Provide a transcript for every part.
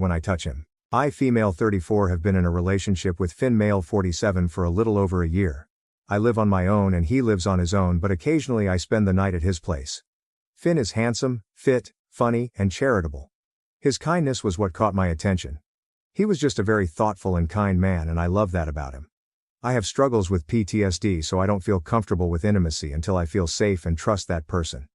when I touch him. I, female 34, have been in a relationship with Finn, male 47, for a little over a year. I live on my own and he lives on his own, but occasionally I spend the night at his place. Finn is handsome, fit, funny, and charitable. His kindness was what caught my attention. He was just a very thoughtful and kind man, and I love that about him. I have struggles with PTSD, so I don't feel comfortable with intimacy until I feel safe and trust that person.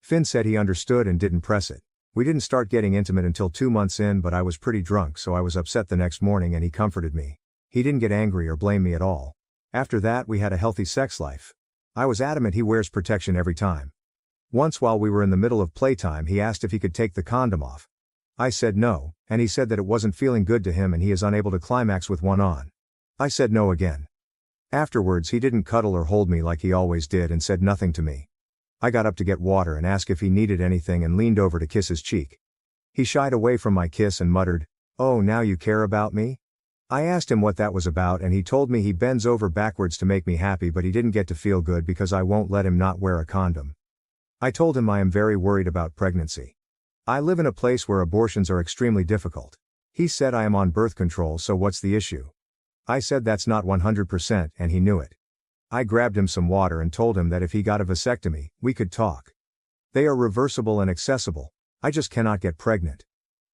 Finn said he understood and didn't press it. We didn't start getting intimate until 2 months in, but I was pretty drunk, so I was upset the next morning and he comforted me. He didn't get angry or blame me at all. After that, we had a healthy sex life. I was adamant he wears protection every time. Once, while we were in the middle of playtime, he asked if he could take the condom off. I said no, and he said that it wasn't feeling good to him and he is unable to climax with one on. I said no again. Afterwards, he didn't cuddle or hold me like he always did and said nothing to me. I got up to get water and asked if he needed anything and leaned over to kiss his cheek. He shied away from my kiss and muttered, "Oh, now you care about me?" I asked him what that was about and he told me he bends over backwards to make me happy, but he didn't get to feel good because I won't let him not wear a condom. I told him I am very worried about pregnancy. I live in a place where abortions are extremely difficult. He said I am on birth control, so what's the issue? I said that's not 100%, and he knew it. I grabbed him some water and told him that if he got a vasectomy, we could talk. They are reversible and accessible. I just cannot get pregnant.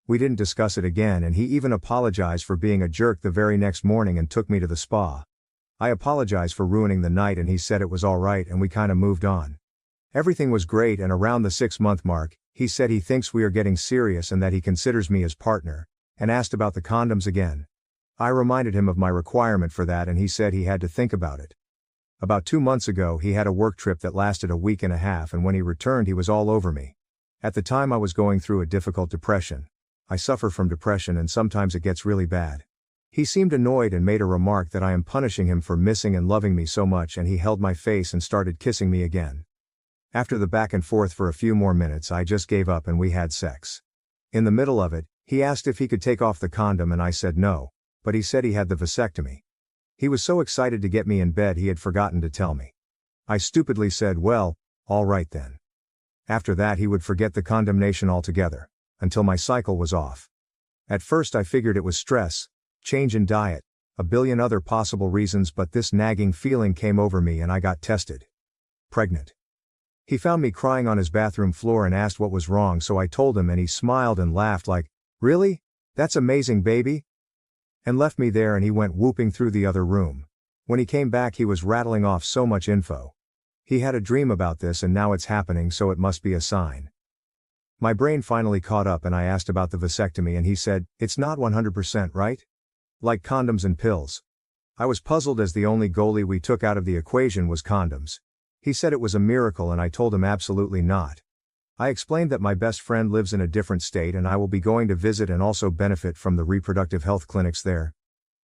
We didn't discuss it again, and he even apologized for being a jerk the very next morning and took me to the spa. I apologized for ruining the night and he said it was alright and we kinda moved on. Everything was great, and around the 6-month mark, he said he thinks we are getting serious and that he considers me his partner, and asked about the condoms again. I reminded him of my requirement for that and he said he had to think about it. About 2 months ago, he had a work trip that lasted a week and a half, and when he returned he was all over me. At the time I was going through a difficult depression. I suffer from depression and sometimes it gets really bad. He seemed annoyed and made a remark that I am punishing him for missing and loving me so much, and he held my face and started kissing me again. After the back and forth for a few more minutes, I just gave up and we had sex. In the middle of it, he asked if he could take off the condom and I said no, but he said he had the vasectomy. He was so excited to get me in bed he had forgotten to tell me. I stupidly said, well, all right then. After that he would forget the condemnation altogether, until my cycle was off. At first I figured it was stress, change in diet, a billion other possible reasons, but this nagging feeling came over me and I got tested. Pregnant. He found me crying on his bathroom floor and asked what was wrong, so I told him and he smiled and laughed like, "Really? That's amazing, baby?" And left me there, and he went whooping through the other room. When he came back he was rattling off so much info. He had a dream about this and now it's happening, so it must be a sign. My brain finally caught up and I asked about the vasectomy and he said, "It's not 100%, right? Like condoms and pills." I was puzzled as the only goalie we took out of the equation was condoms. He said it was a miracle and I told him absolutely not. I explained that my best friend lives in a different state and I will be going to visit and also benefit from the reproductive health clinics there.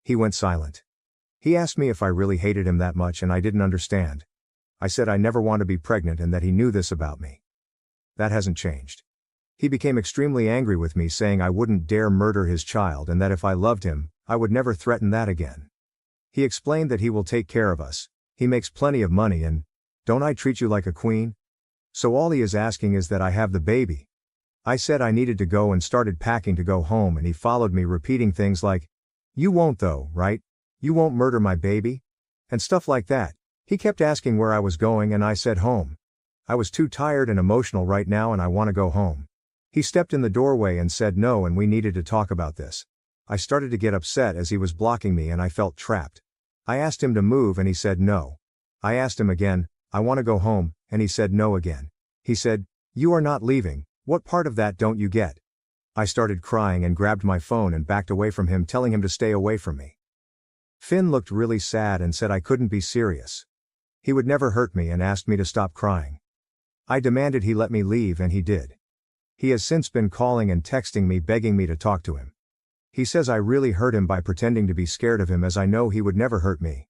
He went silent. He asked me if I really hated him that much and I didn't understand. I said I never want to be pregnant and that he knew this about me. That hasn't changed. He became extremely angry with me, saying I wouldn't dare murder his child and that if I loved him, I would never threaten that again. He explained that he will take care of us, he makes plenty of money, and don't I treat you like a queen? So all he is asking is that I have the baby. I said I needed to go and started packing to go home, and he followed me repeating things like, "You won't though, right? You won't murder my baby?" And stuff like that. He kept asking where I was going and I said home. I was too tired and emotional right now and I want to go home. He stepped in the doorway and said no and we needed to talk about this. I started to get upset as he was blocking me and I felt trapped. I asked him to move and he said no. I asked him again, "I want to go home," and he said no again. He said, "You are not leaving, what part of that don't you get?" I started crying and grabbed my phone and backed away from him, telling him to stay away from me. Finn looked really sad and said I couldn't be serious. He would never hurt me and asked me to stop crying. I demanded he let me leave and he did. He has since been calling and texting me begging me to talk to him. He says I really hurt him by pretending to be scared of him, as I know he would never hurt me.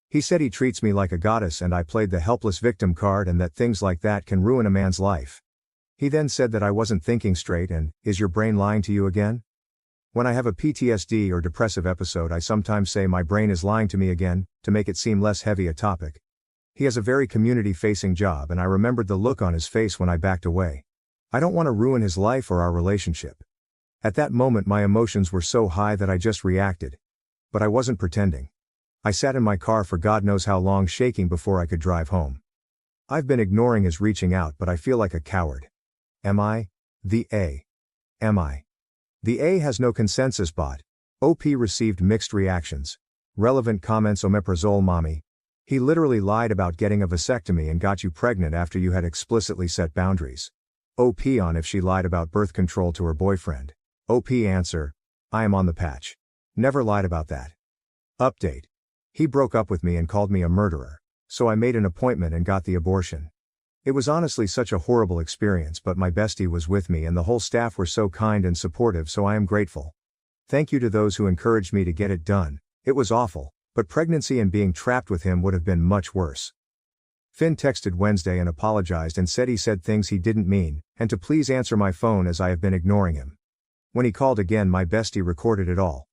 He said he treats me like a goddess and I played the helpless victim card and that things like that can ruin a man's life. He then said that I wasn't thinking straight and, "Is your brain lying to you again?" When I have a PTSD or depressive episode, I sometimes say my brain is lying to me again, to make it seem less heavy a topic. He has a very community-facing job and I remembered the look on his face when I backed away. I don't want to ruin his life or our relationship. At that moment my emotions were so high that I just reacted. But I wasn't pretending. I sat in my car for God knows how long, shaking before I could drive home. I've been ignoring his reaching out, but I feel like a coward. Am I? The A. Am I? The A has no consensus bot. OP received mixed reactions. Relevant comments: omeprazole mommy. He literally lied about getting a vasectomy and got you pregnant after you had explicitly set boundaries. OP on if she lied about birth control to her boyfriend. OP answer: I am on the patch. Never lied about that. Update. He broke up with me and called me a murderer. So I made an appointment and got the abortion. It was honestly such a horrible experience, but my bestie was with me and the whole staff were so kind and supportive, so I am grateful. Thank you to those who encouraged me to get it done. It was awful, but pregnancy and being trapped with him would have been much worse. Finn texted Wednesday and apologized and said he said things he didn't mean, and to please answer my phone as I have been ignoring him. When he called again, my bestie recorded it all.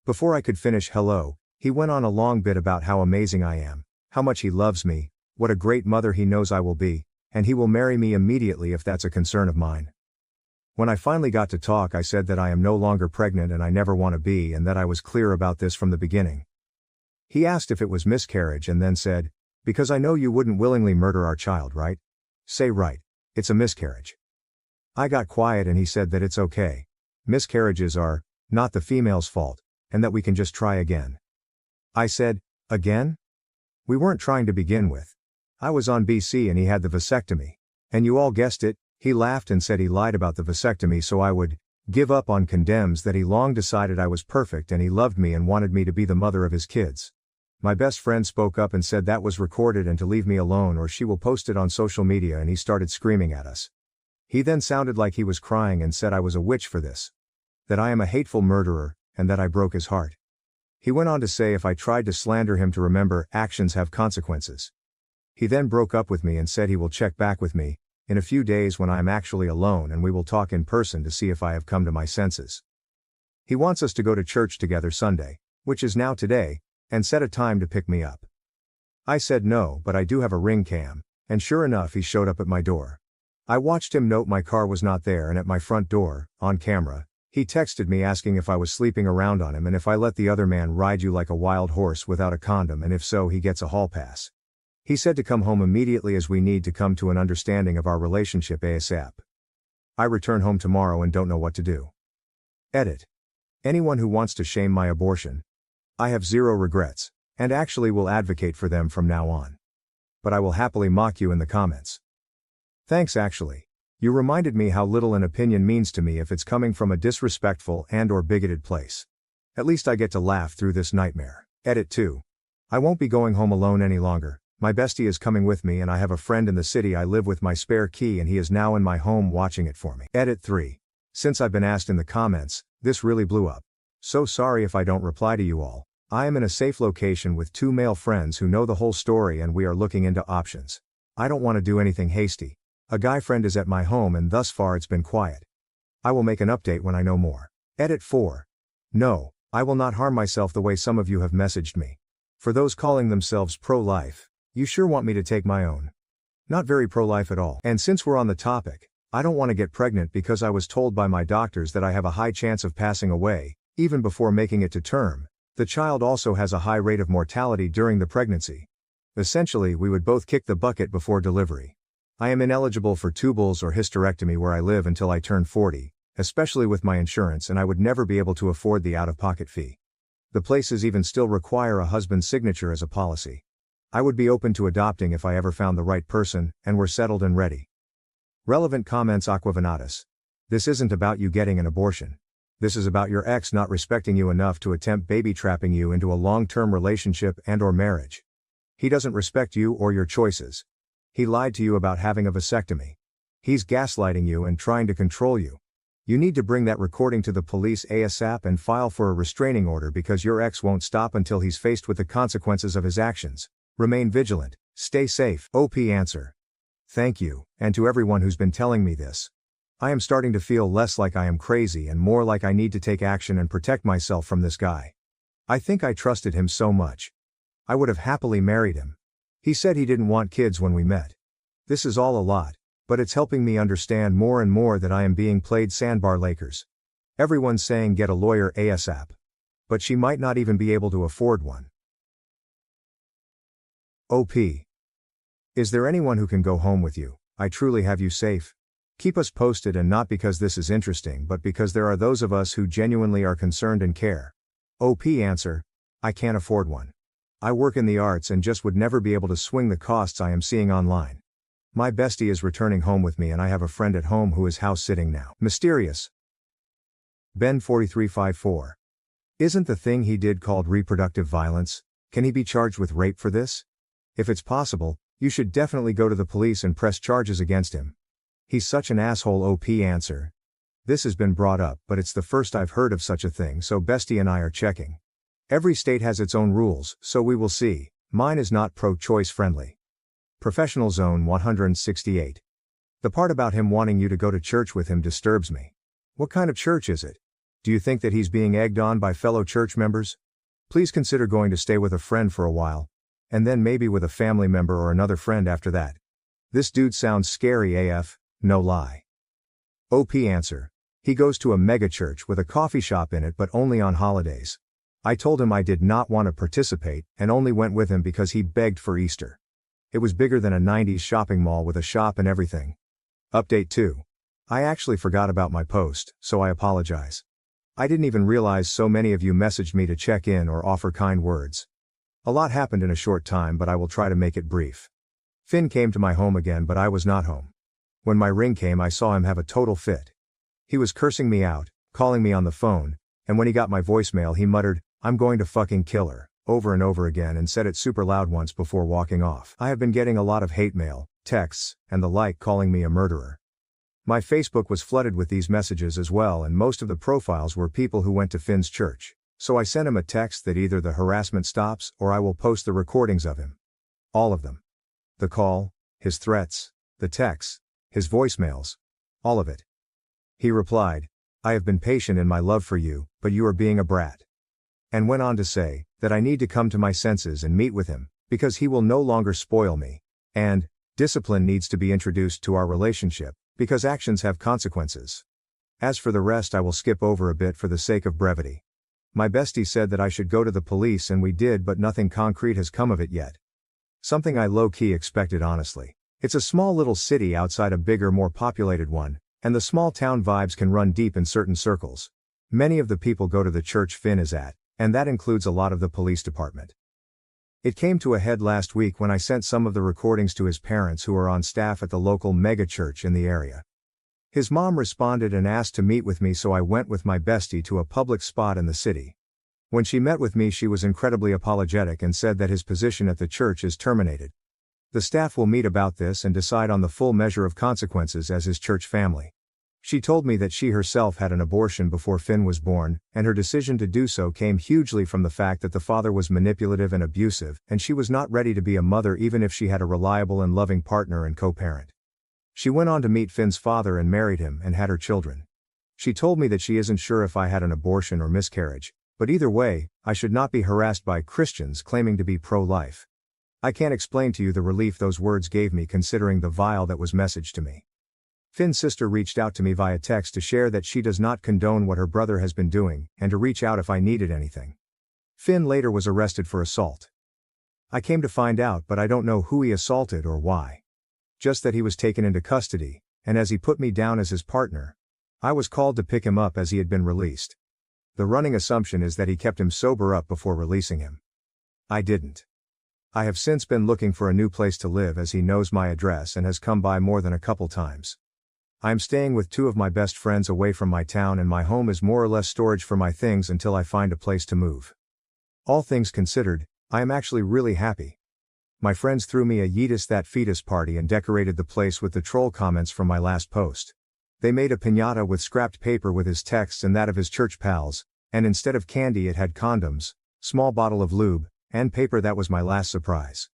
Before I could finish hello, he went on a long bit about how amazing I am, how much he loves me, what a great mother he knows I will be, and he will marry me immediately if that's a concern of mine. When I finally got to talk, I said that I am no longer pregnant and I never want to be, and that I was clear about this from the beginning. He asked if it was miscarriage and then said, because I know you wouldn't willingly murder our child, right? Say right, it's a miscarriage. I got quiet and he said that it's okay. Miscarriages are not the female's fault, and that we can just try again. I said, again? We weren't trying to begin with. I was on BC and he had the vasectomy. And you all guessed it, he laughed and said he lied about the vasectomy so I would give up on condoms, that he long decided I was perfect and he loved me and wanted me to be the mother of his kids. My best friend spoke up and said that was recorded and to leave me alone or she will post it on social media, and he started screaming at us. He then sounded like he was crying and said I was a witch for this. That I am a hateful murderer, and that I broke his heart. He went on to say if I tried to slander him to remember, actions have consequences. He then broke up with me and said he will check back with me in a few days when I am actually alone, and we will talk in person to see if I have come to my senses. He wants us to go to church together Sunday, which is now today, and set a time to pick me up. I said no, but I do have a ring cam, and sure enough he showed up at my door. I watched him note my car was not there, and at my front door, on camera, he texted me asking if I was sleeping around on him and if I let the other man ride you like a wild horse without a condom, and if so he gets a hall pass. He said to come home immediately as we need to come to an understanding of our relationship ASAP. I return home tomorrow and don't know what to do. Edit. Anyone who wants to shame my abortion, I have zero regrets, and actually will advocate for them from now on. But I will happily mock you in the comments. Thanks actually. You reminded me how little an opinion means to me if it's coming from a disrespectful and/or bigoted place. At least I get to laugh through this nightmare. Edit 2. I won't be going home alone any longer. My bestie is coming with me and I have a friend in the city I live with my spare key and he is now in my home watching it for me. Edit 3. Since I've been asked in the comments, this really blew up. So sorry if I don't reply to you all. I am in a safe location with 2 male friends who know the whole story and we are looking into options. I don't want to do anything hasty. A guy friend is at my home and thus far it's been quiet. I will make an update when I know more. Edit 4. No, I will not harm myself the way some of you have messaged me. For those calling themselves pro-life, you sure want me to take my own. Not very pro-life at all. And since we're on the topic, I don't want to get pregnant because I was told by my doctors that I have a high chance of passing away, even before making it to term. The child also has a high rate of mortality during the pregnancy. Essentially, we would both kick the bucket before delivery. I am ineligible for tubals or hysterectomy where I live until I turn 40, especially with my insurance, and I would never be able to afford the out-of-pocket fee. The places even still require a husband's signature as a policy. I would be open to adopting if I ever found the right person, and were settled and ready. Relevant comments: Aquavanatus. This isn't about you getting an abortion. This is about your ex not respecting you enough to attempt baby trapping you into a long-term relationship and/or marriage. He doesn't respect you or your choices. He lied to you about having a vasectomy. He's gaslighting you and trying to control you. You need to bring that recording to the police ASAP and file for a restraining order because your ex won't stop until he's faced with the consequences of his actions. Remain vigilant, stay safe. OP answer. Thank you, and to everyone who's been telling me this. I am starting to feel less like I am crazy and more like I need to take action and protect myself from this guy. I think I trusted him so much. I would have happily married him. He said he didn't want kids when we met. This is all a lot, but it's helping me understand more and more that I am being played sandbar Lakers. Everyone's saying get a lawyer ASAP. But she might not even be able to afford one. OP. Is there anyone who can go home with you? I truly have you safe. Keep us posted, and not because this is interesting but because there are those of us who genuinely are concerned and care. OP answer. I can't afford one. I work in the arts and just would never be able to swing the costs I am seeing online. My bestie is returning home with me and I have a friend at home who is house sitting now. Mysterious. Ben 4354. Isn't the thing he did called reproductive violence? Can he be charged with rape for this? If it's possible, you should definitely go to the police and press charges against him. He's such an asshole. OP answer. This has been brought up, but it's the first I've heard of such a thing, so bestie and I are checking. Every state has its own rules, so we will see. Mine is not pro-choice friendly. Professional Zone 168. The part about him wanting you to go to church with him disturbs me. What kind of church is it? Do you think that he's being egged on by fellow church members? Please consider going to stay with a friend for a while, and then maybe with a family member or another friend after that. This dude sounds scary AF, no lie. OP answer. He goes to a mega church with a coffee shop in it, but only on holidays. I told him I did not want to participate and only went with him because he begged for Easter. It was bigger than a 90s shopping mall with a shop and everything. Update 2. I actually forgot about my post, so I apologize. I didn't even realize so many of you messaged me to check in or offer kind words. A lot happened in a short time, but I will try to make it brief. Finn came to my home again, but I was not home. When my ring came, I saw him have a total fit. He was cursing me out, calling me on the phone, and when he got my voicemail he muttered, "I'm going to fucking kill her," over and over again, and said it super loud once before walking off. I have been getting a lot of hate mail, texts, and the like calling me a murderer. My Facebook was flooded with these messages as well, and most of the profiles were people who went to Finn's church. So I sent him a text that either the harassment stops or I will post the recordings of him. All of them. The call, his threats, the texts, his voicemails. All of it. He replied, "I have been patient in my love for you, but you are being a brat." And went on to say, that I need to come to my senses and meet with him, because he will no longer spoil me. And, discipline needs to be introduced to our relationship, because actions have consequences. As for the rest I will skip over a bit for the sake of brevity. My bestie said that I should go to the police, and we did, but nothing concrete has come of it yet. Something I low-key expected, honestly. It's a small little city outside a bigger, more populated one, and the small town vibes can run deep in certain circles. Many of the people go to the church Finn is at, and that includes a lot of the police department. It came to a head last week when I sent some of the recordings to his parents, who are on staff at the local mega church in the area. His mom responded and asked to meet with me, so I went with my bestie to a public spot in the city. When she met with me she was incredibly apologetic and said that his position at the church is terminated. The staff will meet about this and decide on the full measure of consequences as his church family. She told me that she herself had an abortion before Finn was born, and her decision to do so came hugely from the fact that the father was manipulative and abusive, and she was not ready to be a mother even if she had a reliable and loving partner and co-parent. She went on to meet Finn's father and married him and had her children. She told me that she isn't sure if I had an abortion or miscarriage, but either way, I should not be harassed by Christians claiming to be pro-life. I can't explain to you the relief those words gave me, considering the vile that was messaged to me. Finn's sister reached out to me via text to share that she does not condone what her brother has been doing, and to reach out if I needed anything. Finn later was arrested for assault. I came to find out, but I don't know who he assaulted or why. Just that he was taken into custody, and as he put me down as his partner, I was called to pick him up as he had been released. The running assumption is that he kept him sober up before releasing him. I didn't. I have since been looking for a new place to live, as he knows my address and has come by more than a couple times. I am staying with two of my best friends away from my town, and my home is more or less storage for my things until I find a place to move. All things considered, I am actually really happy. My friends threw me a Yeetus that fetus party and decorated the place with the troll comments from my last post. They made a piñata with scrapped paper with his texts and that of his church pals, and instead of candy it had condoms, small bottle of lube, and paper. That was my last surprise.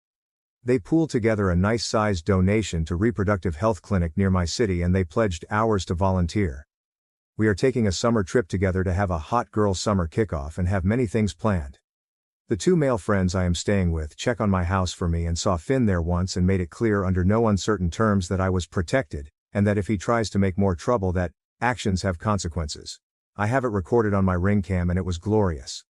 They pooled together a nice-sized donation to reproductive health clinic near my city, and they pledged hours to volunteer. We are taking a summer trip together to have a hot girl summer kickoff and have many things planned. The two male friends I am staying with check on my house for me and saw Finn there once and made it clear under no uncertain terms that I was protected, and that if he tries to make more trouble that actions have consequences. I have it recorded on my ring cam and it was glorious.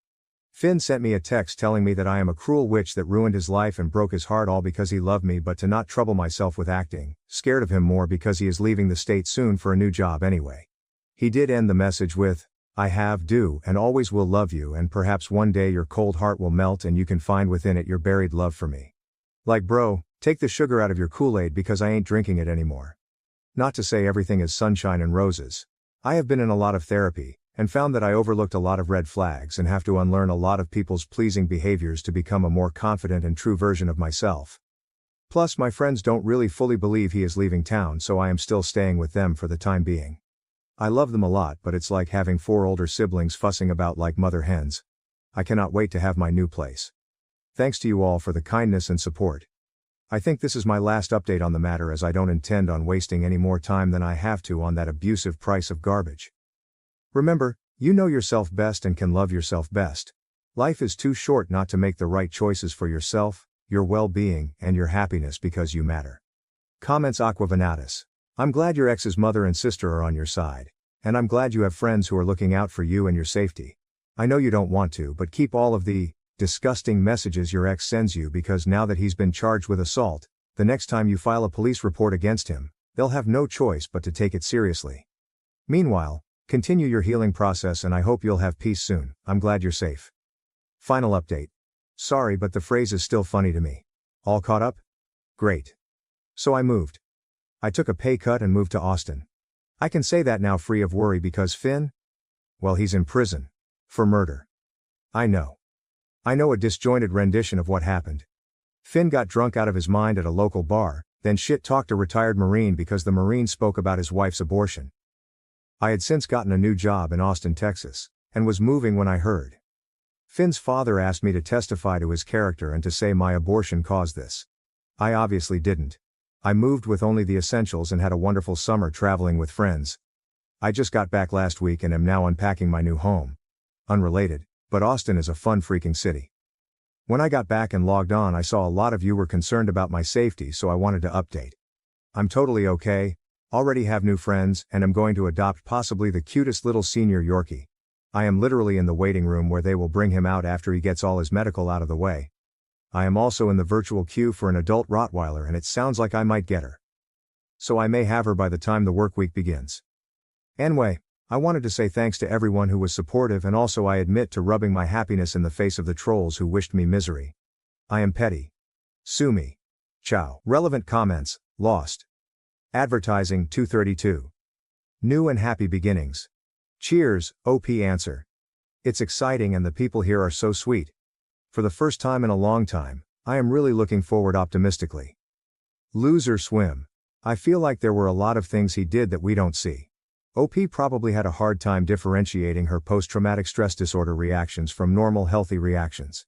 Finn sent me a text telling me that I am a cruel witch that ruined his life and broke his heart all because he loved me, but to not trouble myself with acting, scared of him more because he is leaving the state soon for a new job anyway. He did end the message with, I have, do, and always will love you, and perhaps one day your cold heart will melt and you can find within it your buried love for me. Like bro, take the sugar out of your Kool-Aid because I ain't drinking it anymore. Not to say everything is sunshine and roses. I have been in a lot of therapy, and found that I overlooked a lot of red flags and have to unlearn a lot of people's pleasing behaviors to become a more confident and true version of myself. Plus my friends don't really fully believe he is leaving town, so I am still staying with them for the time being. I love them a lot, but it's like having 4 older siblings fussing about like mother hens. I cannot wait to have my new place. Thanks to you all for the kindness and support. I think this is my last update on the matter, as I don't intend on wasting any more time than I have to on that abusive price of garbage. Remember, you know yourself best and can love yourself best. Life is too short not to make the right choices for yourself, your well-being, and your happiness, because you matter. Comments Aqua Venatus. I'm glad your ex's mother and sister are on your side. And I'm glad you have friends who are looking out for you and your safety. I know you don't want to, but keep all of the disgusting messages your ex sends you, because now that he's been charged with assault, the next time you file a police report against him, they'll have no choice but to take it seriously. Meanwhile, continue your healing process and I hope you'll have peace soon. I'm glad you're safe. Final update. Sorry, but the phrase is still funny to me. All caught up? Great. So I moved. I took a pay cut and moved to Austin. I can say that now free of worry because Finn? Well, he's in prison. For murder. I know, a disjointed rendition of what happened. Finn got drunk out of his mind at a local bar, then shit-talked a retired Marine because the Marine spoke about his wife's abortion. I had since gotten a new job in Austin, Texas, and was moving when I heard. Finn's father asked me to testify to his character and to say my abortion caused this. I obviously didn't. I moved with only the essentials and had a wonderful summer traveling with friends. I just got back last week and am now unpacking my new home. Unrelated, but Austin is a fun freaking city. When I got back and logged on, I saw a lot of you were concerned about my safety, so I wanted to update. I'm totally okay, already have new friends, and am going to adopt possibly the cutest little senior Yorkie. I am literally in the waiting room where they will bring him out after he gets all his medical out of the way. I am also in the virtual queue for an adult Rottweiler, and it sounds like I might get her. So I may have her by the time the work week begins. Anyway, I wanted to say thanks to everyone who was supportive, and also I admit to rubbing my happiness in the face of the trolls who wished me misery. I am petty. Sue me. Ciao. Relevant comments, lost. Advertising 232. New and happy beginnings. Cheers, OP answer. It's exciting and the people here are so sweet. For the first time in a long time, I am really looking forward optimistically. Loser swim. I feel like there were a lot of things he did that we don't see. OP probably had a hard time differentiating her post-traumatic stress disorder reactions from normal healthy reactions.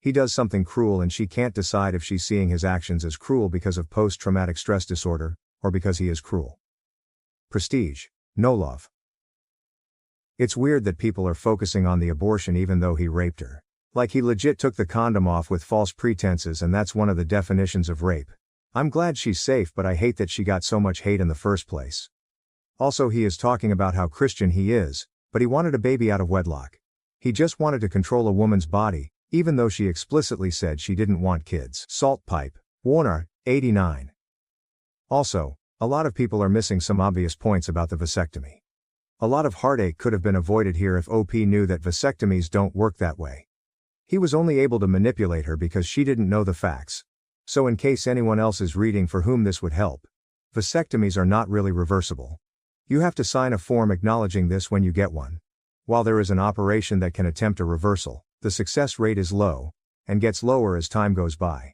He does something cruel and she can't decide if she's seeing his actions as cruel because of post-traumatic stress disorder, or because he is cruel. Prestige. No love. It's weird that people are focusing on the abortion even though he raped her. Like he legit took the condom off with false pretenses, and that's one of the definitions of rape. I'm glad she's safe, but I hate that she got so much hate in the first place. Also, he is talking about how Christian he is, but he wanted a baby out of wedlock. He just wanted to control a woman's body, even though she explicitly said she didn't want kids. Salt pipe. Warner, 89. Also, a lot of people are missing some obvious points about the vasectomy. A lot of heartache could have been avoided here if OP knew that vasectomies don't work that way. He was only able to manipulate her because she didn't know the facts. So in case anyone else is reading for whom this would help, vasectomies are not really reversible. You have to sign a form acknowledging this when you get one. While there is an operation that can attempt a reversal, the success rate is low, and gets lower as time goes by.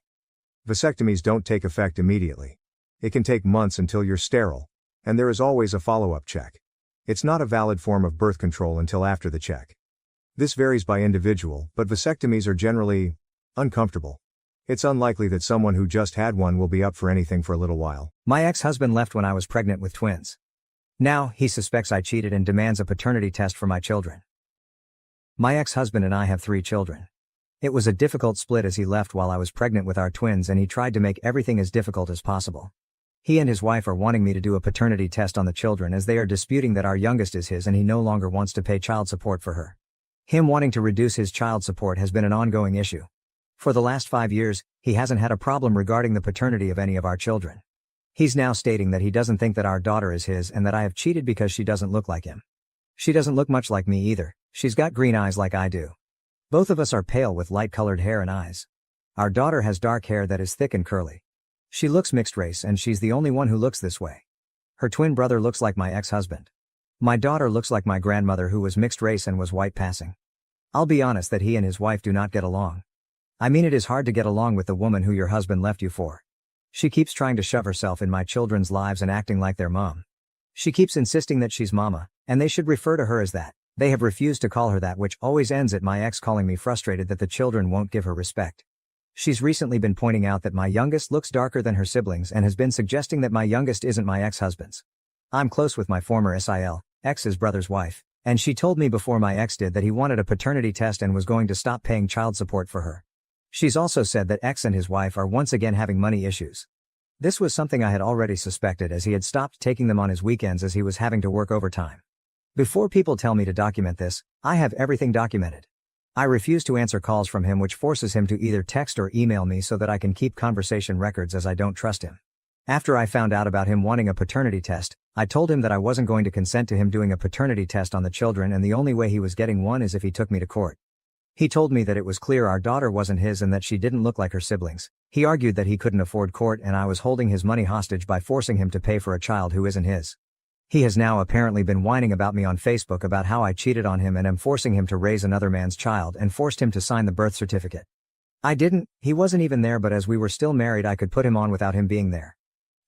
Vasectomies don't take effect immediately. It can take months until you're sterile, and there is always a follow-up check. It's not a valid form of birth control until after the check. This varies by individual, but vasectomies are generally uncomfortable. It's unlikely that someone who just had one will be up for anything for a little while. My ex-husband left when I was pregnant with twins. Now, he suspects I cheated and demands a paternity test for my children. My ex-husband and I have 3 children. It was a difficult split as he left while I was pregnant with our twins and he tried to make everything as difficult as possible. He and his wife are wanting me to do a paternity test on the children as they are disputing that our youngest is his and he no longer wants to pay child support for her. Him wanting to reduce his child support has been an ongoing issue. For the last 5 years, he hasn't had a problem regarding the paternity of any of our children. He's now stating that he doesn't think that our daughter is his and that I have cheated because she doesn't look like him. She doesn't look much like me either, she's got green eyes like I do. Both of us are pale with light-colored hair and eyes. Our daughter has dark hair that is thick and curly. She looks mixed race and she's the only one who looks this way. Her twin brother looks like my ex-husband. My daughter looks like my grandmother who was mixed race and was white passing. I'll be honest that he and his wife do not get along. I mean, it is hard to get along with the woman who your husband left you for. She keeps trying to shove herself in my children's lives and acting like their mom. She keeps insisting that she's mama, and they should refer to her as that. They have refused to call her that, which always ends at my ex calling me frustrated that the children won't give her respect. She's recently been pointing out that my youngest looks darker than her siblings and has been suggesting that my youngest isn't my ex-husband's. I'm close with my former SIL, ex's brother's wife, and she told me before my ex did that he wanted a paternity test and was going to stop paying child support for her. She's also said that ex and his wife are once again having money issues. This was something I had already suspected as he had stopped taking them on his weekends as he was having to work overtime. Before people tell me to document this, I have everything documented. I refuse to answer calls from him, which forces him to either text or email me so that I can keep conversation records as I don't trust him. After I found out about him wanting a paternity test, I told him that I wasn't going to consent to him doing a paternity test on the children and the only way he was getting one is if he took me to court. He told me that it was clear our daughter wasn't his and that she didn't look like her siblings. He argued that he couldn't afford court and I was holding his money hostage by forcing him to pay for a child who isn't his. He has now apparently been whining about me on Facebook about how I cheated on him and am forcing him to raise another man's child and forced him to sign the birth certificate. I didn't, he wasn't even there, but as we were still married I could put him on without him being there.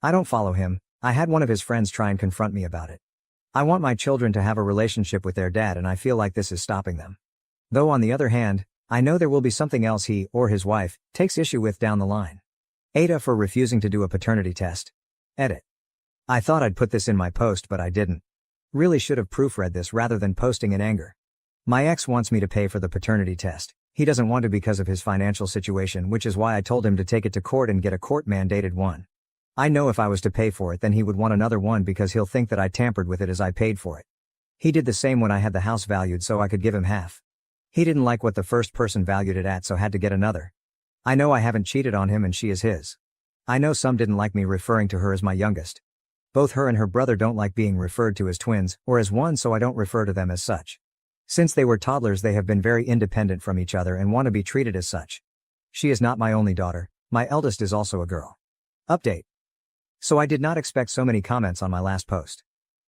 I don't follow him. I had one of his friends try and confront me about it. I want my children to have a relationship with their dad and I feel like this is stopping them. Though on the other hand, I know there will be something else he, or his wife, takes issue with down the line. AITA for refusing to do a paternity test. Edit. I thought I'd put this in my post but I didn't. Really should have proofread this rather than posting in anger. My ex wants me to pay for the paternity test. He doesn't want to because of his financial situation, which is why I told him to take it to court and get a court-mandated one. I know if I was to pay for it then he would want another one because he'll think that I tampered with it as I paid for it. He did the same when I had the house valued so I could give him half. He didn't like what the first person valued it at so had to get another. I know I haven't cheated on him and she is his. I know some didn't like me referring to her as my youngest. Both her and her brother don't like being referred to as twins or as one, so I don't refer to them as such. Since they were toddlers they have been very independent from each other and want to be treated as such. She is not my only daughter, my eldest is also a girl. Update. So I did not expect so many comments on my last post.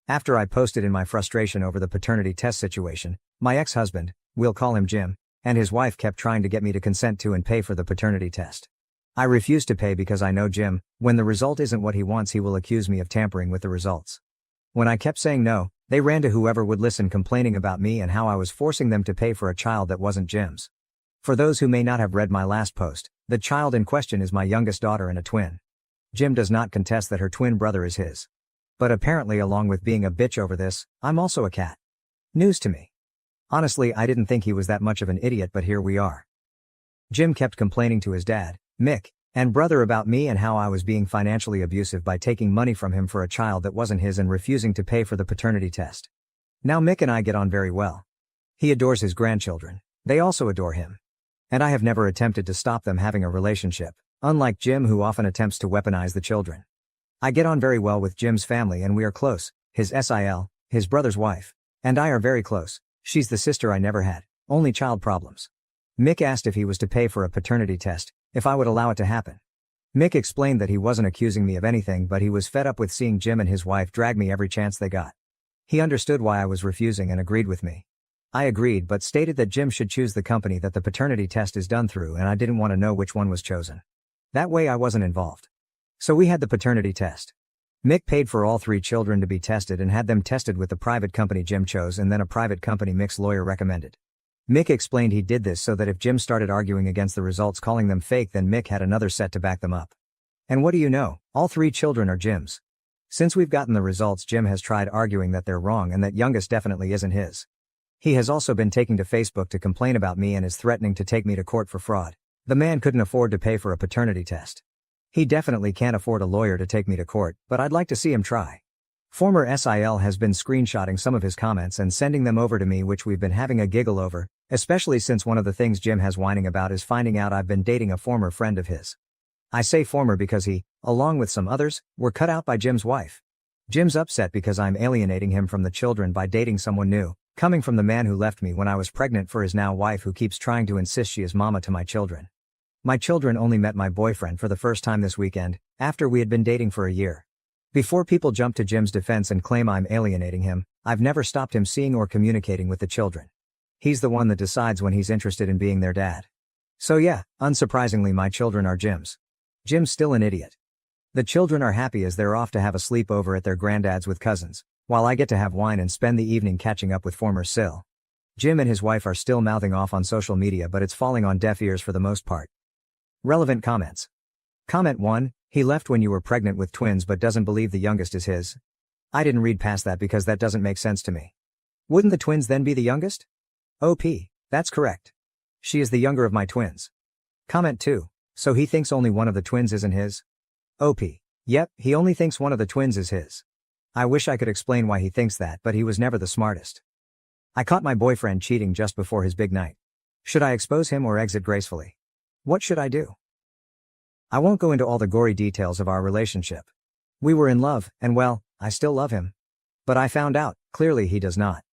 After I posted in my frustration over the paternity test situation, my ex-husband, we'll call him Jim, and his wife kept trying to get me to consent to and pay for the paternity test. I refused to pay because I know Jim, when the result isn't what he wants he will accuse me of tampering with the results. When I kept saying no, they ran to whoever would listen complaining about me and how I was forcing them to pay for a child that wasn't Jim's. For those who may not have read my last post, the child in question is my youngest daughter and a twin. Jim does not contest that her twin brother is his. But apparently along with being a bitch over this, I'm also a cat. News to me. Honestly, I didn't think he was that much of an idiot, but here we are. Jim kept complaining to his dad, Mick, and brother about me and how I was being financially abusive by taking money from him for a child that wasn't his and refusing to pay for the paternity test. Now Mick and I get on very well. He adores his grandchildren. They also adore him. And I have never attempted to stop them having a relationship, unlike Jim who often attempts to weaponize the children. I get on very well with Jim's family and we are close. His SIL, his brother's wife, and I are very close. She's the sister I never had, only child problems. Mick asked if he was to pay for a paternity test, if I would allow it to happen. Mick explained that he wasn't accusing me of anything but he was fed up with seeing Jim and his wife drag me every chance they got. He understood why I was refusing and agreed with me. I agreed but stated that Jim should choose the company that the paternity test is done through and I didn't want to know which one was chosen. That way I wasn't involved. So we had the paternity test. Mick paid for all 3 children to be tested and had them tested with the private company Jim chose and then a private company Mick's lawyer recommended. Mick explained he did this so that if Jim started arguing against the results calling them fake then Mick had another set to back them up. And what do you know, all 3 children are Jim's. Since we've gotten the results Jim has tried arguing that they're wrong and that youngest definitely isn't his. He has also been taking to Facebook to complain about me and is threatening to take me to court for fraud. The man couldn't afford to pay for a paternity test. He definitely can't afford a lawyer to take me to court, but I'd like to see him try. Former SIL has been screenshotting some of his comments and sending them over to me, which we've been having a giggle over, especially since one of the things Jim has whining about is finding out I've been dating a former friend of his. I say former because he, along with some others, were cut out by Jim's wife. Jim's upset because I'm alienating him from the children by dating someone new, coming from the man who left me when I was pregnant for his now wife, who keeps trying to insist she is mama to my children. My children only met my boyfriend for the first time this weekend, after we had been dating for a year. Before people jump to Jim's defense and claim I'm alienating him, I've never stopped him seeing or communicating with the children. He's the one that decides when he's interested in being their dad. So yeah, unsurprisingly my children are Jim's. Jim's still an idiot. The children are happy as they're off to have a sleepover at their granddad's with cousins, while I get to have wine and spend the evening catching up with former Sil. Jim and his wife are still mouthing off on social media, but it's falling on deaf ears for the most part. Relevant comments. Comment 1, he left when you were pregnant with twins but doesn't believe the youngest is his. I didn't read past that because that doesn't make sense to me. Wouldn't the twins then be the youngest? OP, that's correct. She is the younger of my twins. Comment 2, so he thinks only one of the twins isn't his? OP, yep, he only thinks one of the twins is his. I wish I could explain why he thinks that, but he was never the smartest. I caught my boyfriend cheating just before his big night. Should I expose him or exit gracefully? What should I do? I won't go into all the gory details of our relationship. We were in love, and well, I still love him. But I found out, clearly he does not.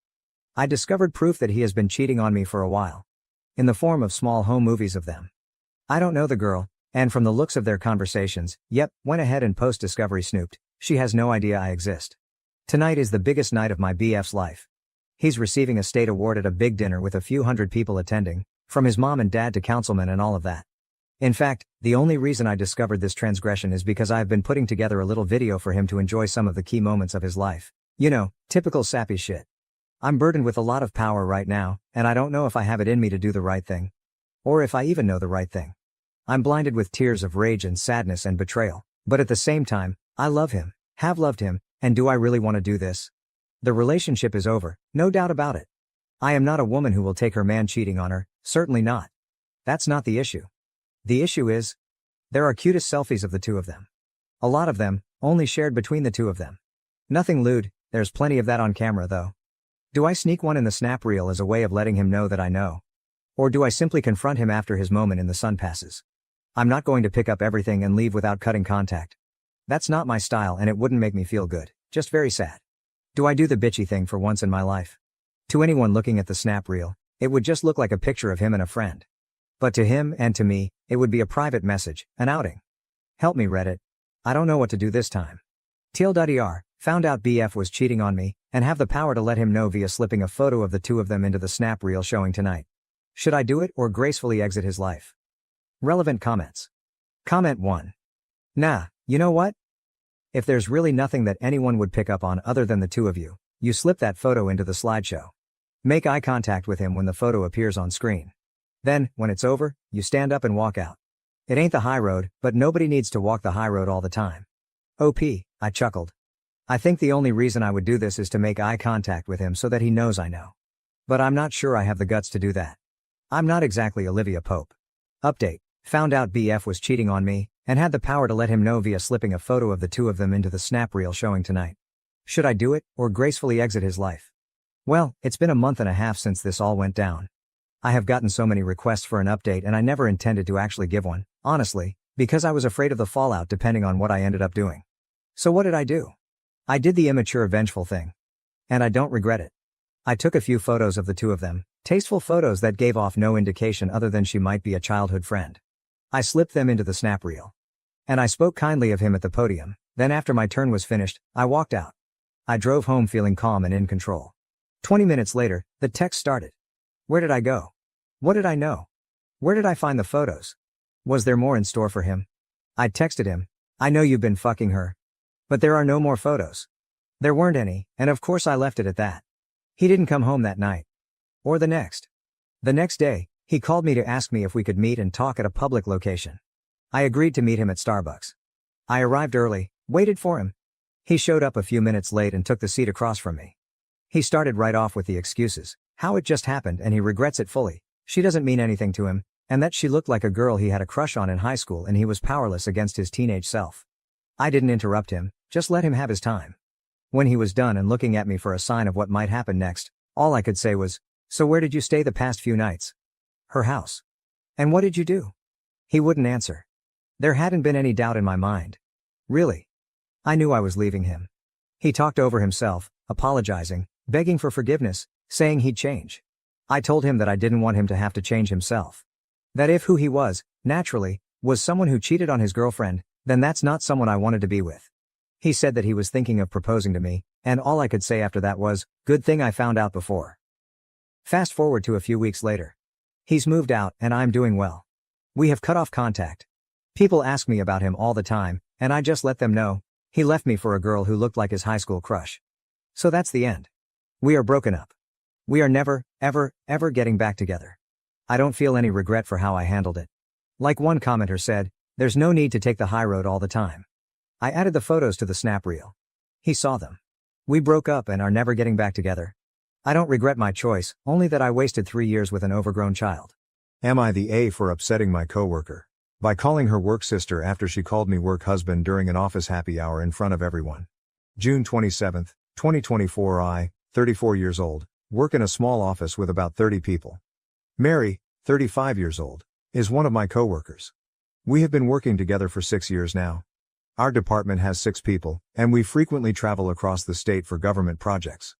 I discovered proof that he has been cheating on me for a while. In the form of small home movies of them. I don't know the girl, and from the looks of their conversations, yep, went ahead and post-discovery snooped, she has no idea I exist. Tonight is the biggest night of my BF's life. He's receiving a state award at a big dinner with a few hundred people attending, from his mom and dad to councilmen and all of that. In fact, the only reason I discovered this transgression is because I have been putting together a little video for him to enjoy some of the key moments of his life. You know, typical sappy shit. I'm burdened with a lot of power right now, and I don't know if I have it in me to do the right thing. Or if I even know the right thing. I'm blinded with tears of rage and sadness and betrayal, but at the same time, I love him, have loved him, and do I really want to do this? The relationship is over, no doubt about it. I am not a woman who will take her man cheating on her, certainly not. That's not the issue. The issue is, there are cutest selfies of the two of them. A lot of them, only shared between the two of them. Nothing lewd, there's plenty of that on camera though. Do I sneak one in the snap reel as a way of letting him know that I know? Or do I simply confront him after his moment in the sun passes? I'm not going to pick up everything and leave without cutting contact. That's not my style and it wouldn't make me feel good, just very sad. Do I do the bitchy thing for once in my life? To anyone looking at the snap reel, it would just look like a picture of him and a friend. But to him and to me, it would be a private message, an outing. Help me Reddit. I don't know what to do this time. TLDR, found out BF was cheating on me, and have the power to let him know via slipping a photo of the two of them into the snap reel showing tonight. Should I do it or gracefully exit his life? Relevant comments. Comment 1. Nah, you know what? If there's really nothing that anyone would pick up on other than the two of you, you slip that photo into the slideshow. Make eye contact with him when the photo appears on screen. Then, when it's over, you stand up and walk out. It ain't the high road, but nobody needs to walk the high road all the time. OP, I chuckled. I think the only reason I would do this is to make eye contact with him so that he knows I know. But I'm not sure I have the guts to do that. I'm not exactly Olivia Pope. Update, found out BF was cheating on me, and had the power to let him know via slipping a photo of the two of them into the snap reel showing tonight. Should I do it, or gracefully exit his life? Well, it's been a month and a half since this all went down. I have gotten so many requests for an update and I never intended to actually give one, honestly, because I was afraid of the fallout depending on what I ended up doing. So what did I do? I did the immature vengeful thing. And I don't regret it. I took a few photos of the two of them, tasteful photos that gave off no indication other than she might be a childhood friend. I slipped them into the snap reel. And I spoke kindly of him at the podium, then after my turn was finished, I walked out. I drove home feeling calm and in control. 20 minutes later, the text started. Where did I go? What did I know? Where did I find the photos? Was there more in store for him? I texted him, I know you've been fucking her. But there are no more photos. There weren't any, and of course I left it at that. He didn't come home that night. Or the next. The next day, he called me to ask me if we could meet and talk at a public location. I agreed to meet him at Starbucks. I arrived early, waited for him. He showed up a few minutes late and took the seat across from me. He started right off with the excuses, how it just happened and he regrets it fully. She doesn't mean anything to him, and that she looked like a girl he had a crush on in high school and he was powerless against his teenage self. I didn't interrupt him, just let him have his time. When he was done and looking at me for a sign of what might happen next, all I could say was, "So where did you stay the past few nights?" "Her house." "And what did you do?" He wouldn't answer. There hadn't been any doubt in my mind. Really. I knew I was leaving him. He talked over himself, apologizing, begging for forgiveness, saying he'd change. I told him that I didn't want him to have to change himself. That if who he was, naturally, was someone who cheated on his girlfriend, then that's not someone I wanted to be with. He said that he was thinking of proposing to me, and all I could say after that was, "Good thing I found out before." Fast forward to a few weeks later. He's moved out and I'm doing well. We have cut off contact. People ask me about him all the time, and I just let them know, he left me for a girl who looked like his high school crush. So that's the end. We are broken up. We are never, ever, ever getting back together. I don't feel any regret for how I handled it. Like one commenter said, there's no need to take the high road all the time. I added the photos to the snap reel. He saw them. We broke up and are never getting back together. I don't regret my choice, only that I wasted 3 years with an overgrown child. Am I the A for upsetting my coworker by calling her work sister after she called me work husband during an office happy hour in front of everyone? June 27, 2024. I, 34 years old, work in a small office with about 30 people. Mary, 35 years old, is one of my coworkers. We have been working together for 6 years now. Our department has 6 people, and we frequently travel across the state for government projects.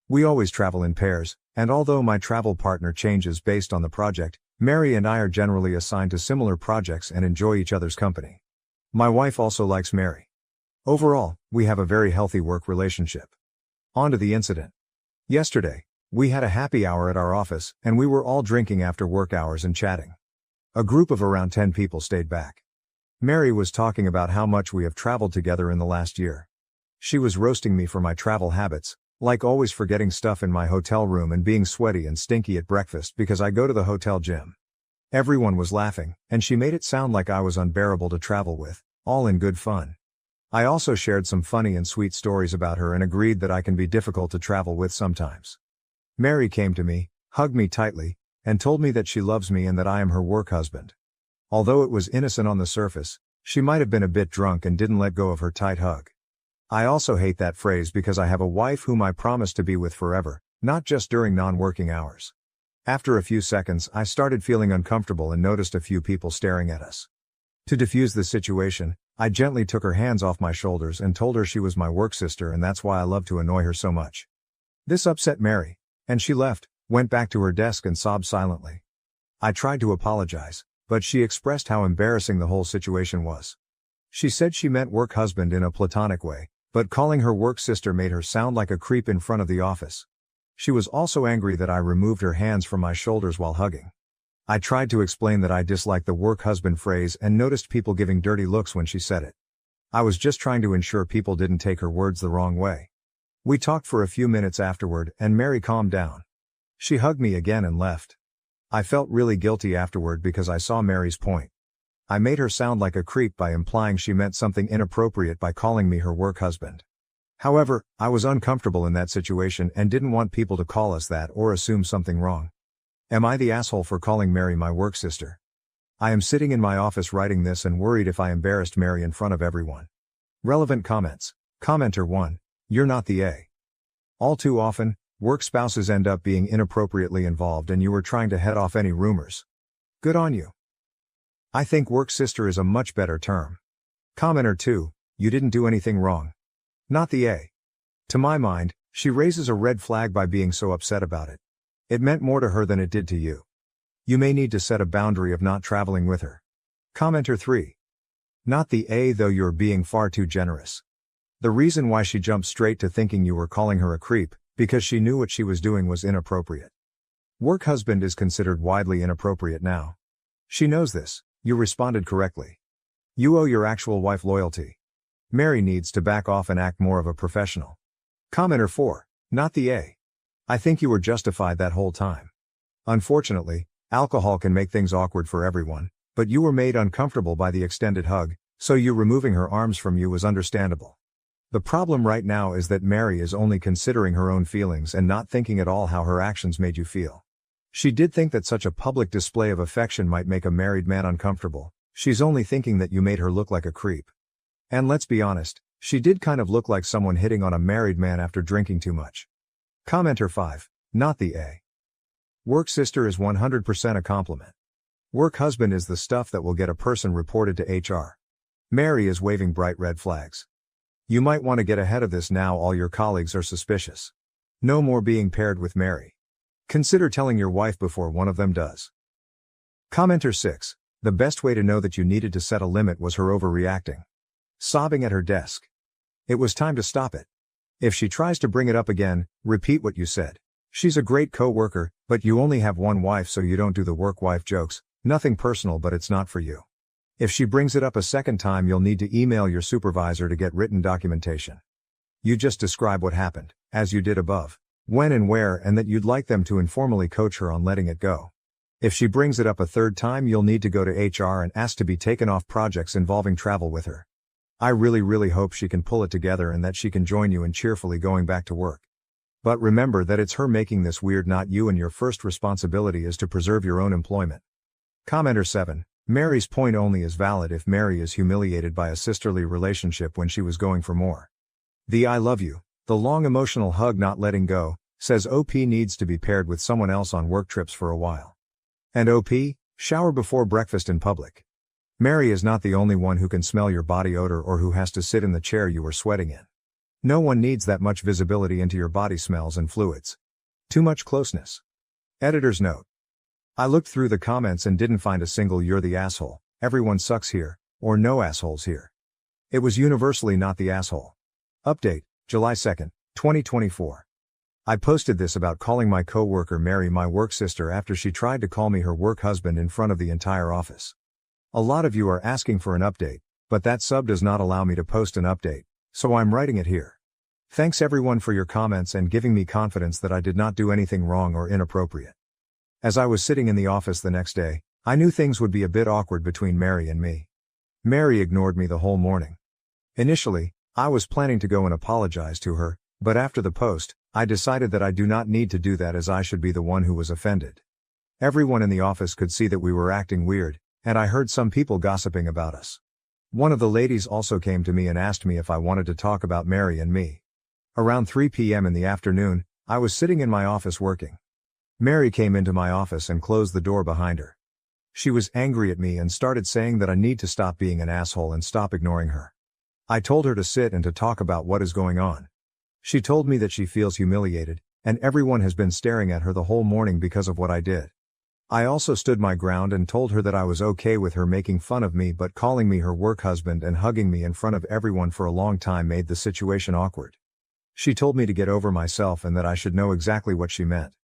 We always travel in pairs, and although my travel partner changes based on the project, Mary and I are generally assigned to similar projects and enjoy each other's company. My wife also likes Mary. Overall, we have a very healthy work relationship. On to the incident. Yesterday, we had a happy hour at our office, and we were all drinking after work hours and chatting. A group of around 10 people stayed back. Mary was talking about how much we have traveled together in the last year. She was roasting me for my travel habits, like always forgetting stuff in my hotel room and being sweaty and stinky at breakfast because I go to the hotel gym. Everyone was laughing, and she made it sound like I was unbearable to travel with, all in good fun. I also shared some funny and sweet stories about her and agreed that I can be difficult to travel with sometimes. Mary came to me, hugged me tightly, and told me that she loves me and that I am her work husband. Although it was innocent on the surface, she might have been a bit drunk and didn't let go of her tight hug. I also hate that phrase because I have a wife whom I promise to be with forever, not just during non-working hours. After a few seconds, I started feeling uncomfortable and noticed a few people staring at us. To defuse the situation, I gently took her hands off my shoulders and told her she was my work sister and that's why I love to annoy her so much. This upset Mary, and she left, went back to her desk and sobbed silently. I tried to apologize, but she expressed how embarrassing the whole situation was. She said she meant work husband in a platonic way, but calling her work sister made her sound like a creep in front of the office. She was also angry that I removed her hands from my shoulders while hugging. I tried to explain that I disliked the work husband phrase and noticed people giving dirty looks when she said it. I was just trying to ensure people didn't take her words the wrong way. We talked for a few minutes afterward and Mary calmed down. She hugged me again and left. I felt really guilty afterward because I saw Mary's point. I made her sound like a creep by implying she meant something inappropriate by calling me her work husband. However, I was uncomfortable in that situation and didn't want people to call us that or assume something wrong. Am I the asshole for calling Mary my work sister? I am sitting in my office writing this and worried if I embarrassed Mary in front of everyone. Relevant comments. Commenter 1. You're not the A. All too often, work spouses end up being inappropriately involved and you were trying to head off any rumors. Good on you. I think work sister is a much better term. Commenter 2. You didn't do anything wrong. Not the A. To my mind, she raises a red flag by being so upset about it. It meant more to her than it did to you. You may need to set a boundary of not traveling with her. Commenter 3. Not the A though, you're being far too generous. The reason why she jumped straight to thinking you were calling her a creep, because she knew what she was doing was inappropriate. Work husband is considered widely inappropriate now. She knows this. You responded correctly. You owe your actual wife loyalty. Mary needs to back off and act more of a professional. Commenter 4. Not the A. I think you were justified that whole time. Unfortunately, alcohol can make things awkward for everyone, but you were made uncomfortable by the extended hug, so you removing her arms from you was understandable. The problem right now is that Mary is only considering her own feelings and not thinking at all how her actions made you feel. She did think that such a public display of affection might make a married man uncomfortable. She's only thinking that you made her look like a creep. And let's be honest, she did kind of look like someone hitting on a married man after drinking too much. Commenter 5. Not the A. Work sister is 100% a compliment. Work husband is the stuff that will get a person reported to HR. Mary is waving bright red flags. You might want to get ahead of this now. All your colleagues are suspicious. No more being paired with Mary. Consider telling your wife before one of them does. Commenter 6. The best way to know that you needed to set a limit was her overreacting. Sobbing at her desk. It was time to stop it. If she tries to bring it up again, repeat what you said. She's a great co-worker, but you only have one wife, so you don't do the work-wife jokes. Nothing personal, but it's not for you. If she brings it up a second time, you'll need to email your supervisor to get written documentation. You just describe what happened, as you did above, when and where, and that you'd like them to informally coach her on letting it go. If she brings it up a third time, you'll need to go to HR and ask to be taken off projects involving travel with her. I really hope she can pull it together and that she can join you in cheerfully going back to work. But remember that it's her making this weird, not you, and your first responsibility is to preserve your own employment. Commenter 7. Mary's point only is valid if Mary is humiliated by a sisterly relationship when she was going for more. The I love you, the long emotional hug not letting go, says OP needs to be paired with someone else on work trips for a while. And OP, shower before breakfast in public. Mary is not the only one who can smell your body odor or who has to sit in the chair you were sweating in. No one needs that much visibility into your body smells and fluids. Too much closeness. Editor's note. I looked through the comments and didn't find a single "you're the asshole, everyone sucks here," or "no assholes here." It was universally not the asshole. Update, July 2, 2024. I posted this about calling my coworker Mary my work sister after she tried to call me her work husband in front of the entire office. A lot of you are asking for an update, but that sub does not allow me to post an update, so I'm writing it here. Thanks everyone for your comments and giving me confidence that I did not do anything wrong or inappropriate. As I was sitting in the office the next day, I knew things would be a bit awkward between Mary and me. Mary ignored me the whole morning. Initially, I was planning to go and apologize to her, but after the post, I decided that I do not need to do that, as I should be the one who was offended. Everyone in the office could see that we were acting weird, and I heard some people gossiping about us. One of the ladies also came to me and asked me if I wanted to talk about Mary and me. Around 3 p.m. in the afternoon, I was sitting in my office working. Mary came into my office and closed the door behind her. She was angry at me and started saying that I need to stop being an asshole and stop ignoring her. I told her to sit and to talk about what is going on. She told me that she feels humiliated, and everyone has been staring at her the whole morning because of what I did. I also stood my ground and told her that I was okay with her making fun of me, but calling me her work husband and hugging me in front of everyone for a long time made the situation awkward. She told me to get over myself and that I should know exactly what she meant.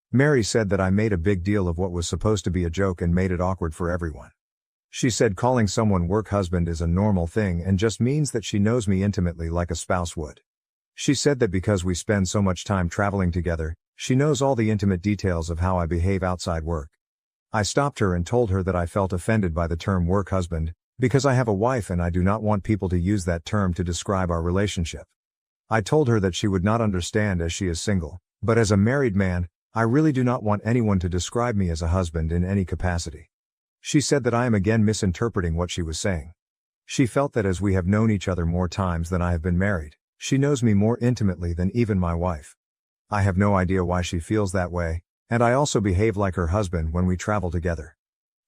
Mary said that I made a big deal of what was supposed to be a joke and made it awkward for everyone. She said calling someone work husband is a normal thing and just means that she knows me intimately like a spouse would. She said that because we spend so much time traveling together, she knows all the intimate details of how I behave outside work. I stopped her and told her that I felt offended by the term work husband, because I have a wife and I do not want people to use that term to describe our relationship. I told her that she would not understand as she is single, but as a married man, I really do not want anyone to describe me as a husband in any capacity. She said that I am again misinterpreting what she was saying. She felt that as we have known each other more times than I have been married, she knows me more intimately than even my wife. I have no idea why she feels that way, and I also behave like her husband when we travel together.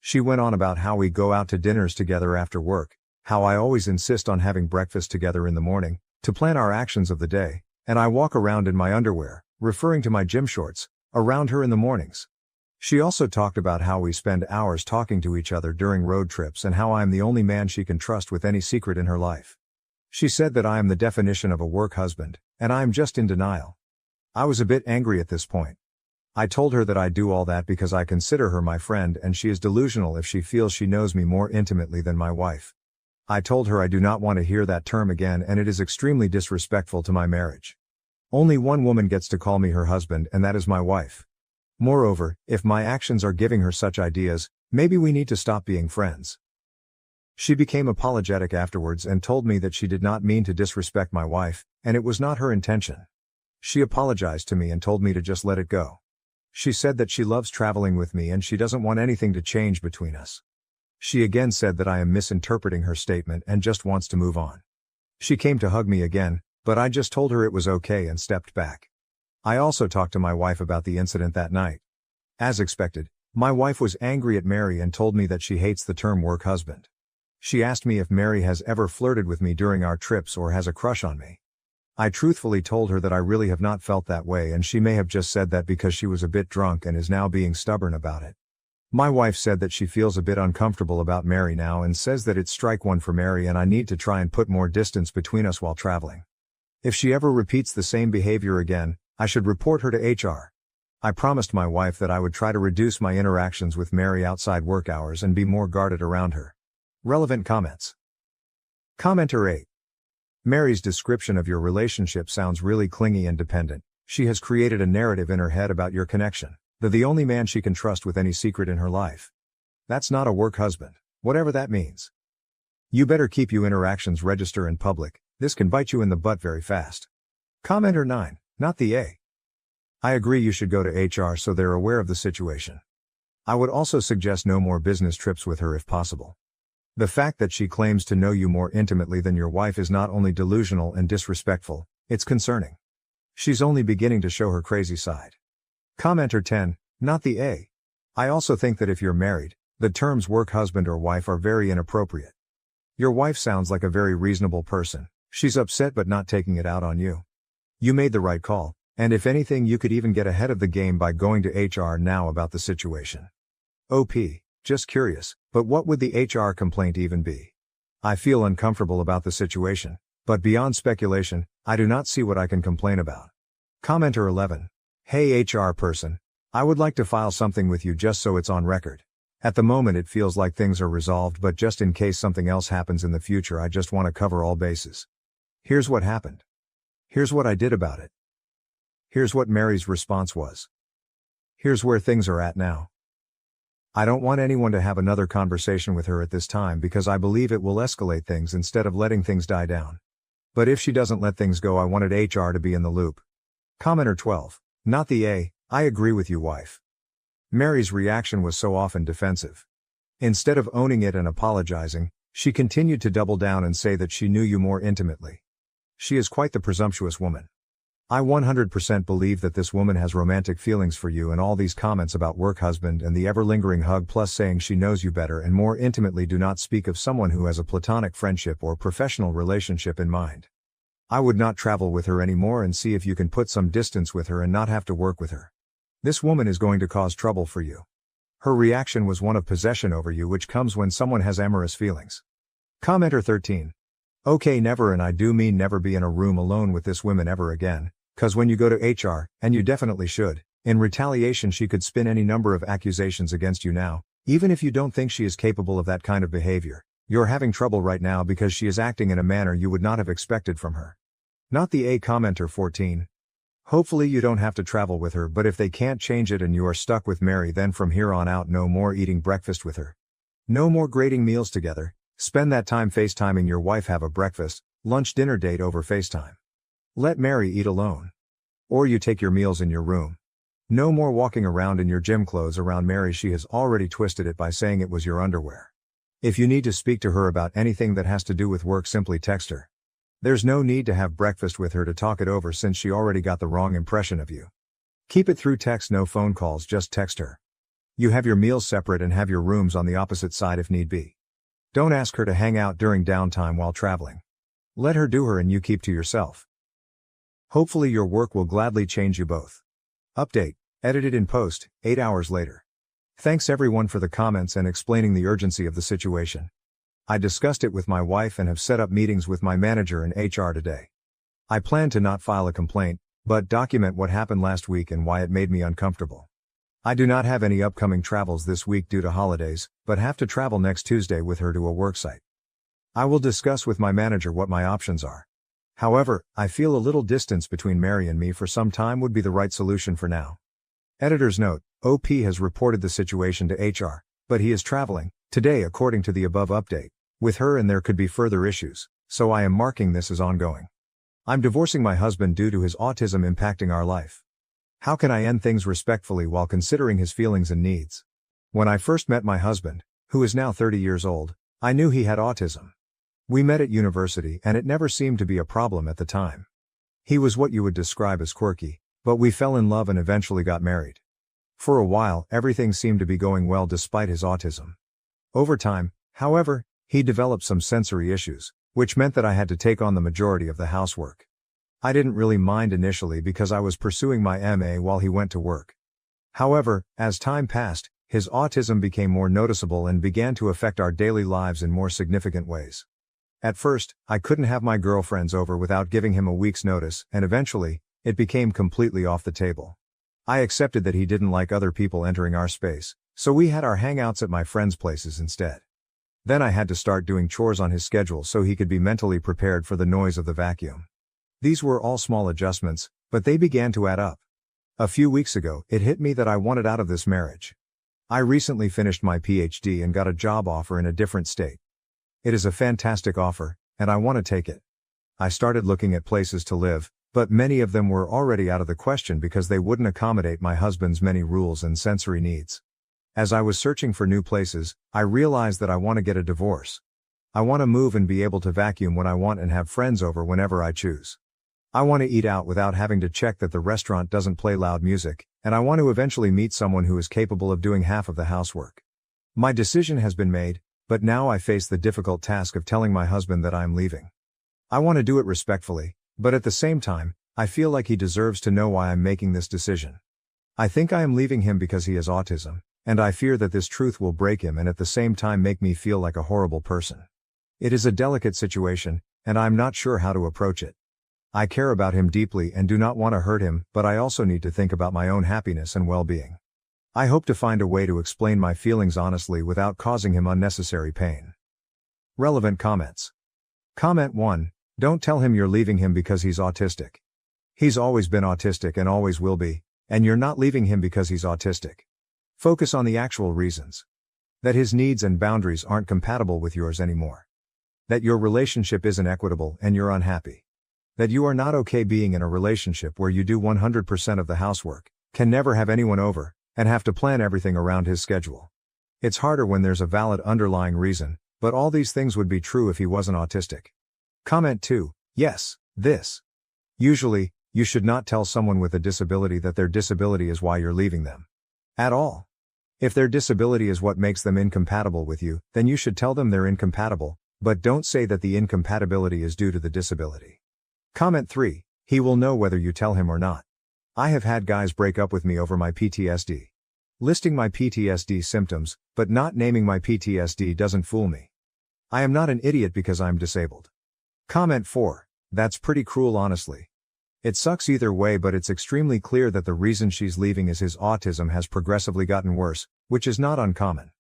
She went on about how we go out to dinners together after work, how I always insist on having breakfast together in the morning, to plan our actions of the day, and I walk around in my underwear, referring to my gym shorts, around her in the mornings. She also talked about how we spend hours talking to each other during road trips and how I am the only man she can trust with any secret in her life. She said that I am the definition of a work husband, and I am just in denial. I was a bit angry at this point. I told her that I do all that because I consider her my friend and she is delusional if she feels she knows me more intimately than my wife. I told her I do not want to hear that term again and it is extremely disrespectful to my marriage. Only one woman gets to call me her husband and that is my wife. Moreover, if my actions are giving her such ideas, maybe we need to stop being friends. She became apologetic afterwards and told me that she did not mean to disrespect my wife, and it was not her intention. She apologized to me and told me to just let it go. She said that she loves traveling with me and she doesn't want anything to change between us. She again said that I am misinterpreting her statement and just wants to move on. She came to hug me again, but I just told her it was okay and stepped back. I also talked to my wife about the incident that night. As expected, my wife was angry at Mary and told me that she hates the term work husband. She asked me if Mary has ever flirted with me during our trips or has a crush on me. I truthfully told her that I really have not felt that way and she may have just said that because she was a bit drunk and is now being stubborn about it. My wife said that she feels a bit uncomfortable about Mary now and says that it's strike one for Mary and I need to try and put more distance between us while traveling. If she ever repeats the same behavior again, I should report her to HR. I promised my wife that I would try to reduce my interactions with Mary outside work hours and be more guarded around her. Relevant comments. Commenter 8. Mary's description of your relationship sounds really clingy and dependent. She has created a narrative in her head about your connection. They're the only man she can trust with any secret in her life. That's not a work husband, whatever that means. You better keep your interactions register in public, this can bite you in the butt very fast. Commenter 9, not the A. I agree you should go to HR so they're aware of the situation. I would also suggest no more business trips with her if possible. The fact that she claims to know you more intimately than your wife is not only delusional and disrespectful, it's concerning. She's only beginning to show her crazy side. Commenter 10, not the A. I also think that if you're married, the terms work husband or wife are very inappropriate. Your wife sounds like a very reasonable person. She's upset but not taking it out on you. You made the right call, and if anything you could even get ahead of the game by going to HR now about the situation. OP, just curious, but what would the HR complaint even be? I feel uncomfortable about the situation, but beyond speculation, I do not see what I can complain about. Commenter 11. Hey HR person. I would like to file something with you just so it's on record. At the moment it feels like things are resolved, but just in case something else happens in the future I just want to cover all bases. Here's what happened. Here's what I did about it. Here's what Mary's response was. Here's where things are at now. I don't want anyone to have another conversation with her at this time because I believe it will escalate things instead of letting things die down. But if she doesn't let things go I wanted HR to be in the loop. Commenter 12. Not the A, I agree with you wife. Mary's reaction was so often defensive. Instead of owning it and apologizing, she continued to double down and say that she knew you more intimately. She is quite the presumptuous woman. I 100% believe that this woman has romantic feelings for you, and all these comments about work husband and the ever-lingering hug plus saying she knows you better and more intimately do not speak of someone who has a platonic friendship or professional relationship in mind. I would not travel with her anymore and see if you can put some distance with her and not have to work with her. This woman is going to cause trouble for you. Her reaction was one of possession over you, which comes when someone has amorous feelings. Commenter 13. Okay, never, and I do mean never, be in a room alone with this woman ever again. Cause when you go to HR, and you definitely should, in retaliation she could spin any number of accusations against you now, even if you don't think she is capable of that kind of behavior. You're having trouble right now because she is acting in a manner you would not have expected from her. Not the A. Commenter 14. Hopefully you don't have to travel with her, but if they can't change it and you are stuck with Mary, then from here on out no more eating breakfast with her. No more grading meals together. Spend that time FaceTiming your wife, have a breakfast, lunch, dinner date over FaceTime. Let Mary eat alone. Or you take your meals in your room. No more walking around in your gym clothes around Mary. She has already twisted it by saying it was your underwear. If you need to speak to her about anything that has to do with work, simply text her. There's no need to have breakfast with her to talk it over since she already got the wrong impression of you. Keep it through text, no phone calls, just text her. You have your meals separate and have your rooms on the opposite side if need be. Don't ask her to hang out during downtime while traveling. Let her do her and you keep to yourself. Hopefully your work will gladly change you both. Update, edited in post, 8 hours later. Thanks everyone for the comments and explaining the urgency of the situation. I discussed it with my wife and have set up meetings with my manager and HR today. I plan to not file a complaint, but document what happened last week and why it made me uncomfortable. I do not have any upcoming travels this week due to holidays, but have to travel next Tuesday with her to a worksite. I will discuss with my manager what my options are. However, I feel a little distance between Mary and me for some time would be the right solution for now. Editor's note, OP has reported the situation to HR, but he is traveling today according to the above update with her and there could be further issues, so I am marking this as ongoing. I'm divorcing my husband due to his autism impacting our life. How can I end things respectfully while considering his feelings and needs? When I first met my husband, who is now 30 years old, I knew he had autism. We met at university and it never seemed to be a problem at the time. He was what you would describe as quirky, but we fell in love and eventually got married. For a while, everything seemed to be going well despite his autism. Over time, however, he developed some sensory issues, which meant that I had to take on the majority of the housework. I didn't really mind initially because I was pursuing my MA while he went to work. However, as time passed, his autism became more noticeable and began to affect our daily lives in more significant ways. At first, I couldn't have my girlfriends over without giving him a week's notice, and eventually, it became completely off the table. I accepted that he didn't like other people entering our space, so we had our hangouts at my friends' places instead. Then I had to start doing chores on his schedule so he could be mentally prepared for the noise of the vacuum. These were all small adjustments, but they began to add up. A few weeks ago, it hit me that I wanted out of this marriage. I recently finished my PhD and got a job offer in a different state. It is a fantastic offer, and I want to take it. I started looking at places to live, but many of them were already out of the question because they wouldn't accommodate my husband's many rules and sensory needs. As I was searching for new places, I realized that I want to get a divorce. I want to move and be able to vacuum when I want and have friends over whenever I choose. I want to eat out without having to check that the restaurant doesn't play loud music, and I want to eventually meet someone who is capable of doing half of the housework. My decision has been made, but now I face the difficult task of telling my husband that I am leaving. I want to do it respectfully, but at the same time, I feel like he deserves to know why I'm making this decision. I think I am leaving him because he has autism, and I fear that this truth will break him and at the same time make me feel like a horrible person. It is a delicate situation, and I'm not sure how to approach it. I care about him deeply and do not want to hurt him, but I also need to think about my own happiness and well-being. I hope to find a way to explain my feelings honestly without causing him unnecessary pain. Relevant comments. Comment 1. Don't tell him you're leaving him because he's autistic. He's always been autistic and always will be, and you're not leaving him because he's autistic. Focus on the actual reasons. That his needs and boundaries aren't compatible with yours anymore. That your relationship isn't equitable and you're unhappy. That you are not okay being in a relationship where you do 100% of the housework, can never have anyone over, and have to plan everything around his schedule. It's harder when there's a valid underlying reason, but all these things would be true if he wasn't autistic. Comment 2. Yes, this. Usually, you should not tell someone with a disability that their disability is why you're leaving them. At all. If their disability is what makes them incompatible with you, then you should tell them they're incompatible, but don't say that the incompatibility is due to the disability. Comment 3. He will know whether you tell him or not. I have had guys break up with me over my PTSD. Listing my PTSD symptoms, but not naming my PTSD doesn't fool me. I am not an idiot because I'm disabled. Comment 4. That's pretty cruel honestly. It sucks either way, but it's extremely clear that the reason she's leaving is his autism has progressively gotten worse, which is not uncommon.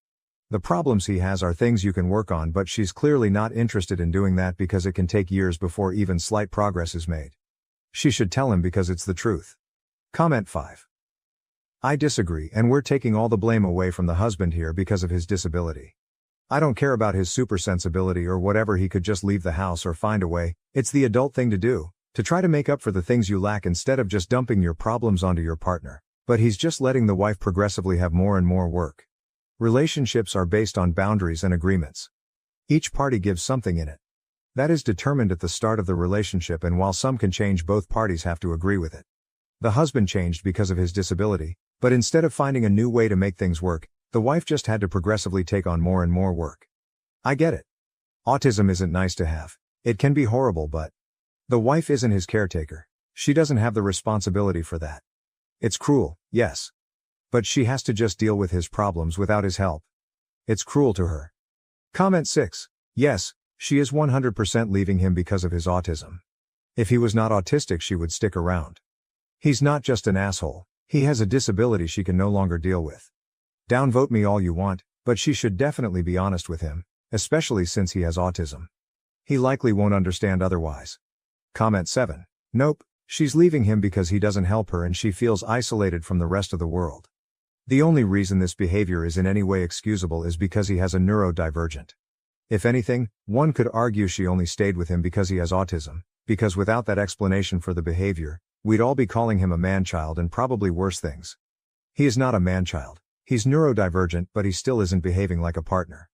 The problems he has are things you can work on, but she's clearly not interested in doing that because it can take years before even slight progress is made. She should tell him because it's the truth. Comment 5. I disagree, and we're taking all the blame away from the husband here because of his disability. I don't care about his supersensibility or whatever, he could just leave the house or find a way. It's the adult thing to do, to try to make up for the things you lack instead of just dumping your problems onto your partner. But he's just letting the wife progressively have more and more work. Relationships are based on boundaries and agreements. Each party gives something in it. That is determined at the start of the relationship, and while some can change, both parties have to agree with it. The husband changed because of his disability, but instead of finding a new way to make things work, the wife just had to progressively take on more and more work. I get it. Autism isn't nice to have. It can be horrible, but the wife isn't his caretaker. She doesn't have the responsibility for that. It's cruel, yes. But she has to just deal with his problems without his help. It's cruel to her. Comment 6. Yes, she is 100% leaving him because of his autism. If he was not autistic, she would stick around. He's not just an asshole, he has a disability she can no longer deal with. Downvote me all you want, but she should definitely be honest with him, especially since he has autism. He likely won't understand otherwise. Comment 7. Nope, she's leaving him because he doesn't help her and she feels isolated from the rest of the world. The only reason this behavior is in any way excusable is because he has a neurodivergent. If anything, one could argue she only stayed with him because he has autism, because without that explanation for the behavior, we'd all be calling him a man-child and probably worse things. He is not a man-child. He's neurodivergent, but he still isn't behaving like a partner.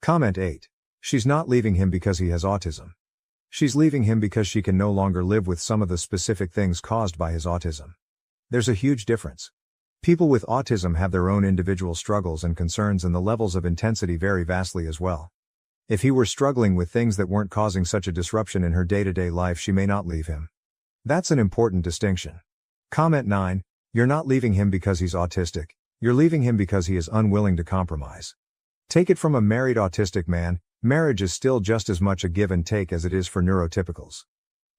Comment 8. She's not leaving him because he has autism. She's leaving him because she can no longer live with some of the specific things caused by his autism. There's a huge difference. People with autism have their own individual struggles and concerns, and the levels of intensity vary vastly as well. If he were struggling with things that weren't causing such a disruption in her day-to-day life, she may not leave him. That's an important distinction. Comment 9. You're not leaving him because he's autistic. You're leaving him because he is unwilling to compromise. Take it from a married autistic man, marriage is still just as much a give and take as it is for neurotypicals.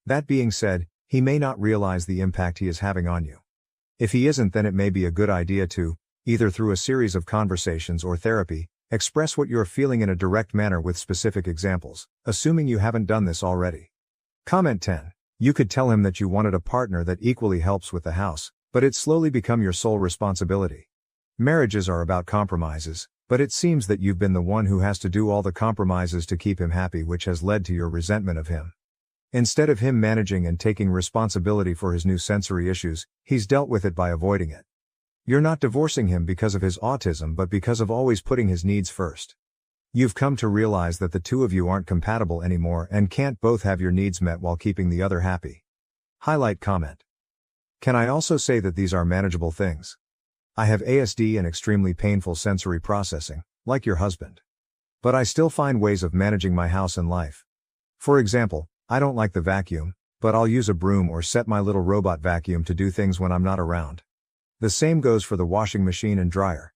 That being said, he may not realize the impact he is having on you. If he isn't, then it may be a good idea to, either through a series of conversations or therapy, express what you're feeling in a direct manner with specific examples, assuming you haven't done this already. Comment 10. You could tell him that you wanted a partner that equally helps with the house, but it's slowly become your sole responsibility. Marriages are about compromises, but it seems that you've been the one who has to do all the compromises to keep him happy, which has led to your resentment of him. Instead of him managing and taking responsibility for his new sensory issues, he's dealt with it by avoiding it. You're not divorcing him because of his autism, but because of always putting his needs first. You've come to realize that the two of you aren't compatible anymore and can't both have your needs met while keeping the other happy. Highlight comment. Can I also say that these are manageable things? I have ASD and extremely painful sensory processing, like your husband. But I still find ways of managing my house and life. For example, I don't like the vacuum, but I'll use a broom or set my little robot vacuum to do things when I'm not around. The same goes for the washing machine and dryer.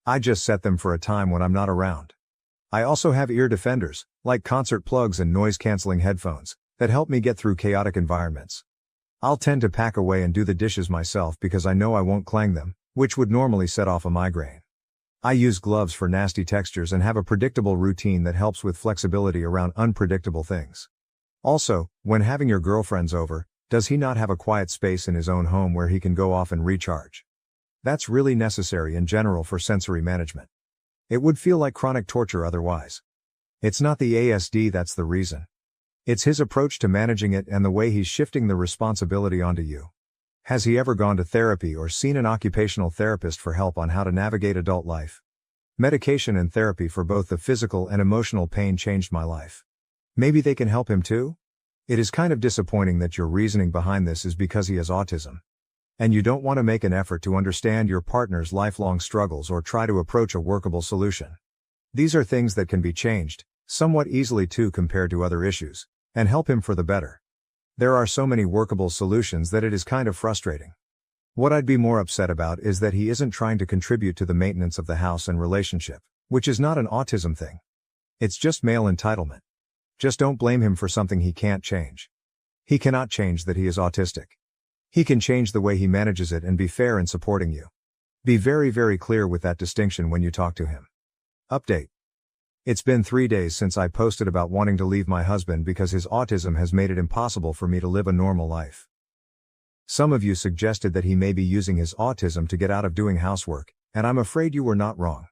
I just set them for a time when I'm not around. I also have ear defenders, like concert plugs and noise-canceling headphones, that help me get through chaotic environments. I'll tend to pack away and do the dishes myself because I know I won't clang them, which would normally set off a migraine. I use gloves for nasty textures and have a predictable routine that helps with flexibility around unpredictable things. Also, when having your girlfriends over, does he not have a quiet space in his own home where he can go off and recharge? That's really necessary in general for sensory management. It would feel like chronic torture otherwise. It's not the ASD that's the reason. It's his approach to managing it and the way he's shifting the responsibility onto you. Has he ever gone to therapy or seen an occupational therapist for help on how to navigate adult life? Medication and therapy for both the physical and emotional pain changed my life. Maybe they can help him too? It is kind of disappointing that your reasoning behind this is because he has autism. And you don't want to make an effort to understand your partner's lifelong struggles or try to approach a workable solution. These are things that can be changed, somewhat easily too compared to other issues, and help him for the better. There are so many workable solutions that it is kind of frustrating. What I'd be more upset about is that he isn't trying to contribute to the maintenance of the house and relationship, which is not an autism thing. It's just male entitlement. Just don't blame him for something he can't change. He cannot change that he is autistic. He can change the way he manages it and be fair in supporting you. Be very, very clear with that distinction when you talk to him. Update. It's been 3 days since I posted about wanting to leave my husband because his autism has made it impossible for me to live a normal life. Some of you suggested that he may be using his autism to get out of doing housework, and I'm afraid you were not wrong.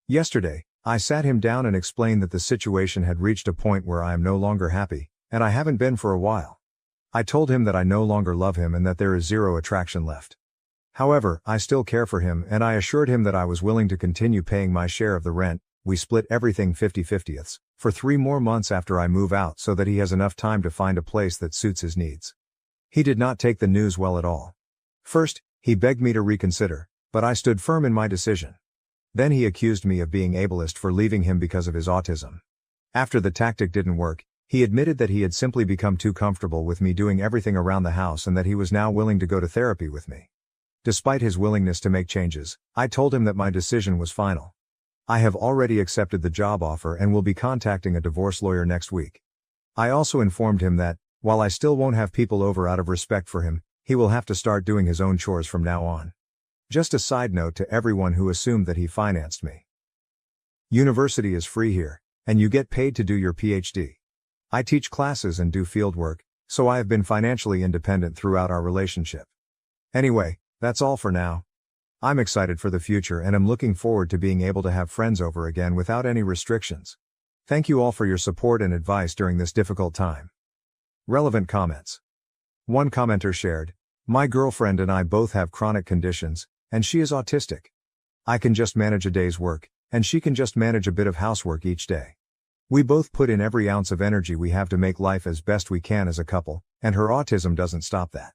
Yesterday, I sat him down and explained that the situation had reached a point where I am no longer happy, and I haven't been for a while. I told him that I no longer love him and that there is zero attraction left. However, I still care for him, and I assured him that I was willing to continue paying my share of the rent. We split everything 50/50 for 3 more months after I move out so that he has enough time to find a place that suits his needs. He did not take the news well at all. First, he begged me to reconsider, but I stood firm in my decision. Then he accused me of being ableist for leaving him because of his autism. After the tactic didn't work, he admitted that he had simply become too comfortable with me doing everything around the house and that he was now willing to go to therapy with me. Despite his willingness to make changes, I told him that my decision was final. I have already accepted the job offer and will be contacting a divorce lawyer next week. I also informed him that, while I still won't have people over out of respect for him, he will have to start doing his own chores from now on. Just a side note to everyone who assumed that he financed me. University is free here, and you get paid to do your PhD. I teach classes and do fieldwork, so I have been financially independent throughout our relationship. Anyway, that's all for now. I'm excited for the future and am looking forward to being able to have friends over again without any restrictions. Thank you all for your support and advice during this difficult time. Relevant comments. One commenter shared, My girlfriend and I both have chronic conditions, and she is autistic. I can just manage a day's work, and she can just manage a bit of housework each day. We both put in every ounce of energy we have to make life as best we can as a couple, and her autism doesn't stop that.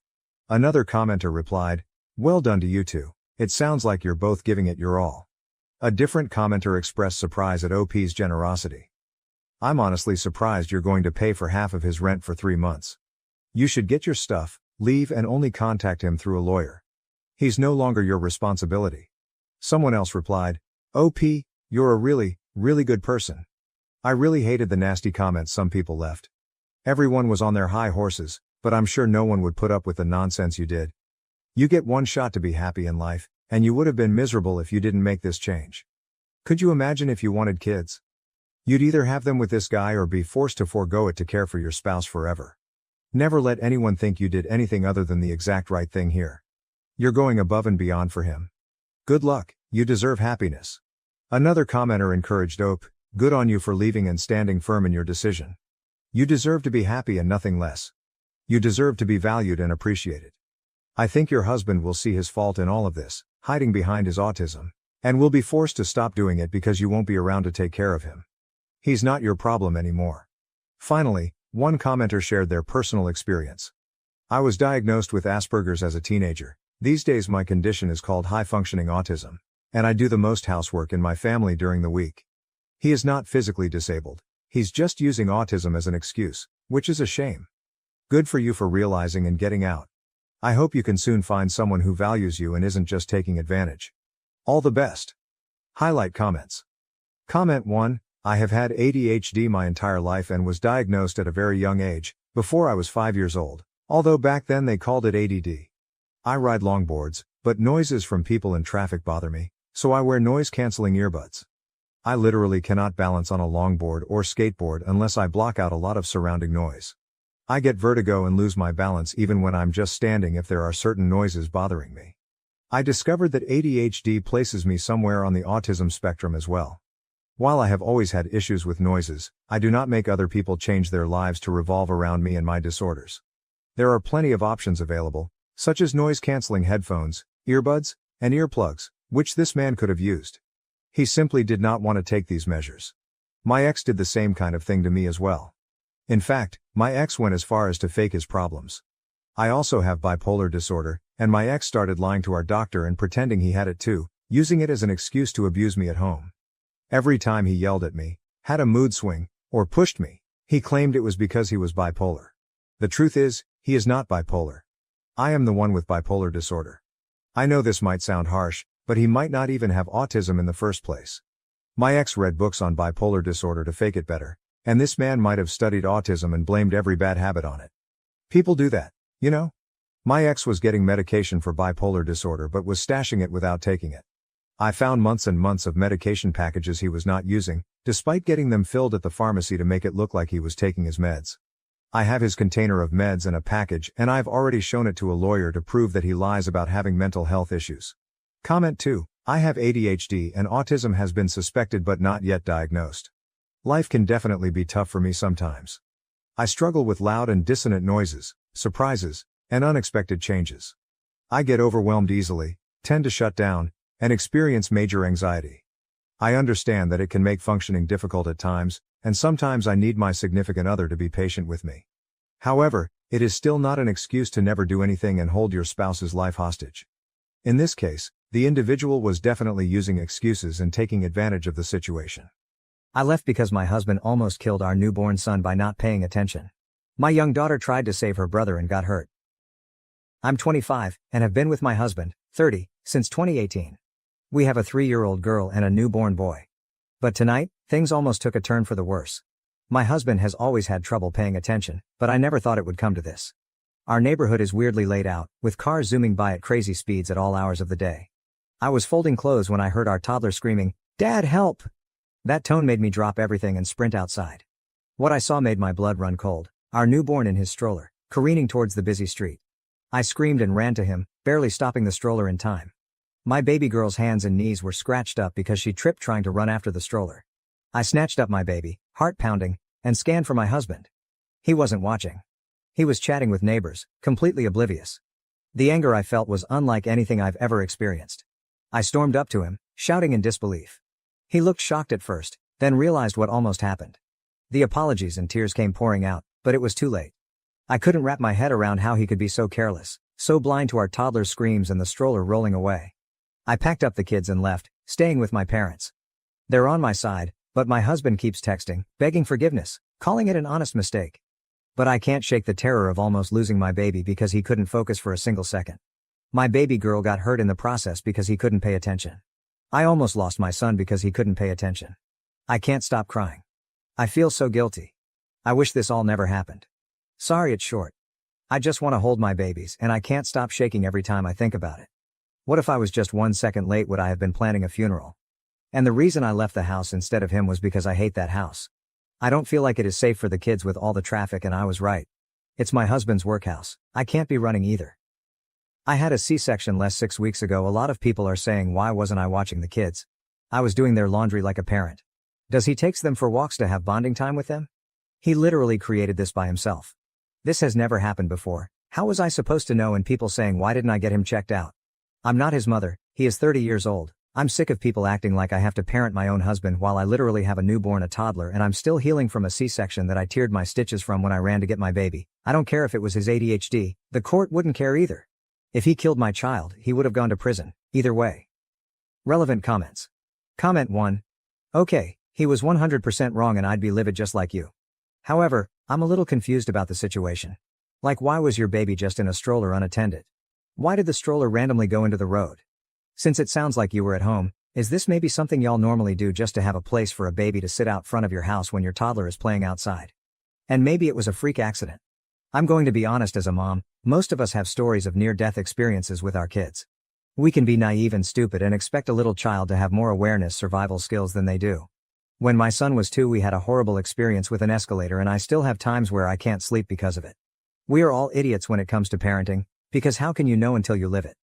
Another commenter replied, "Well done to you two. It sounds like you're both giving it your all." A different commenter expressed surprise at OP's generosity. "I'm honestly surprised you're going to pay for half of his rent for 3 months. You should get your stuff, leave and only contact him through a lawyer. He's no longer your responsibility." Someone else replied, "OP, you're a really, really good person. I really hated the nasty comments some people left. Everyone was on their high horses, but I'm sure no one would put up with the nonsense you did. You get one shot to be happy in life, and you would have been miserable if you didn't make this change. Could you imagine if you wanted kids? You'd either have them with this guy or be forced to forego it to care for your spouse forever. Never let anyone think you did anything other than the exact right thing here. You're going above and beyond for him. Good luck, you deserve happiness." Another commenter encouraged OP, "Good on you for leaving and standing firm in your decision. You deserve to be happy and nothing less. You deserve to be valued and appreciated. I think your husband will see his fault in all of this, hiding behind his autism, and will be forced to stop doing it because you won't be around to take care of him. He's not your problem anymore." Finally, one commenter shared their personal experience. "I was diagnosed with Asperger's as a teenager. These days my condition is called high-functioning autism, and I do the most housework in my family during the week. He is not physically disabled. He's just using autism as an excuse, which is a shame. Good for you for realizing and getting out. I hope you can soon find someone who values you and isn't just taking advantage. All the best." Highlight comments. Comment 1, "I have had ADHD my entire life and was diagnosed at a very young age, before I was 5 years old, although back then they called it ADD. I ride longboards, but noises from people in traffic bother me, so I wear noise-canceling earbuds. I literally cannot balance on a longboard or skateboard unless I block out a lot of surrounding noise. I get vertigo and lose my balance even when I'm just standing if there are certain noises bothering me. I discovered that ADHD places me somewhere on the autism spectrum as well. While I have always had issues with noises, I do not make other people change their lives to revolve around me and my disorders. There are plenty of options available, such as noise-canceling headphones, earbuds, and earplugs, which this man could have used. He simply did not want to take these measures. My ex did the same kind of thing to me as well. In fact, my ex went as far as to fake his problems. I also have bipolar disorder, and my ex started lying to our doctor and pretending he had it too, using it as an excuse to abuse me at home. Every time he yelled at me, had a mood swing, or pushed me, he claimed it was because he was bipolar. The truth is, he is not bipolar. I am the one with bipolar disorder. I know this might sound harsh, but he might not even have autism in the first place. My ex read books on bipolar disorder to fake it better, and this man might have studied autism and blamed every bad habit on it. People do that, you know? My ex was getting medication for bipolar disorder but was stashing it without taking it. I found months and months of medication packages he was not using, despite getting them filled at the pharmacy to make it look like he was taking his meds. I have his container of meds and a package, and I've already shown it to a lawyer to prove that he lies about having mental health issues. Comment 2, "I have ADHD and autism has been suspected but not yet diagnosed. Life can definitely be tough for me sometimes. I struggle with loud and dissonant noises, surprises, and unexpected changes. I get overwhelmed easily, tend to shut down, and experience major anxiety. I understand that it can make functioning difficult at times, and sometimes I need my significant other to be patient with me. However, it is still not an excuse to never do anything and hold your spouse's life hostage. In this case, the individual was definitely using excuses and taking advantage of the situation. I left because my husband almost killed our newborn son by not paying attention. My young daughter tried to save her brother and got hurt. I'm 25, and have been with my husband, 30, since 2018. We have a 3-year-old girl and a newborn boy. But tonight, things almost took a turn for the worse. My husband has always had trouble paying attention, but I never thought it would come to this. Our neighborhood is weirdly laid out, with cars zooming by at crazy speeds at all hours of the day. I was folding clothes when I heard our toddler screaming, "Dad, help!" That tone made me drop everything and sprint outside. What I saw made my blood run cold, our newborn in his stroller, careening towards the busy street. I screamed and ran to him, barely stopping the stroller in time. My baby girl's hands and knees were scratched up because she tripped trying to run after the stroller. I snatched up my baby, heart pounding, and scanned for my husband. He wasn't watching. He was chatting with neighbors, completely oblivious. The anger I felt was unlike anything I've ever experienced. I stormed up to him, shouting in disbelief. He looked shocked at first, then realized what almost happened. The apologies and tears came pouring out, but it was too late. I couldn't wrap my head around how he could be so careless, so blind to our toddler's screams and the stroller rolling away. I packed up the kids and left, staying with my parents. They're on my side, but my husband keeps texting, begging forgiveness, calling it an honest mistake. But I can't shake the terror of almost losing my baby because he couldn't focus for a single second. My baby girl got hurt in the process because he couldn't pay attention. I almost lost my son because he couldn't pay attention. I can't stop crying. I feel so guilty. I wish this all never happened. Sorry it's short. I just want to hold my babies and I can't stop shaking every time I think about it. What if I was just 1 second late? Would I have been planning a funeral? And the reason I left the house instead of him was because I hate that house. I don't feel like it is safe for the kids with all the traffic, and I was right. It's my husband's workhouse. I can't be running either. I had a C-section less 6 weeks ago. A lot of people are saying, why wasn't I watching the kids? I was doing their laundry like a parent. Does he takes them for walks to have bonding time with them? He literally created this by himself. This has never happened before. How was I supposed to know? And people saying, why didn't I get him checked out? I'm not his mother. He is 30 years old. I'm sick of people acting like I have to parent my own husband while I literally have a newborn, a toddler, and I'm still healing from a C-section that I teared my stitches from when I ran to get my baby. I don't care if it was his ADHD, the court wouldn't care either. If he killed my child, he would have gone to prison, either way. Relevant comments. Comment 1. Okay, he was 100% wrong and I'd be livid just like you. However, I'm a little confused about the situation. Like, why was your baby just in a stroller unattended? Why did the stroller randomly go into the road? Since it sounds like you were at home, is this maybe something y'all normally do just to have a place for a baby to sit out front of your house when your toddler is playing outside? And maybe it was a freak accident. I'm going to be honest, as a mom, most of us have stories of near-death experiences with our kids. We can be naive and stupid and expect a little child to have more awareness, survival skills than they do. When my son was 2, we had a horrible experience with an escalator, and I still have times where I can't sleep because of it. We are all idiots when it comes to parenting, because how can you know until you live it?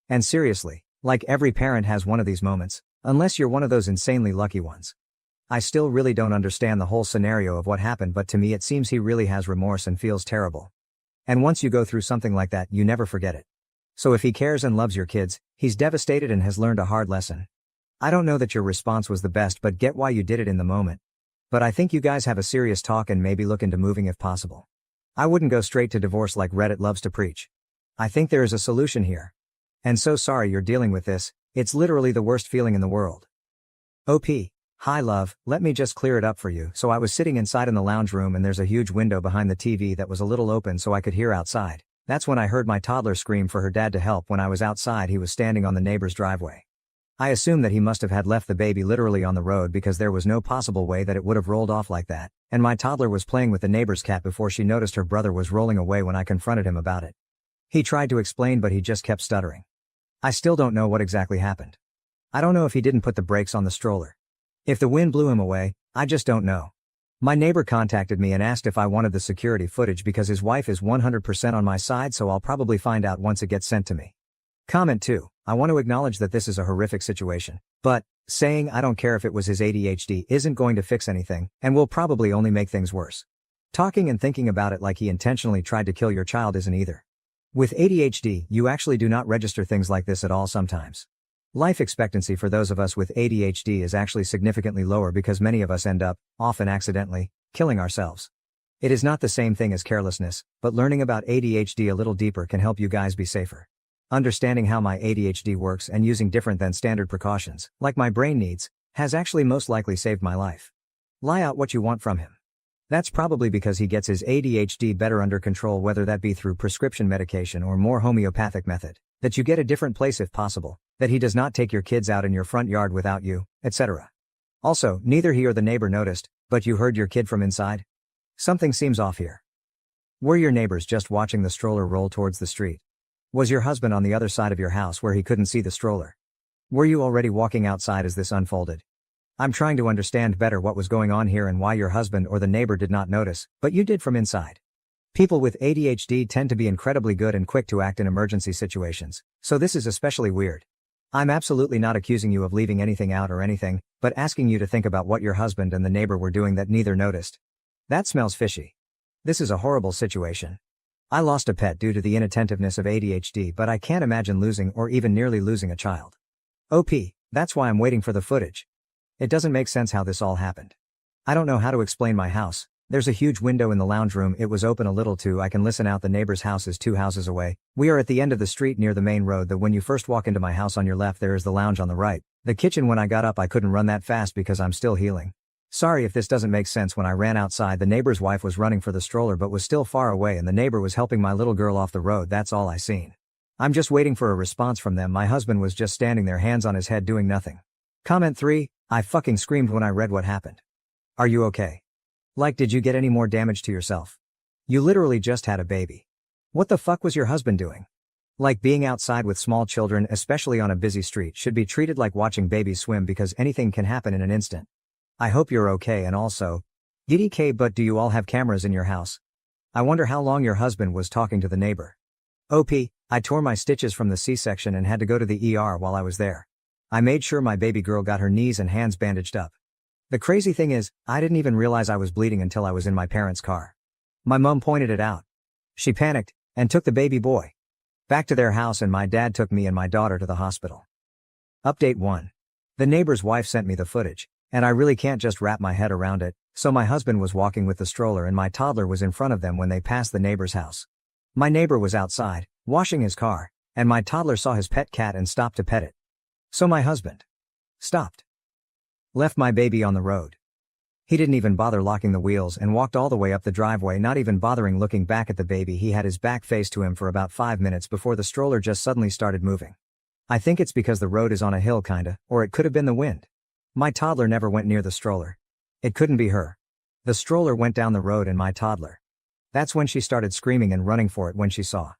And seriously, like, every parent has one of these moments, unless you're one of those insanely lucky ones. I still really don't understand the whole scenario of what happened, but to me it seems he really has remorse and feels terrible. And once you go through something like that, you never forget it. So if he cares and loves your kids, he's devastated and has learned a hard lesson. I don't know that your response was the best, but get why you did it in the moment. But I think you guys have a serious talk and maybe look into moving if possible. I wouldn't go straight to divorce like Reddit loves to preach. I think there is a solution here. And so sorry you're dealing with this, it's literally the worst feeling in the world. OP. Hi love, let me just clear it up for you. So I was sitting inside in the lounge room and there's a huge window behind the TV that was a little open so I could hear outside. That's when I heard my toddler scream for her dad to help. When I was outside, he was standing on the neighbor's driveway. I assume that he must have had left the baby literally on the road because there was no possible way that it would have rolled off like that, and my toddler was playing with the neighbor's cat before she noticed her brother was rolling away when I confronted him about it. He tried to explain but he just kept stuttering. I still don't know what exactly happened. I don't know if he didn't put the brakes on the stroller. If the wind blew him away, I just don't know. My neighbor contacted me and asked if I wanted the security footage because his wife is 100% on my side, so I'll probably find out once it gets sent to me. Comment 2. I want to acknowledge that this is a horrific situation, but saying I don't care if it was his ADHD isn't going to fix anything, and will probably only make things worse. Talking and thinking about it like he intentionally tried to kill your child isn't either. With ADHD, you actually do not register things like this at all sometimes. Life expectancy for those of us with ADHD is actually significantly lower because many of us end up, often accidentally, killing ourselves. It is not the same thing as carelessness, but learning about ADHD a little deeper can help you guys be safer. Understanding how my ADHD works and using different than standard precautions, like my brain needs, has actually most likely saved my life. Lie out what you want from him. That's probably because he gets his ADHD better under control, whether that be through prescription medication or more homeopathic method, that you get a different place if possible, that he does not take your kids out in your front yard without you, etc. Also, neither he or the neighbor noticed, but you heard your kid from inside? Something seems off here. Were your neighbors just watching the stroller roll towards the street? Was your husband on the other side of your house where he couldn't see the stroller? Were you already walking outside as this unfolded? I'm trying to understand better what was going on here and why your husband or the neighbor did not notice, but you did from inside. People with ADHD tend to be incredibly good and quick to act in emergency situations, so this is especially weird. I'm absolutely not accusing you of leaving anything out or anything, but asking you to think about what your husband and the neighbor were doing that neither noticed. That smells fishy. This is a horrible situation. I lost a pet due to the inattentiveness of ADHD, but I can't imagine losing or even nearly losing a child. OP, that's why I'm waiting for the footage. It doesn't make sense how this all happened. I don't know how to explain my house. There's a huge window in the lounge room, it was open a little too, I can listen out, the neighbor's house is 2 houses away. We are at the end of the street near the main road that when you first walk into my house on your left there is the lounge on the right. The kitchen, when I got up I couldn't run that fast because I'm still healing. Sorry if this doesn't make sense. When I ran outside the neighbor's wife was running for the stroller but was still far away and the neighbor was helping my little girl off the road, that's all I seen. I'm just waiting for a response from them. My husband was just standing there, hands on his head, doing nothing. Comment 3, I fucking screamed when I read what happened. Are you okay? Like, did you get any more damage to yourself? You literally just had a baby. What the fuck was your husband doing? Like, being outside with small children, especially on a busy street, should be treated like watching babies swim because anything can happen in an instant. I hope you're okay. And also, DDK, but do you all have cameras in your house? I wonder how long your husband was talking to the neighbor. OP, I tore my stitches from the C-section and had to go to the ER while I was there. I made sure my baby girl got her knees and hands bandaged up. The crazy thing is, I didn't even realize I was bleeding until I was in my parents' car. My mom pointed it out. She panicked and took the baby boy back to their house, and my dad took me and my daughter to the hospital. Update 1. The neighbor's wife sent me the footage, and I really can't just wrap my head around it. So my husband was walking with the stroller and my toddler was in front of them when they passed the neighbor's house. My neighbor was outside, washing his car, and my toddler saw his pet cat and stopped to pet it. So my husband stopped. Left my baby on the road. He didn't even bother locking the wheels and walked all the way up the driveway, not even bothering looking back at the baby. He had his back faced to him for about 5 minutes before the stroller just suddenly started moving. I think it's because the road is on a hill kinda, or it could have been the wind. My toddler never went near the stroller. It couldn't be her. The stroller went down the road and my toddler. That's when she started screaming and running for it when she saw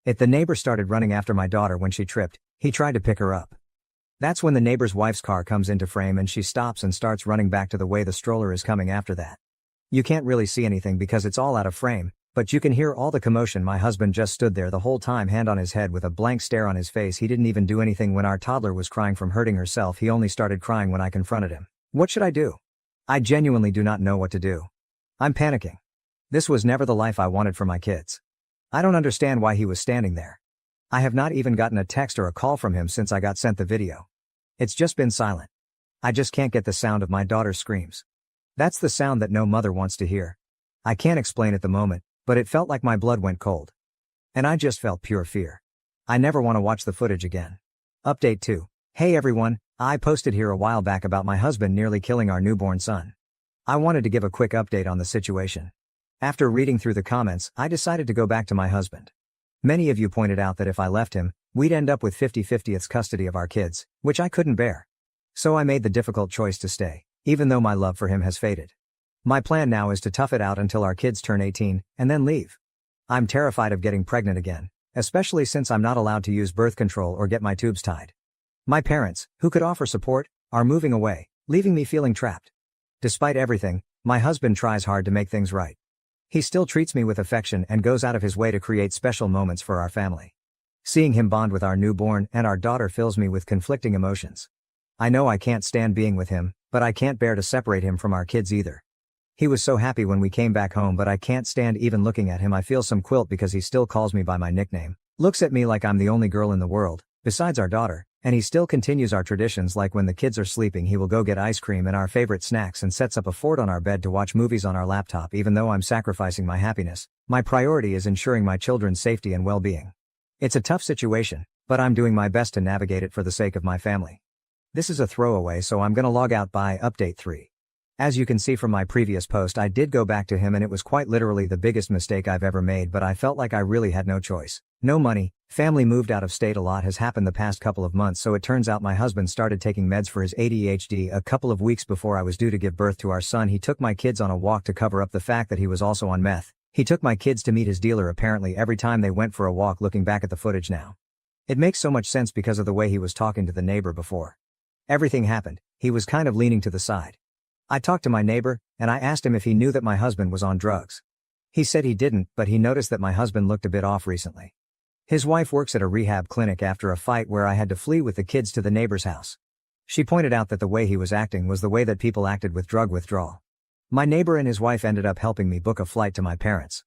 it. The neighbor started running after my daughter when she tripped. He tried to pick her up. That's when the neighbor's wife's car comes into frame and she stops and starts running back to the way the stroller is coming after that. You can't really see anything because it's all out of frame, but you can hear all the commotion. My husband just stood there the whole time, hand on his head with a blank stare on his face. He didn't even do anything when our toddler was crying from hurting herself. He only started crying when I confronted him. What should I do? I genuinely do not know what to do. I'm panicking. This was never the life I wanted for my kids. I don't understand why he was standing there. I have not even gotten a text or a call from him since I got sent the video. It's just been silent. I just can't get the sound of my daughter's screams. That's the sound that no mother wants to hear. I can't explain at the moment, but it felt like my blood went cold. And I just felt pure fear. I never want to watch the footage again. Update 2. Hey everyone, I posted here a while back about my husband nearly killing our newborn son. I wanted to give a quick update on the situation. After reading through the comments, I decided to go back to my husband. Many of you pointed out that if I left him, we'd end up with 50-50th custody of our kids, which I couldn't bear. So I made the difficult choice to stay, even though my love for him has faded. My plan now is to tough it out until our kids turn 18, and then leave. I'm terrified of getting pregnant again, especially since I'm not allowed to use birth control or get my tubes tied. My parents, who could offer support, are moving away, leaving me feeling trapped. Despite everything, my husband tries hard to make things right. He still treats me with affection and goes out of his way to create special moments for our family. Seeing him bond with our newborn and our daughter fills me with conflicting emotions. I know I can't stand being with him, but I can't bear to separate him from our kids either. He was so happy when we came back home, but I can't stand even looking at him. I feel some guilt because he still calls me by my nickname, looks at me like I'm the only girl in the world, besides our daughter, and he still continues our traditions, like when the kids are sleeping he will go get ice cream and our favorite snacks and sets up a fort on our bed to watch movies on our laptop. Even though I'm sacrificing my happiness, my priority is ensuring my children's safety and well-being. It's a tough situation, but I'm doing my best to navigate it for the sake of my family. This is a throwaway, so I'm gonna log out by update 3. As you can see from my previous post, I did go back to him and it was quite literally the biggest mistake I've ever made, but I felt like I really had no choice. No money, family moved out of state, a lot has happened the past couple of months, so it turns out my husband started taking meds for his ADHD a couple of weeks before I was due to give birth to our son. He took my kids on a walk to cover up the fact that he was also on meth. He took my kids to meet his dealer apparently every time they went for a walk. Looking back at the footage now, it makes so much sense because of the way he was talking to the neighbor before everything happened. He was kind of leaning to the side. I talked to my neighbor, and I asked him if he knew that my husband was on drugs. He said he didn't, but he noticed that my husband looked a bit off recently. His wife works at a rehab clinic after a fight where I had to flee with the kids to the neighbor's house. She pointed out that the way he was acting was the way that people acted with drug withdrawal. My neighbor and his wife ended up helping me book a flight to my parents.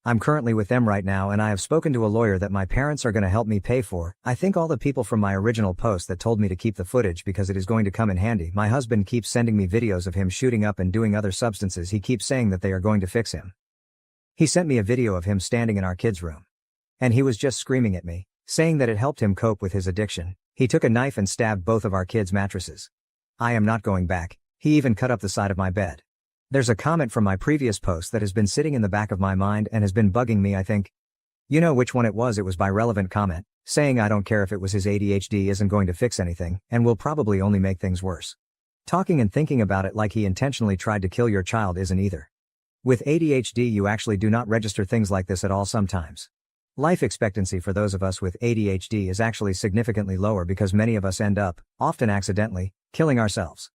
I'm currently with them right now and I have spoken to a lawyer that my parents are going to help me pay for. I think all the people from my original post that told me to keep the footage because it is going to come in handy. My husband keeps sending me videos of him shooting up and doing other substances. He keeps saying that they are going to fix him. He sent me a video of him standing in our kids' room. And he was just screaming at me, saying that it helped him cope with his addiction. He took a knife and stabbed both of our kids' mattresses. I am not going back. He even cut up the side of my bed. There's a comment from my previous post that has been sitting in the back of my mind and has been bugging me, I think. You know which one it was by relevant comment, saying I don't care if it was his ADHD isn't going to fix anything, and will probably only make things worse. Talking and thinking about it like he intentionally tried to kill your child isn't either. With ADHD you actually do not register things like this at all sometimes. Life expectancy for those of us with ADHD is actually significantly lower because many of us end up, often accidentally, killing ourselves.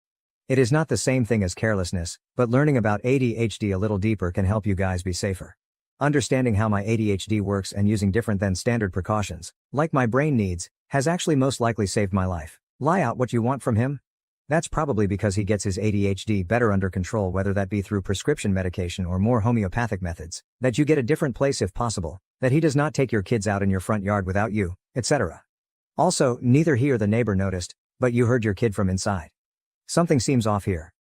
It is not the same thing as carelessness, but learning about ADHD a little deeper can help you guys be safer. Understanding how my ADHD works and using different than standard precautions, like my brain needs, has actually most likely saved my life. Lie out what you want from him? That's probably because he gets his ADHD better under control, whether that be through prescription medication or more homeopathic methods, that you get a different place if possible, that he does not take your kids out in your front yard without you, etc. Also, neither he or the neighbor noticed, but you heard your kid from inside. Something seems off here.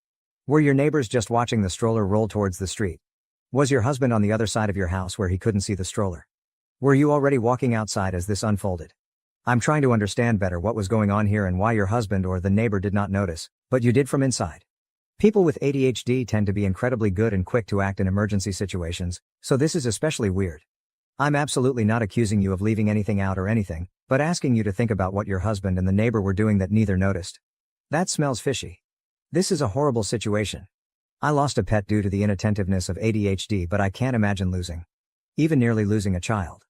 Were your neighbors just watching the stroller roll towards the street? Was your husband on the other side of your house where he couldn't see the stroller? Were you already walking outside as this unfolded? I'm trying to understand better what was going on here and why your husband or the neighbor did not notice, but you did from inside. People with ADHD tend to be incredibly good and quick to act in emergency situations, so this is especially weird. I'm absolutely not accusing you of leaving anything out or anything, but asking you to think about what your husband and the neighbor were doing that neither noticed. That smells fishy. This is a horrible situation. I lost a pet due to the inattentiveness of ADHD, but I can't imagine even nearly losing a child.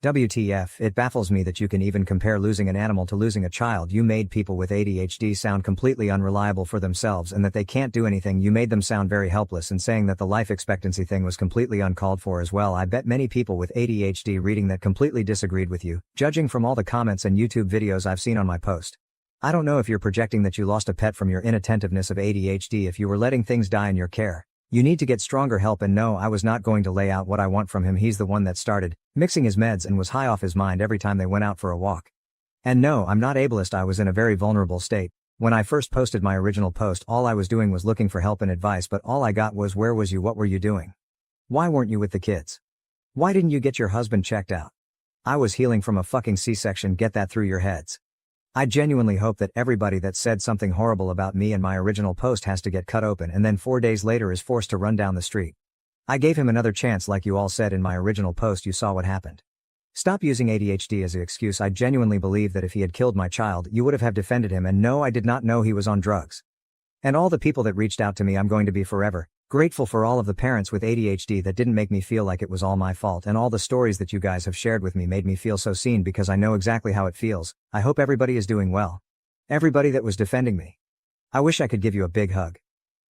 WTF, it baffles me that you can even compare losing an animal to losing a child. You made people with ADHD sound completely unreliable for themselves and that they can't do anything. You made them sound very helpless and saying that the life expectancy thing was completely uncalled for as well. I bet many people with ADHD reading that completely disagreed with you, judging from all the comments and YouTube videos I've seen on my post. I don't know if you're projecting that you lost a pet from your inattentiveness of ADHD. If you were letting things die in your care, you need to get stronger help. And no, I was not going to lay out what I want from him. He's the one that started mixing his meds and was high off his mind every time they went out for a walk. And no, I'm not ableist. I was in a very vulnerable state. When I first posted my original post, all I was doing was looking for help and advice, but all I got was, where was you? What were you doing? Why weren't you with the kids? Why didn't you get your husband checked out? I was healing from a fucking C-section. Get that through your heads. I genuinely hope that everybody that said something horrible about me in my original post has to get cut open and then 4 days later is forced to run down the street. I gave him another chance like you all said in my original post. You saw what happened. Stop using ADHD as an excuse. I genuinely believe that if he had killed my child, you would have defended him, and no, I did not know he was on drugs. And all the people that reached out to me, I'm going to be forever grateful for all of the parents with ADHD that didn't make me feel like it was all my fault, and all the stories that you guys have shared with me made me feel so seen because I know exactly how it feels. I hope everybody is doing well. Everybody that was defending me. I wish I could give you a big hug.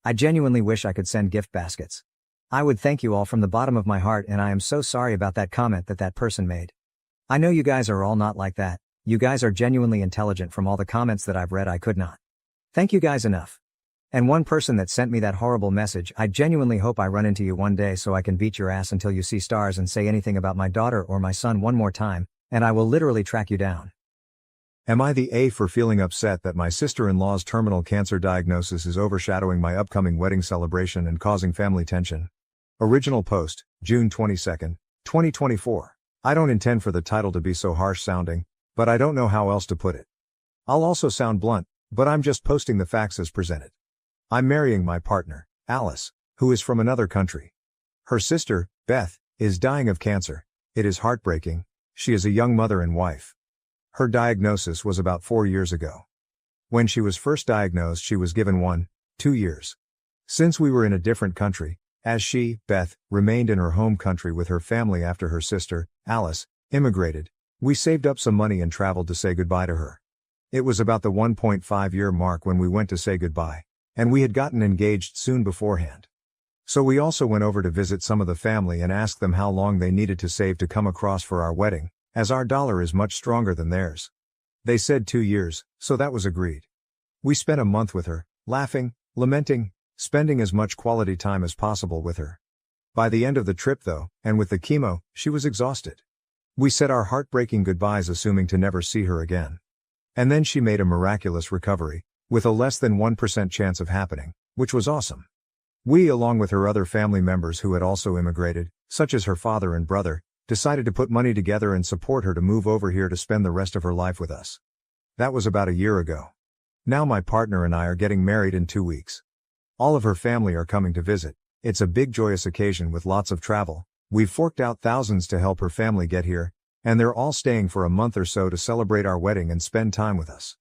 I genuinely wish I could send gift baskets. I would thank you all from the bottom of my heart, and I am so sorry about that comment that person made. I know you guys are all not like that. You guys are genuinely intelligent. From all the comments that I've read, I could not thank you guys enough. And one person that sent me that horrible message, I genuinely hope I run into you one day so I can beat your ass until you see stars and say anything about my daughter or my son one more time, and I will literally track you down. Am I the A for feeling upset that my sister-in-law's terminal cancer diagnosis is overshadowing my upcoming wedding celebration and causing family tension? Original post, June 22, 2024. I don't intend for the title to be so harsh sounding, but I don't know how else to put it. I'll also sound blunt, but I'm just posting the facts as presented. I'm marrying my partner, Alice, who is from another country. Her sister, Beth, is dying of cancer. It is heartbreaking. She is a young mother and wife. Her diagnosis was about 4 years ago. When she was first diagnosed, she was given 2 years. Since we were in a different country, as she, Beth, remained in her home country with her family after her sister, Alice, immigrated, we saved up some money and traveled to say goodbye to her. It was about the 1.5-year mark when we went to say goodbye. And we had gotten engaged soon beforehand. So we also went over to visit some of the family and asked them how long they needed to save to come across for our wedding, as our dollar is much stronger than theirs. They said 2 years, so that was agreed. We spent a month with her, laughing, lamenting, spending as much quality time as possible with her. By the end of the trip though, and with the chemo, she was exhausted. We said our heartbreaking goodbyes assuming to never see her again. And then she made a miraculous recovery, with a less than 1% chance of happening, which was awesome. We, along with her other family members who had also immigrated, such as her father and brother, decided to put money together and support her to move over here to spend the rest of her life with us. That was about a year ago. Now my partner and I are getting married in 2 weeks. All of her family are coming to visit. It's a big joyous occasion with lots of travel. We've forked out thousands to help her family get here, and they're all staying for a month or so to celebrate our wedding and spend time with us.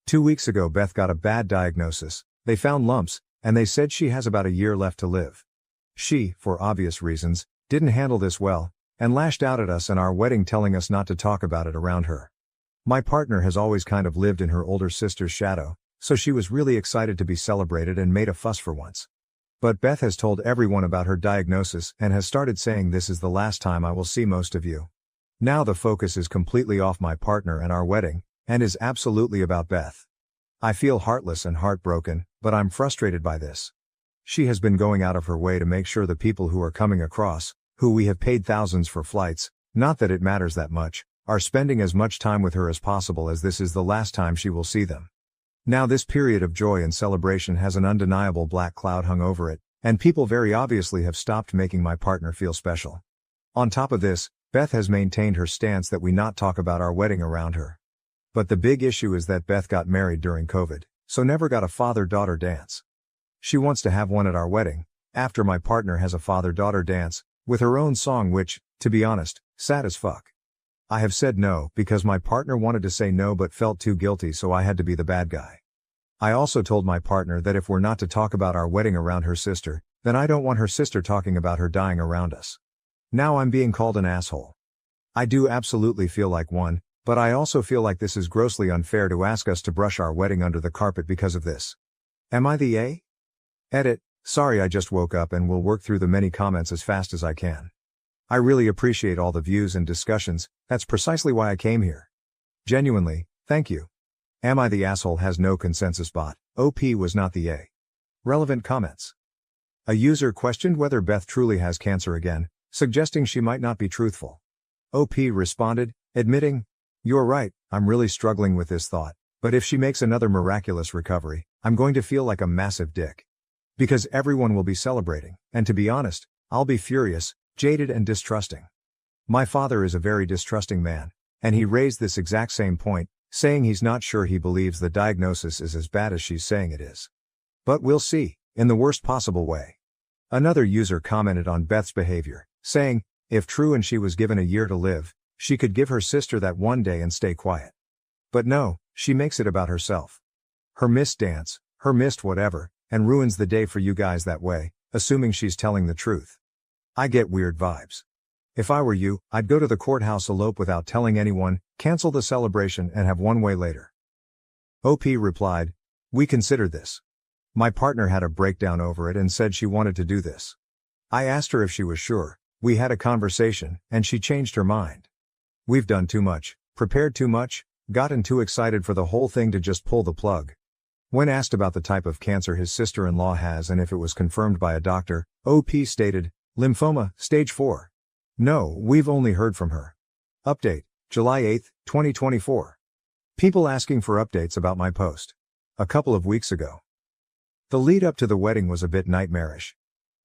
2 weeks ago Beth got a bad diagnosis. They found lumps, and they said she has about a year left to live. She, for obvious reasons, didn't handle this well, and lashed out at us and our wedding, telling us not to talk about it around her. My partner has always kind of lived in her older sister's shadow, so she was really excited to be celebrated and made a fuss for once. But Beth has told everyone about her diagnosis and has started saying, "This is the last time I will see most of you." Now the focus is completely off my partner and our wedding, and is absolutely about Beth. I feel heartless and heartbroken, but I'm frustrated by this. She has been going out of her way to make sure the people who are coming across, who we have paid thousands for flights, not that it matters that much, are spending as much time with her as possible, as this is the last time she will see them. Now this period of joy and celebration has an undeniable black cloud hung over it, and people very obviously have stopped making my partner feel special. On top of this, Beth has maintained her stance that we not talk about our wedding around her. But the big issue is that Beth got married during COVID, so never got a father-daughter dance. She wants to have one at our wedding, after my partner has a father-daughter dance, with her own song, which, to be honest, sad as fuck. I have said no because my partner wanted to say no but felt too guilty, so I had to be the bad guy. I also told my partner that if we're not to talk about our wedding around her sister, then I don't want her sister talking about her dying around us. Now I'm being called an asshole. I do absolutely feel like one, but I also feel like this is grossly unfair to ask us to brush our wedding under the carpet because of this. Am I the A? Edit, sorry I just woke up and will work through the many comments as fast as I can. I really appreciate all the views and discussions, that's precisely why I came here. Genuinely, thank you. Am I the asshole has no consensus bot, OP was not the A. Relevant comments. A user questioned whether Beth truly has cancer again, suggesting she might not be truthful. OP responded, admitting, "You're right, I'm really struggling with this thought, but if she makes another miraculous recovery, I'm going to feel like a massive dick. Because everyone will be celebrating, and to be honest, I'll be furious, jaded and distrusting. My father is a very distrusting man, and he raised this exact same point, saying he's not sure he believes the diagnosis is as bad as she's saying it is. But we'll see, in the worst possible way." Another user commented on Beth's behavior, saying, if true and she was given a year to live, she could give her sister that one day and stay quiet. But no, she makes it about herself. Her missed dance, her missed whatever, and ruins the day for you guys that way, assuming she's telling the truth. I get weird vibes. If I were you, I'd go to the courthouse, elope without telling anyone, cancel the celebration and have one way later. OP replied, "We considered this. My partner had a breakdown over it and said she wanted to do this. I asked her if she was sure, we had a conversation, and she changed her mind. We've done too much, prepared too much, gotten too excited for the whole thing to just pull the plug." When asked about the type of cancer his sister-in-law has and if it was confirmed by a doctor, OP stated, "Lymphoma, stage 4. No, we've only heard from her." Update, July 8, 2024. People asking for updates about my post. A couple of weeks ago. The lead up to the wedding was a bit nightmarish.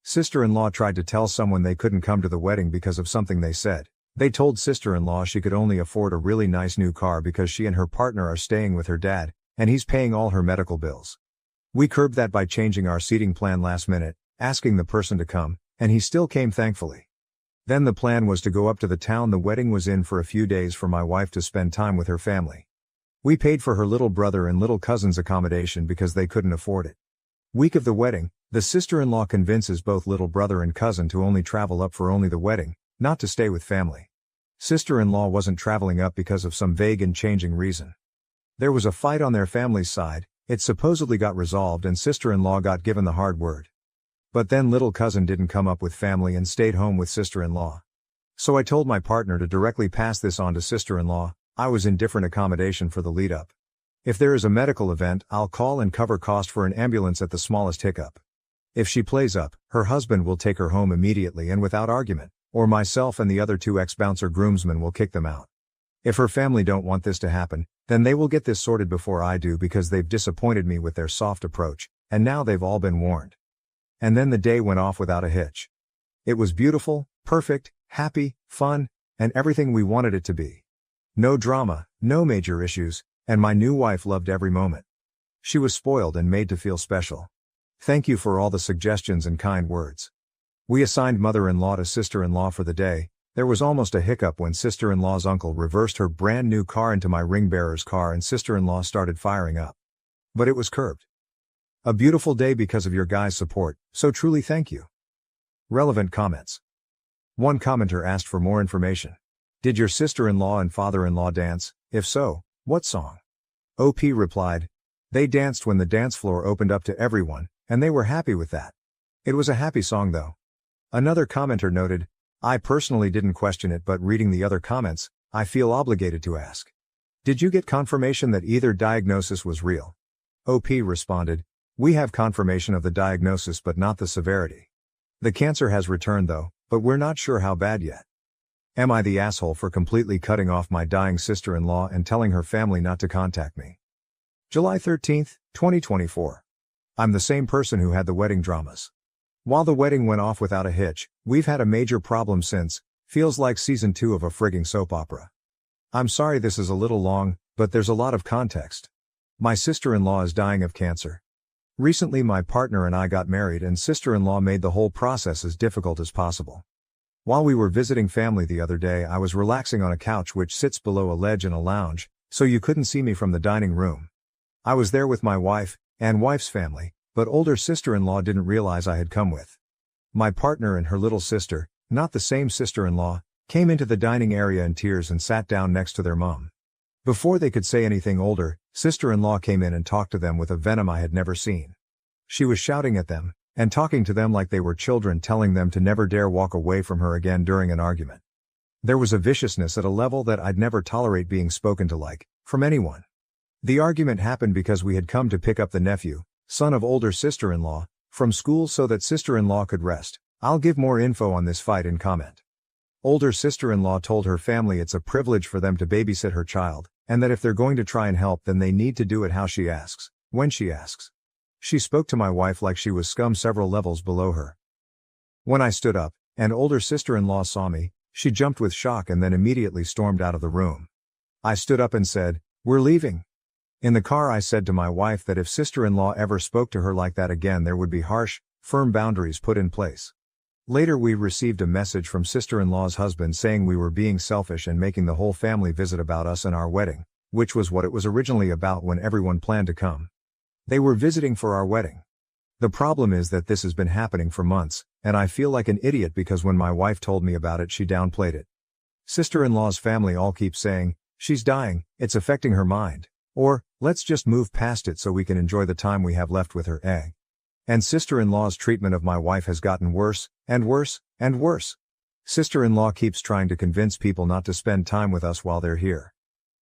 Sister-in-law tried to tell someone they couldn't come to the wedding because of something they said. They told sister-in-law she could only afford a really nice new car because she and her partner are staying with her dad, and he's paying all her medical bills. We curbed that by changing our seating plan last minute, asking the person to come, and he still came thankfully. Then the plan was to go up to the town the wedding was in for a few days for my wife to spend time with her family. We paid for her little brother and little cousin's accommodation because they couldn't afford it. Week of the wedding, the sister-in-law convinces both little brother and cousin to only travel up for only the wedding, not to stay with family. Sister-in-law wasn't traveling up because of some vague and changing reason. There was a fight on their family's side, it supposedly got resolved and sister-in-law got given the hard word. But then little cousin didn't come up with family and stayed home with sister-in-law. So I told my partner to directly pass this on to sister-in-law. I was in different accommodation for the lead-up. If there is a medical event, I'll call and cover cost for an ambulance at the smallest hiccup. If she plays up, her husband will take her home immediately and without argument, or myself and the other two ex-bouncer groomsmen will kick them out. If her family don't want this to happen, then they will get this sorted before I do because they've disappointed me with their soft approach, and now they've all been warned. And then the day went off without a hitch. It was beautiful, perfect, happy, fun, and everything we wanted it to be. No drama, no major issues, and my new wife loved every moment. She was spoiled and made to feel special. Thank you for all the suggestions and kind words. We assigned mother-in-law to sister-in-law for the day. There was almost a hiccup when sister-in-law's uncle reversed her brand new car into my ring-bearer's car and sister-in-law started firing up. But it was curbed. A beautiful day because of your guys' support, so truly thank you. Relevant comments. One commenter asked for more information. Did your sister-in-law and father-in-law dance? If so, what song? OP replied, they danced when the dance floor opened up to everyone, and they were happy with that. It was a happy song though. Another commenter noted, I personally didn't question it, but reading the other comments, I feel obligated to ask. Did you get confirmation that either diagnosis was real? OP responded, we have confirmation of the diagnosis but not the severity. The cancer has returned though, but we're not sure how bad yet. Am I the asshole for completely cutting off my dying sister-in-law and telling her family not to contact me? July 13, 2024. I'm the same person who had the wedding dramas. While the wedding went off without a hitch, we've had a major problem since. Feels like season 2 of a frigging soap opera. I'm sorry this is a little long, but there's a lot of context. My sister-in-law is dying of cancer. Recently my partner and I got married and sister-in-law made the whole process as difficult as possible. While we were visiting family the other day, I was relaxing on a couch which sits below a ledge in a lounge, so you couldn't see me from the dining room. I was there with my wife, and wife's family, but older sister-in-law didn't realize I had come with. My partner and her little sister, not the same sister-in-law, came into the dining area in tears and sat down next to their mom. Before they could say anything, older sister-in-law came in and talked to them with a venom I had never seen. She was shouting at them, and talking to them like they were children, telling them to never dare walk away from her again during an argument. There was a viciousness at a level that I'd never tolerate being spoken to like, from anyone. The argument happened because we had come to pick up the nephew, son of older sister-in-law, from school so that sister-in-law could rest. I'll give more info on this fight in comment. Older sister-in-law told her family it's a privilege for them to babysit her child, and that if they're going to try and help then they need to do it how she asks, when she asks. She spoke to my wife like she was scum several levels below her. When I stood up, and older sister-in-law saw me, she jumped with shock and then immediately stormed out of the room. I stood up and said, we're leaving. In the car I said to my wife that if sister-in-law ever spoke to her like that again there would be harsh, firm boundaries put in place. Later we received a message from sister-in-law's husband saying we were being selfish and making the whole family visit about us and our wedding, which was what it was originally about when everyone planned to come. They were visiting for our wedding. The problem is that this has been happening for months, and I feel like an idiot because when my wife told me about it she downplayed it. Sister-in-law's family all keep saying, she's dying, it's affecting her mind. Or, let's just move past it so we can enjoy the time we have left with her, eh? And sister-in-law's treatment of my wife has gotten worse, and worse, and worse. Sister-in-law keeps trying to convince people not to spend time with us while they're here.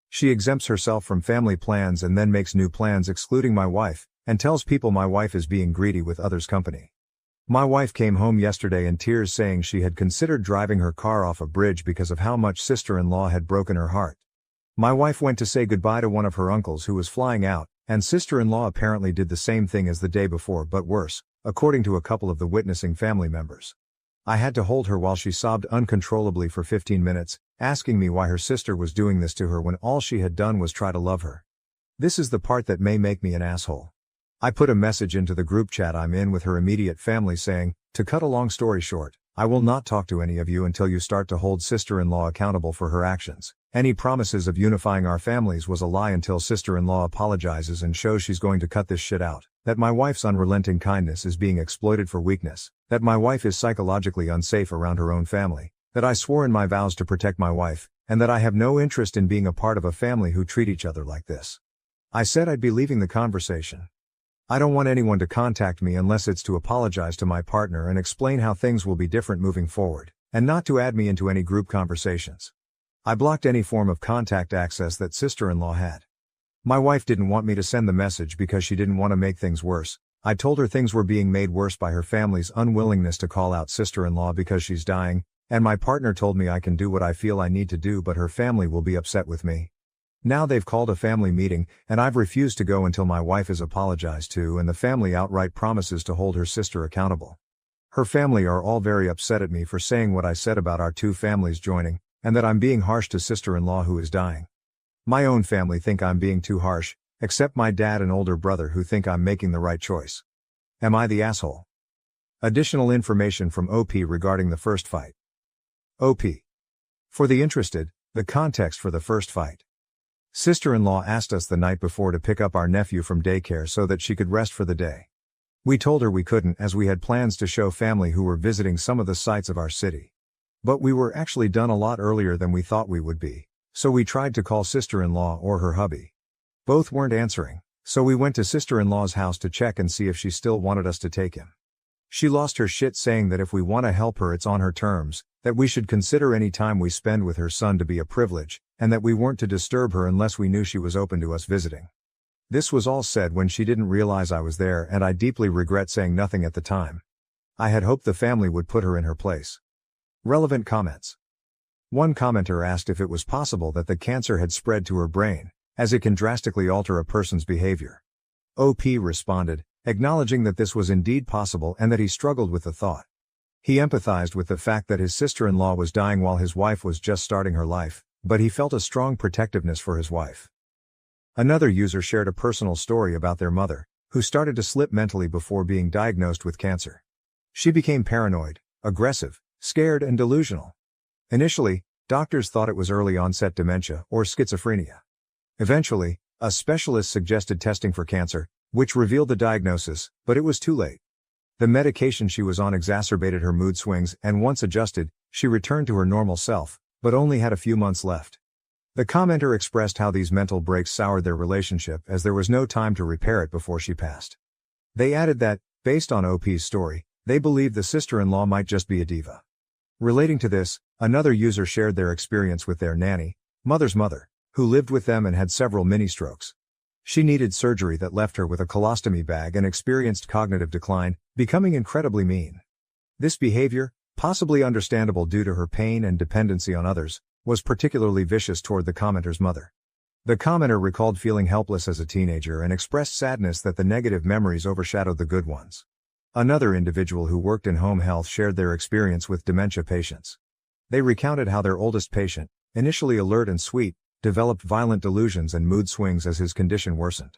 She exempts herself from family plans and then makes new plans excluding my wife, and tells people my wife is being greedy with others' company. My wife came home yesterday in tears saying she had considered driving her car off a bridge because of how much sister-in-law had broken her heart. My wife went to say goodbye to one of her uncles who was flying out, and sister-in-law apparently did the same thing as the day before but worse, according to a couple of the witnessing family members. I had to hold her while she sobbed uncontrollably for 15 minutes, asking me why her sister was doing this to her when all she had done was try to love her. This is the part that may make me an asshole. I put a message into the group chat I'm in with her immediate family saying, to cut a long story short, I will not talk to any of you until you start to hold sister-in-law accountable for her actions. Any promises of unifying our families was a lie until sister-in-law apologizes and shows she's going to cut this shit out, that my wife's unrelenting kindness is being exploited for weakness, that my wife is psychologically unsafe around her own family, that I swore in my vows to protect my wife, and that I have no interest in being a part of a family who treat each other like this. I said I'd be leaving the conversation. I don't want anyone to contact me unless it's to apologize to my partner and explain how things will be different moving forward, and not to add me into any group conversations. I blocked any form of contact access that sister-in-law had. My wife didn't want me to send the message because she didn't want to make things worse, I told her things were being made worse by her family's unwillingness to call out sister-in-law because she's dying, and my partner told me I can do what I feel I need to do but her family will be upset with me. Now they've called a family meeting, and I've refused to go until my wife is apologized to and the family outright promises to hold her sister accountable. Her family are all very upset at me for saying what I said about our two families joining, and that I'm being harsh to sister-in-law who is dying. My own family think I'm being too harsh, except my dad and older brother who think I'm making the right choice. Am I the asshole? Additional information from OP regarding the first fight. OP. For the interested, the context for the first fight. Sister-in-law asked us the night before to pick up our nephew from daycare so that she could rest for the day. We told her we couldn't as we had plans to show family who were visiting some of the sights of our city. But we were actually done a lot earlier than we thought we would be, so we tried to call sister-in-law or her hubby. Both weren't answering, so we went to sister-in-law's house to check and see if she still wanted us to take him. She lost her shit saying that if we want to help her it's on her terms, that we should consider any time we spend with her son to be a privilege, and that we weren't to disturb her unless we knew she was open to us visiting. This was all said when she didn't realize I was there and I deeply regret saying nothing at the time. I had hoped the family would put her in her place. Relevant comments. One commenter asked if it was possible that the cancer had spread to her brain, as it can drastically alter a person's behavior. OP responded, acknowledging that this was indeed possible and that he struggled with the thought. He empathized with the fact that his sister-in-law was dying while his wife was just starting her life, but he felt a strong protectiveness for his wife. Another user shared a personal story about their mother, who started to slip mentally before being diagnosed with cancer. She became paranoid, aggressive, scared and delusional. Initially, doctors thought it was early-onset dementia or schizophrenia. Eventually, a specialist suggested testing for cancer, which revealed the diagnosis, but it was too late. The medication she was on exacerbated her mood swings and once adjusted, she returned to her normal self, but only had a few months left. The commenter expressed how these mental breaks soured their relationship as there was no time to repair it before she passed. They added that, based on OP's story, they believed the sister-in-law might just be a diva. Relating to this, another user shared their experience with their nanny, mother's mother, who lived with them and had several mini-strokes. She needed surgery that left her with a colostomy bag and experienced cognitive decline, becoming incredibly mean. This behavior, possibly understandable due to her pain and dependency on others, was particularly vicious toward the commenter's mother. The commenter recalled feeling helpless as a teenager and expressed sadness that the negative memories overshadowed the good ones. Another individual who worked in home health shared their experience with dementia patients. They recounted how their oldest patient, initially alert and sweet, developed violent delusions and mood swings as his condition worsened.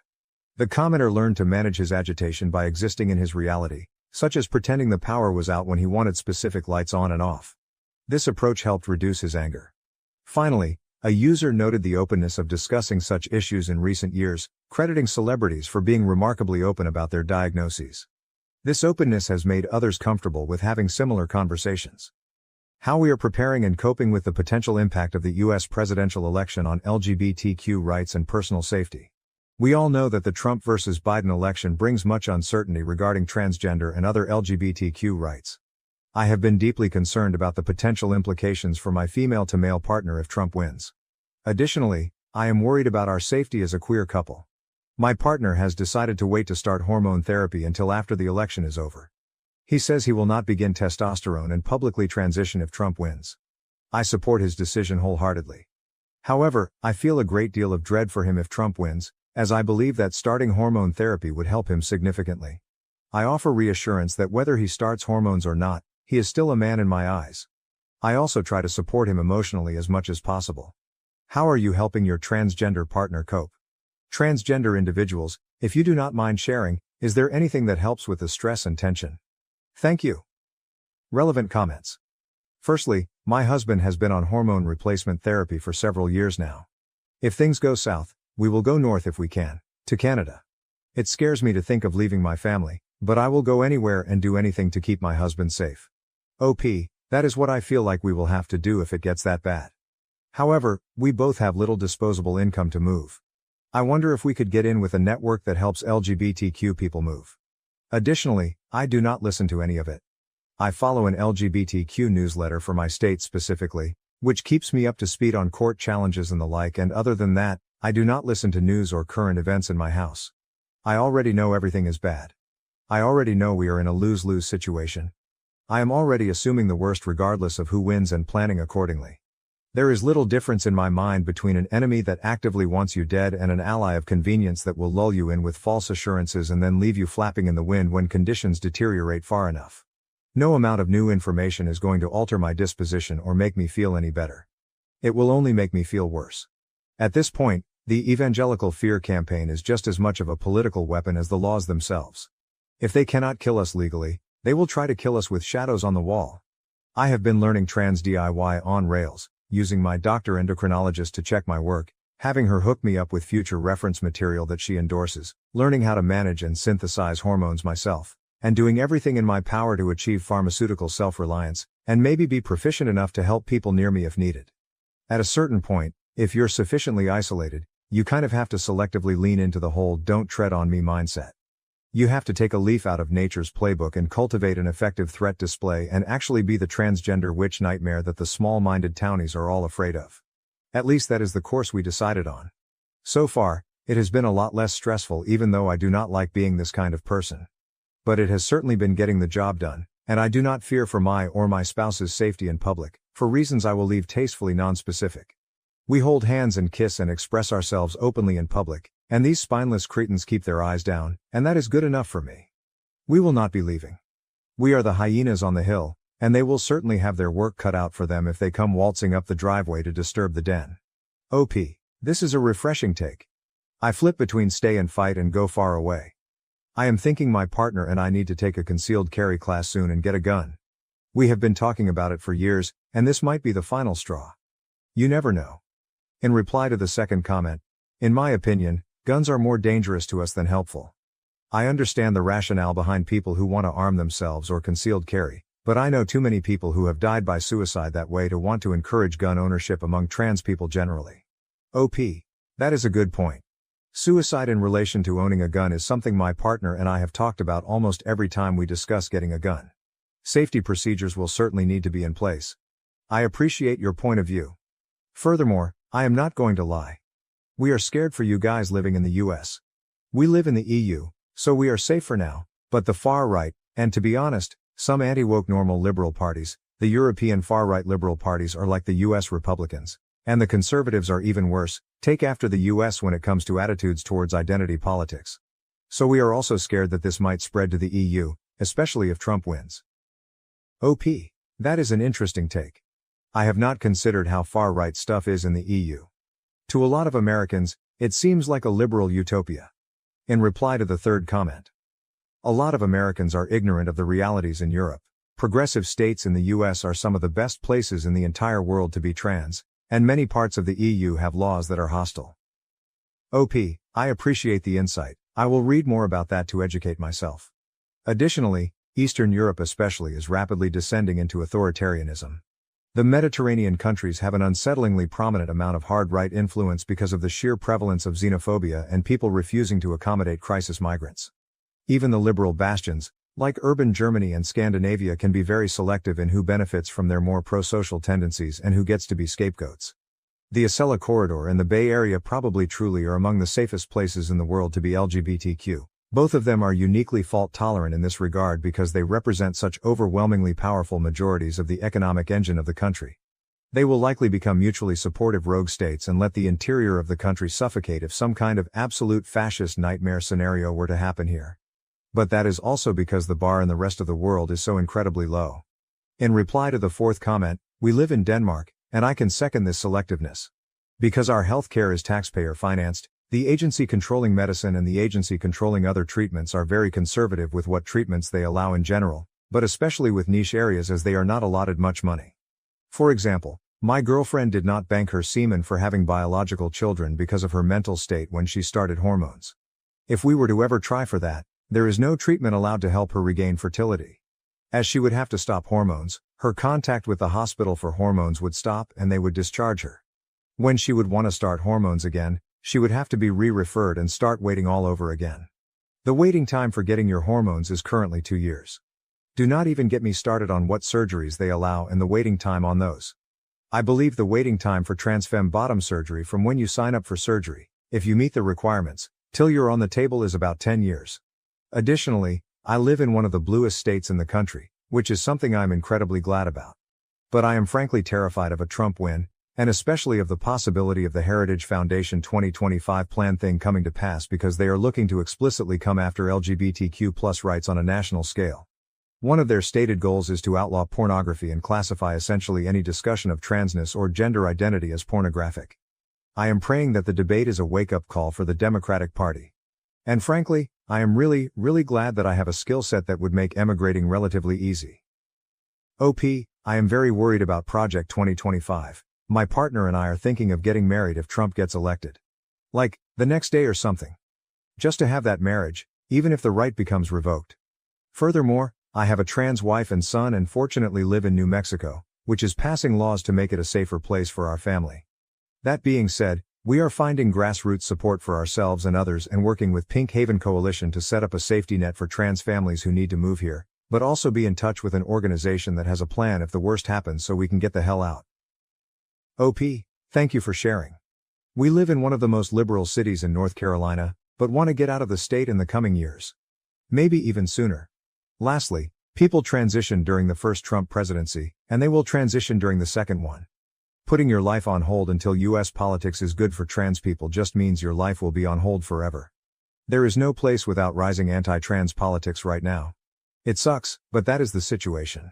The commenter learned to manage his agitation by existing in his reality, such as pretending the power was out when he wanted specific lights on and off. This approach helped reduce his anger. Finally, a user noted the openness of discussing such issues in recent years, crediting celebrities for being remarkably open about their diagnoses. This openness has made others comfortable with having similar conversations. How we are preparing and coping with the potential impact of the U.S. presidential election on LGBTQ rights and personal safety. We all know that the Trump versus Biden election brings much uncertainty regarding transgender and other LGBTQ rights. I have been deeply concerned about the potential implications for my female-to-male partner if Trump wins. Additionally, I am worried about our safety as a queer couple. My partner has decided to wait to start hormone therapy until after the election is over. He says he will not begin testosterone and publicly transition if Trump wins. I support his decision wholeheartedly. However, I feel a great deal of dread for him if Trump wins, as I believe that starting hormone therapy would help him significantly. I offer reassurance that whether he starts hormones or not, he is still a man in my eyes. I also try to support him emotionally as much as possible. How are you helping your transgender partner cope? Transgender individuals, if you do not mind sharing, is there anything that helps with the stress and tension? Thank you. Relevant comments. Firstly, my husband has been on hormone replacement therapy for several years now. If things go south, we will go north if we can, to Canada. It scares me to think of leaving my family, but I will go anywhere and do anything to keep my husband safe. OP, that is what I feel like we will have to do if it gets that bad. However, we both have little disposable income to move. I wonder if we could get in with a network that helps LGBTQ people move. Additionally, I do not listen to any of it. I follow an LGBTQ newsletter for my state specifically, which keeps me up to speed on court challenges and the like, and other than that, I do not listen to news or current events in my house. I already know everything is bad. I already know we are in a lose-lose situation. I am already assuming the worst regardless of who wins and planning accordingly. There is little difference in my mind between an enemy that actively wants you dead and an ally of convenience that will lull you in with false assurances and then leave you flapping in the wind when conditions deteriorate far enough. No amount of new information is going to alter my disposition or make me feel any better. It will only make me feel worse. At this point, the evangelical fear campaign is just as much of a political weapon as the laws themselves. If they cannot kill us legally, they will try to kill us with shadows on the wall. I have been learning trans DIY on Rails, using my doctor endocrinologist to check my work, having her hook me up with future reference material that she endorses, learning how to manage and synthesize hormones myself, and doing everything in my power to achieve pharmaceutical self-reliance, and maybe be proficient enough to help people near me if needed. At a certain point, if you're sufficiently isolated, you kind of have to selectively lean into the whole "don't tread on me" mindset. You have to take a leaf out of nature's playbook and cultivate an effective threat display and actually be the transgender witch nightmare that the small-minded townies are all afraid of. At least that is the course we decided on. So far, it has been a lot less stressful even though I do not like being this kind of person. But it has certainly been getting the job done, and I do not fear for my or my spouse's safety in public, for reasons I will leave tastefully non-specific. We hold hands and kiss and express ourselves openly in public, and these spineless cretins keep their eyes down, and that is good enough for me. We will not be leaving. We are the hyenas on the hill, and they will certainly have their work cut out for them if they come waltzing up the driveway to disturb the den. OP. This is a refreshing take. I flip between stay and fight and go far away. I am thinking my partner and I need to take a concealed carry class soon and get a gun. We have been talking about it for years, and this might be the final straw. You never know. In reply to the second comment, in my opinion, guns are more dangerous to us than helpful. I understand the rationale behind people who want to arm themselves or concealed carry, but I know too many people who have died by suicide that way to want to encourage gun ownership among trans people generally. OP. That is a good point. Suicide in relation to owning a gun is something my partner and I have talked about almost every time we discuss getting a gun. Safety procedures will certainly need to be in place. I appreciate your point of view. Furthermore, I am not going to lie. We are scared for you guys living in the US. We live in the EU, so we are safe for now, but the far right, and to be honest, some anti-woke normal liberal parties, the European far-right liberal parties are like the US Republicans, and the conservatives are even worse, take after the US when it comes to attitudes towards identity politics. So we are also scared that this might spread to the EU, especially if Trump wins. OP. That is an interesting take. I have not considered how far-right stuff is in the EU. To a lot of Americans, it seems like a liberal utopia. In reply to the third comment, a lot of Americans are ignorant of the realities in Europe. Progressive states in the US are some of the best places in the entire world to be trans, and many parts of the EU have laws that are hostile. OP, I appreciate the insight. I will read more about that to educate myself. Additionally, Eastern Europe especially is rapidly descending into authoritarianism. The Mediterranean countries have an unsettlingly prominent amount of hard-right influence because of the sheer prevalence of xenophobia and people refusing to accommodate crisis migrants. Even the liberal bastions, like urban Germany and Scandinavia, can be very selective in who benefits from their more pro-social tendencies and who gets to be scapegoats. The Acela Corridor and the Bay Area probably truly are among the safest places in the world to be LGBTQ. Both of them are uniquely fault-tolerant in this regard because they represent such overwhelmingly powerful majorities of the economic engine of the country. They will likely become mutually supportive rogue states and let the interior of the country suffocate if some kind of absolute fascist nightmare scenario were to happen here. But that is also because the bar in the rest of the world is so incredibly low. In reply to the fourth comment, we live in Denmark, and I can second this selectiveness. Because our healthcare is taxpayer-financed, the agency controlling medicine and the agency controlling other treatments are very conservative with what treatments they allow in general, but especially with niche areas as they are not allotted much money. For example, my girlfriend did not bank her semen for having biological children because of her mental state when she started hormones. If we were to ever try for that, there is no treatment allowed to help her regain fertility. As she would have to stop hormones, her contact with the hospital for hormones would stop and they would discharge her. When she would want to start hormones again, she would have to be re-referred and start waiting all over again. The waiting time for getting your hormones is currently 2 years. Do not even get me started on what surgeries they allow and the waiting time on those. I believe the waiting time for transfem bottom surgery from when you sign up for surgery, if you meet the requirements, till you're on the table is about 10 years. Additionally, I live in one of the bluest states in the country, which is something I'm incredibly glad about. But I am frankly terrified of a Trump win, and especially of the possibility of the Heritage Foundation 2025 plan thing coming to pass because they are looking to explicitly come after LGBTQ+ rights on a national scale. One of their stated goals is to outlaw pornography and classify essentially any discussion of transness or gender identity as pornographic. I am praying that the debate is a wake-up call for the Democratic Party. And frankly, I am really glad that I have a skill set that would make emigrating relatively easy. OP, I am very worried about Project 2025. My partner and I are thinking of getting married if Trump gets elected. Like, the next day or something. Just to have that marriage, even if the right becomes revoked. Furthermore, I have a trans wife and son and fortunately live in New Mexico, which is passing laws to make it a safer place for our family. That being said, we are finding grassroots support for ourselves and others and working with Pink Haven Coalition to set up a safety net for trans families who need to move here, but also be in touch with an organization that has a plan if the worst happens so we can get the hell out. OP, thank you for sharing. We live in one of the most liberal cities in North Carolina, but want to get out of the state in the coming years. Maybe even sooner. Lastly, people transitioned during the first Trump presidency, and they will transition during the second one. Putting your life on hold until US politics is good for trans people just means your life will be on hold forever. There is no place without rising anti-trans politics right now. It sucks, but that is the situation.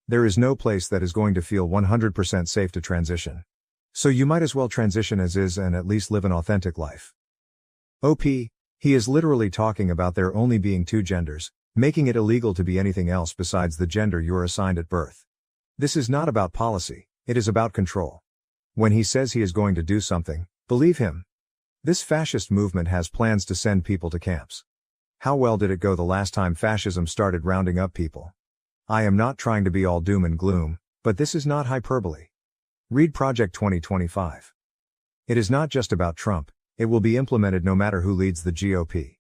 There is no place that is going to feel 100% safe to transition. So you might as well transition as is and at least live an authentic life. OP, he is literally talking about there only being two genders, making it illegal to be anything else besides the gender you're assigned at birth. This is not about policy, it is about control. When he says he is going to do something, believe him. This fascist movement has plans to send people to camps. How well did it go the last time fascism started rounding up people? I am not trying to be all doom and gloom, but this is not hyperbole. Read Project 2025. It is not just about Trump, it will be implemented no matter who leads the GOP.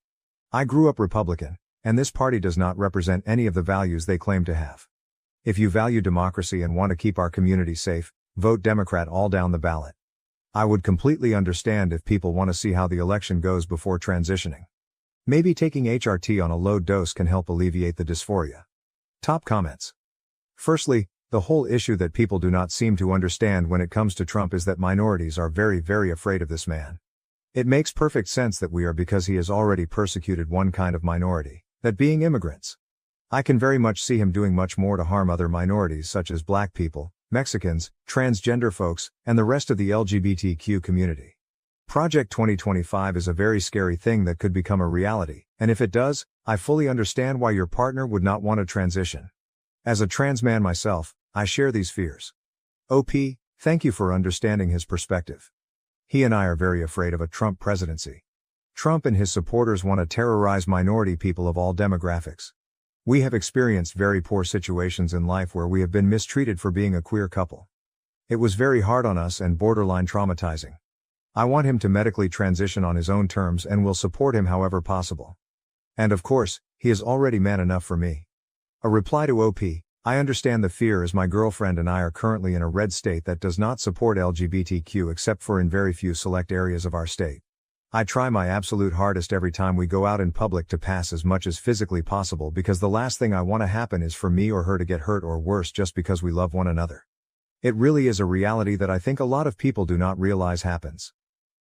I grew up Republican, and this party does not represent any of the values they claim to have. If you value democracy and want to keep our community safe, vote Democrat all down the ballot. I would completely understand if people want to see how the election goes before transitioning. Maybe taking HRT on a low dose can help alleviate the dysphoria. Top comments. Firstly, the whole issue that people do not seem to understand when it comes to Trump is that minorities are very afraid of this man. It makes perfect sense that we are because he has already persecuted one kind of minority, that being immigrants. I can very much see him doing much more to harm other minorities such as black people, Mexicans, transgender folks, and the rest of the LGBTQ community. Project 2025 is a very scary thing that could become a reality, and if it does, I fully understand why your partner would not want to transition. As a trans man myself, I share these fears. OP, thank you for understanding his perspective. He and I are very afraid of a Trump presidency. Trump and his supporters want to terrorize minority people of all demographics. We have experienced very poor situations in life where we have been mistreated for being a queer couple. It was very hard on us and borderline traumatizing. I want him to medically transition on his own terms and will support him however possible. And of course, he is already man enough for me. A reply to OP, I understand the fear as my girlfriend and I are currently in a red state that does not support LGBTQ except for in very few select areas of our state. I try my absolute hardest every time we go out in public to pass as much as physically possible because the last thing I want to happen is for me or her to get hurt or worse just because we love one another. It really is a reality that I think a lot of people do not realize happens.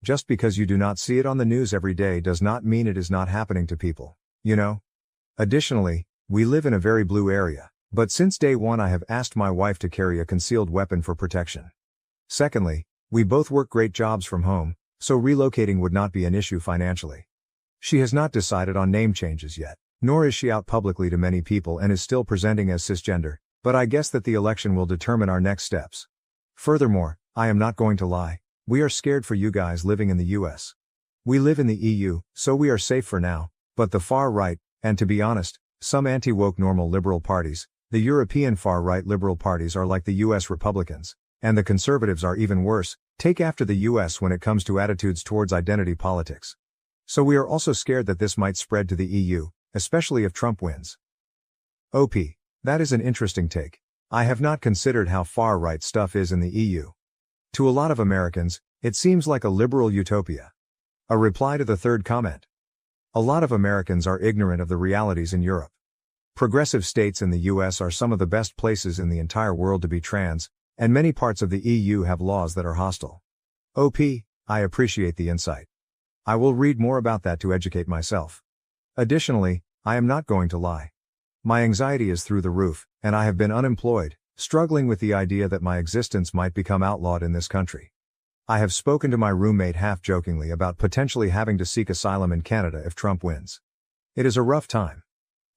Just because you do not see it on the news every day does not mean it is not happening to people, you know? Additionally, we live in a very blue area, but since day one I have asked my wife to carry a concealed weapon for protection. Secondly, we both work great jobs from home, so relocating would not be an issue financially. She has not decided on name changes yet, nor is she out publicly to many people and is still presenting as cisgender, but I guess that the election will determine our next steps. Furthermore, I am not going to lie. We are scared for you guys living in the US. We live in the EU, so we are safe for now, but the far right, and to be honest, some anti-woke normal liberal parties, the European far-right liberal parties are like the US Republicans, and the conservatives are even worse, take after the US when it comes to attitudes towards identity politics. So we are also scared that this might spread to the EU, especially if Trump wins. OP, that is an interesting take. I have not considered how far-right stuff is in the EU. To a lot of Americans, it seems like a liberal utopia. A reply to the third comment. A lot of Americans are ignorant of the realities in Europe. Progressive states in the US are some of the best places in the entire world to be trans, and many parts of the EU have laws that are hostile. OP, I appreciate the insight. I will read more about that to educate myself. Additionally, I am not going to lie. My anxiety is through the roof, and I have been unemployed, struggling with the idea that my existence might become outlawed in this country. I have spoken to my roommate half-jokingly about potentially having to seek asylum in Canada if Trump wins. It is a rough time.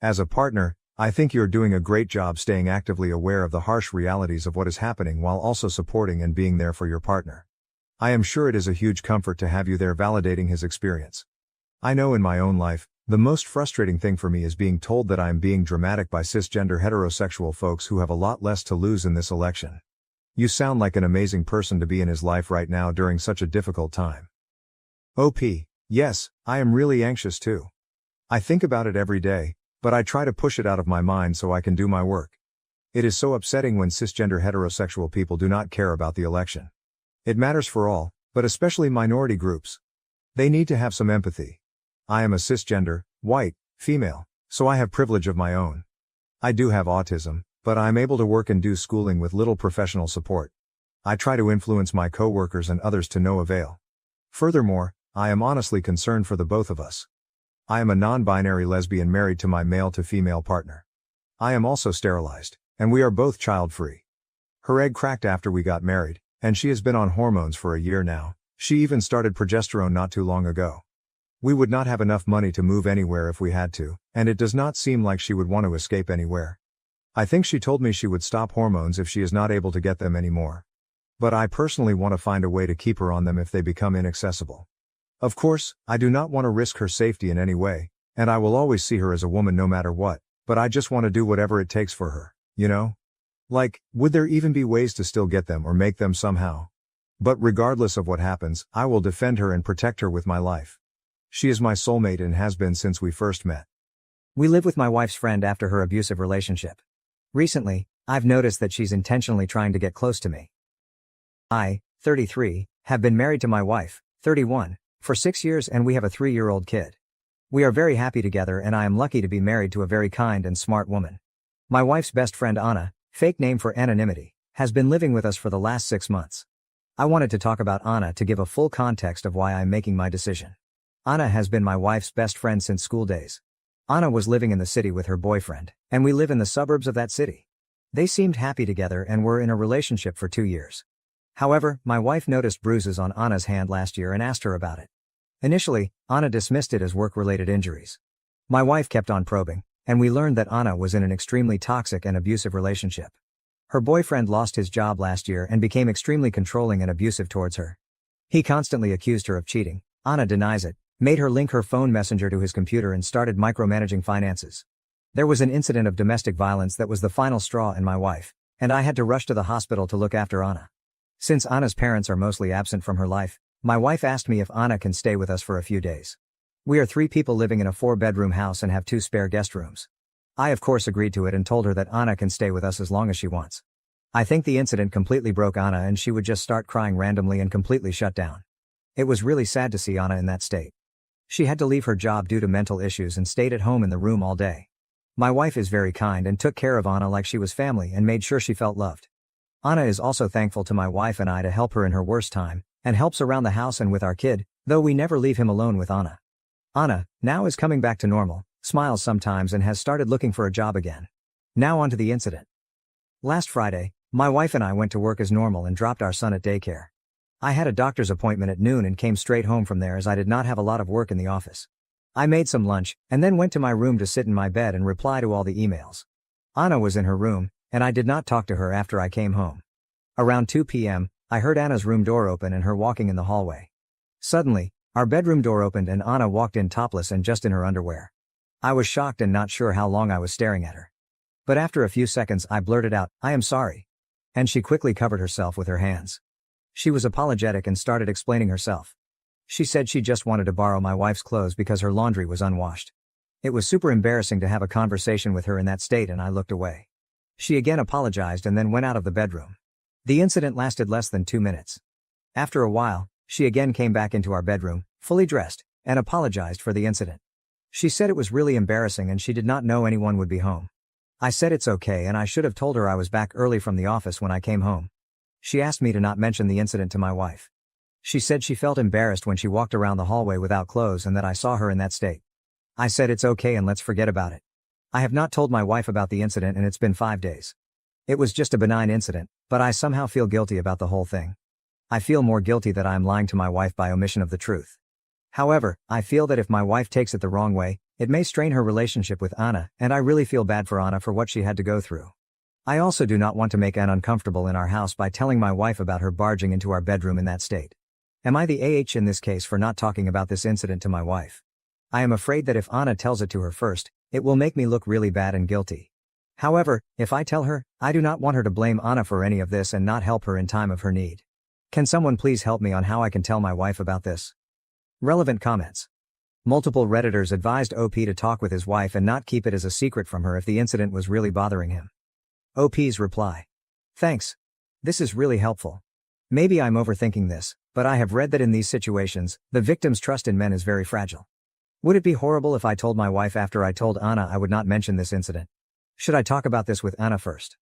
As a partner, I think you're doing a great job staying actively aware of the harsh realities of what is happening while also supporting and being there for your partner. I am sure it is a huge comfort to have you there validating his experience. I know in my own life, the most frustrating thing for me is being told that I am being dramatic by cisgender heterosexual folks who have a lot less to lose in this election. You sound like an amazing person to be in his life right now during such a difficult time. OP, yes, I am really anxious too. I think about it every day, but I try to push it out of my mind so I can do my work. It is so upsetting when cisgender heterosexual people do not care about the election. It matters for all, but especially minority groups. They need to have some empathy. I am a cisgender, white, female, so I have privilege of my own. I do have autism, but I am able to work and do schooling with little professional support. I try to influence my coworkers and others to no avail. Furthermore, I am honestly concerned for the both of us. I am a non-binary lesbian married to my male-to-female partner. I am also sterilized, and we are both child-free. Her egg cracked after we got married, and she has been on hormones for a year now. She even started progesterone not too long ago. We would not have enough money to move anywhere if we had to, and it does not seem like she would want to escape anywhere. I think she told me she would stop hormones if she is not able to get them anymore. But I personally want to find a way to keep her on them if they become inaccessible. Of course, I do not want to risk her safety in any way, and I will always see her as a woman no matter what, but I just want to do whatever it takes for her, you know? Like, would there even be ways to still get them or make them somehow? But regardless of what happens, I will defend her and protect her with my life. She is my soulmate and has been since we first met. We live with my wife's friend after her abusive relationship. Recently, I've noticed that she's intentionally trying to get close to me. I, 33, have been married to my wife, 31, for 6 years and we have a 3-year-old kid. We are very happy together and I am lucky to be married to a very kind and smart woman. My wife's best friend Anna, fake name for anonymity, has been living with us for the last 6 months. I wanted to talk about Anna to give a full context of why I'm making my decision. Anna has been my wife's best friend since school days. Anna was living in the city with her boyfriend, and we live in the suburbs of that city. They seemed happy together and were in a relationship for 2 years. However, my wife noticed bruises on Anna's hand last year and asked her about it. Initially, Anna dismissed it as work-related injuries. My wife kept on probing, and we learned that Anna was in an extremely toxic and abusive relationship. Her boyfriend lost his job last year and became extremely controlling and abusive towards her. He constantly accused her of cheating. Anna denies it, made her link her phone messenger to his computer and started micromanaging finances. There was an incident of domestic violence that was the final straw in my wife, and I had to rush to the hospital to look after Anna. Since Anna's parents are mostly absent from her life, my wife asked me if Anna can stay with us for a few days. We are 3 people living in a 4-bedroom house and have 2 spare guest rooms. I of course agreed to it and told her that Anna can stay with us as long as she wants. I think the incident completely broke Anna and she would just start crying randomly and completely shut down. It was really sad to see Anna in that state. She had to leave her job due to mental issues and stayed at home in the room all day. My wife is very kind and took care of Anna like she was family and made sure she felt loved. Anna is also thankful to my wife and I to help her in her worst time, and helps around the house and with our kid, though we never leave him alone with Anna. Anna, now is coming back to normal, smiles sometimes and has started looking for a job again. Now on to the incident. Last Friday, my wife and I went to work as normal and dropped our son at daycare. I had a doctor's appointment at noon and came straight home from there as I did not have a lot of work in the office. I made some lunch, and then went to my room to sit in my bed and reply to all the emails. Anna was in her room, and I did not talk to her after I came home. Around 2 p.m., I heard Anna's room door open and her walking in the hallway. Suddenly, our bedroom door opened and Anna walked in topless and just in her underwear. I was shocked and not sure how long I was staring at her. But after a few seconds I blurted out, "I am sorry." And she quickly covered herself with her hands. She was apologetic and started explaining herself. She said she just wanted to borrow my wife's clothes because her laundry was unwashed. It was super embarrassing to have a conversation with her in that state and I looked away. She again apologized and then went out of the bedroom. The incident lasted less than 2 minutes. After a while, she again came back into our bedroom, fully dressed, and apologized for the incident. She said it was really embarrassing and she did not know anyone would be home. I said it's okay and I should have told her I was back early from the office when I came home. She asked me to not mention the incident to my wife. She said she felt embarrassed when she walked around the hallway without clothes and that I saw her in that state. I said it's okay and let's forget about it. I have not told my wife about the incident and it's been 5 days. It was just a benign incident, but I somehow feel guilty about the whole thing. I feel more guilty that I am lying to my wife by omission of the truth. However, I feel that if my wife takes it the wrong way, it may strain her relationship with Anna, and I really feel bad for Anna for what she had to go through. I also do not want to make Anna uncomfortable in our house by telling my wife about her barging into our bedroom in that state. Am I the AH in this case for not talking about this incident to my wife? I am afraid that if Anna tells it to her first, it will make me look really bad and guilty. However, if I tell her, I do not want her to blame Anna for any of this and not help her in time of her need. Can someone please help me on how I can tell my wife about this? Relevant comments. Multiple Redditors advised OP to talk with his wife and not keep it as a secret from her if the incident was really bothering him. OP's reply. Thanks. This is really helpful. Maybe I'm overthinking this, but I have read that in these situations, the victim's trust in men is very fragile. Would it be horrible if I told my wife after I told Anna I would not mention this incident? Should I talk about this with Anna first?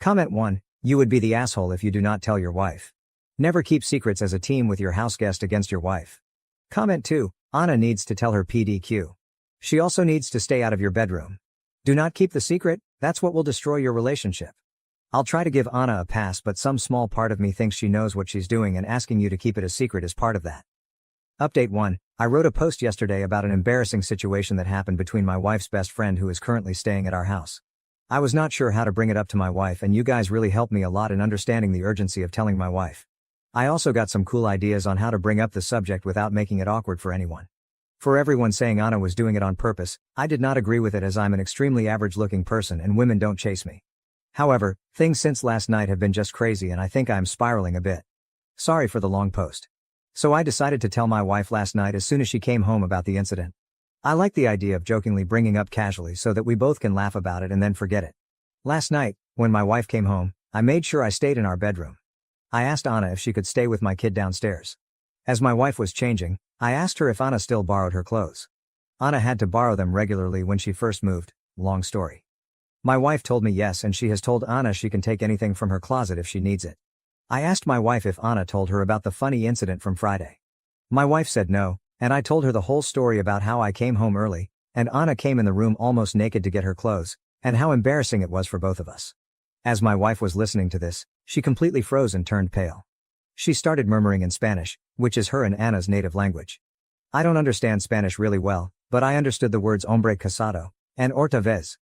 Comment 1. You would be the asshole if you do not tell your wife. Never keep secrets as a team with your house guest against your wife. Comment 2. Anna needs to tell her PDQ. She also needs to stay out of your bedroom. Do not keep the secret, that's what will destroy your relationship. I'll try to give Anna a pass, but some small part of me thinks she knows what she's doing and asking you to keep it a secret is part of that. Update 1. I wrote a post yesterday about an embarrassing situation that happened between my wife's best friend who is currently staying at our house. I was not sure how to bring it up to my wife and you guys really helped me a lot in understanding the urgency of telling my wife. I also got some cool ideas on how to bring up the subject without making it awkward for anyone. For everyone saying Anna was doing it on purpose, I did not agree with it as I'm an extremely average-looking person and women don't chase me. However, things since last night have been just crazy and I think I'm spiraling a bit. Sorry for the long post. So I decided to tell my wife last night as soon as she came home about the incident. I like the idea of jokingly bringing up casually so that we both can laugh about it and then forget it. Last night, when my wife came home, I made sure I stayed in our bedroom. I asked Anna if she could stay with my kid downstairs. As my wife was changing, I asked her if Anna still borrowed her clothes. Anna had to borrow them regularly when she first moved, long story. My wife told me yes and she has told Anna she can take anything from her closet if she needs it. I asked my wife if Anna told her about the funny incident from Friday. My wife said no, and I told her the whole story about how I came home early, and Anna came in the room almost naked to get her clothes, and how embarrassing it was for both of us. As my wife was listening to this, she completely froze and turned pale. She started murmuring in Spanish, which is her and Anna's native language. I don't understand Spanish really well, but I understood the words hombre casado and otra vez.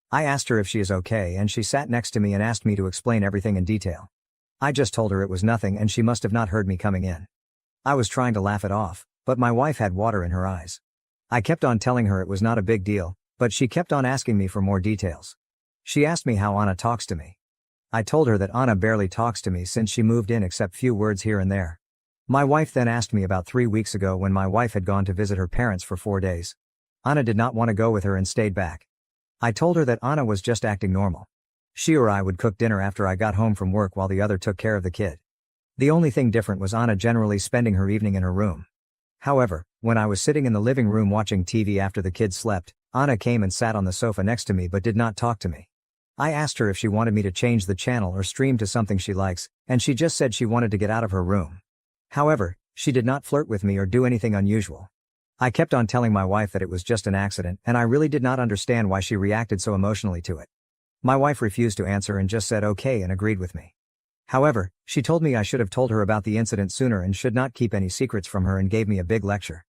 I asked her if she is okay and she sat next to me and asked me to explain everything in detail. I just told her it was nothing and she must have not heard me coming in. I was trying to laugh it off, but my wife had water in her eyes. I kept on telling her it was not a big deal, but she kept on asking me for more details. She asked me how Anna talks to me. I told her that Anna barely talks to me since she moved in except few words here and there. My wife then asked me about 3 weeks ago when my wife had gone to visit her parents for 4 days. Anna did not want to go with her and stayed back. I told her that Anna was just acting normal. She or I would cook dinner after I got home from work while the other took care of the kid. The only thing different was Anna generally spending her evening in her room. However, when I was sitting in the living room watching TV after the kids slept, Anna came and sat on the sofa next to me but did not talk to me. I asked her if she wanted me to change the channel or stream to something she likes, and she just said she wanted to get out of her room. However, she did not flirt with me or do anything unusual. I kept on telling my wife that it was just an accident and I really did not understand why she reacted so emotionally to it. My wife refused to answer and just said okay and agreed with me. However, she told me I should have told her about the incident sooner and should not keep any secrets from her and gave me a big lecture.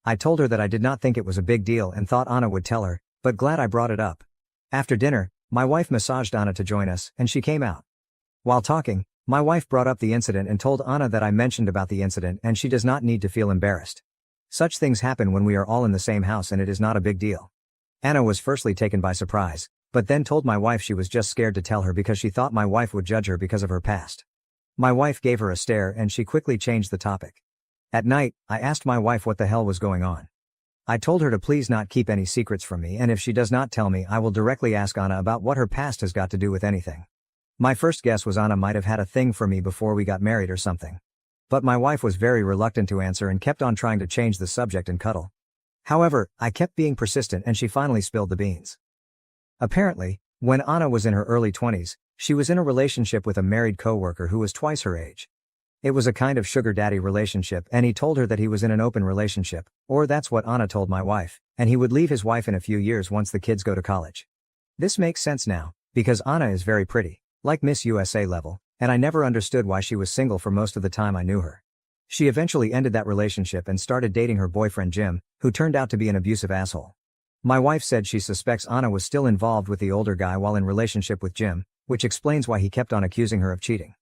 I told her that I did not think it was a big deal and thought Anna would tell her, but glad I brought it up. After dinner, my wife massaged Anna to join us and she came out. While talking, my wife brought up the incident and told Anna that I mentioned about the incident and she does not need to feel embarrassed. Such things happen when we are all in the same house and it is not a big deal. Anna was firstly taken by surprise, but then told my wife she was just scared to tell her because she thought my wife would judge her because of her past. My wife gave her a stare and she quickly changed the topic. At night, I asked my wife what the hell was going on. I told her to please not keep any secrets from me and if she does not tell me I will directly ask Anna about what her past has got to do with anything. My first guess was Anna might have had a thing for me before we got married or something. But my wife was very reluctant to answer and kept on trying to change the subject and cuddle. However, I kept being persistent and she finally spilled the beans. Apparently, when Anna was in her early 20s, she was in a relationship with a married coworker who was twice her age. It was a kind of sugar daddy relationship and he told her that he was in an open relationship, or that's what Anna told my wife, and he would leave his wife in a few years once the kids go to college. This makes sense now, because Anna is very pretty, like Miss USA level, and I never understood why she was single for most of the time I knew her. She eventually ended that relationship and started dating her boyfriend Jim, who turned out to be an abusive asshole. My wife said she suspects Anna was still involved with the older guy while in relationship with Jim, which explains why he kept on accusing her of cheating.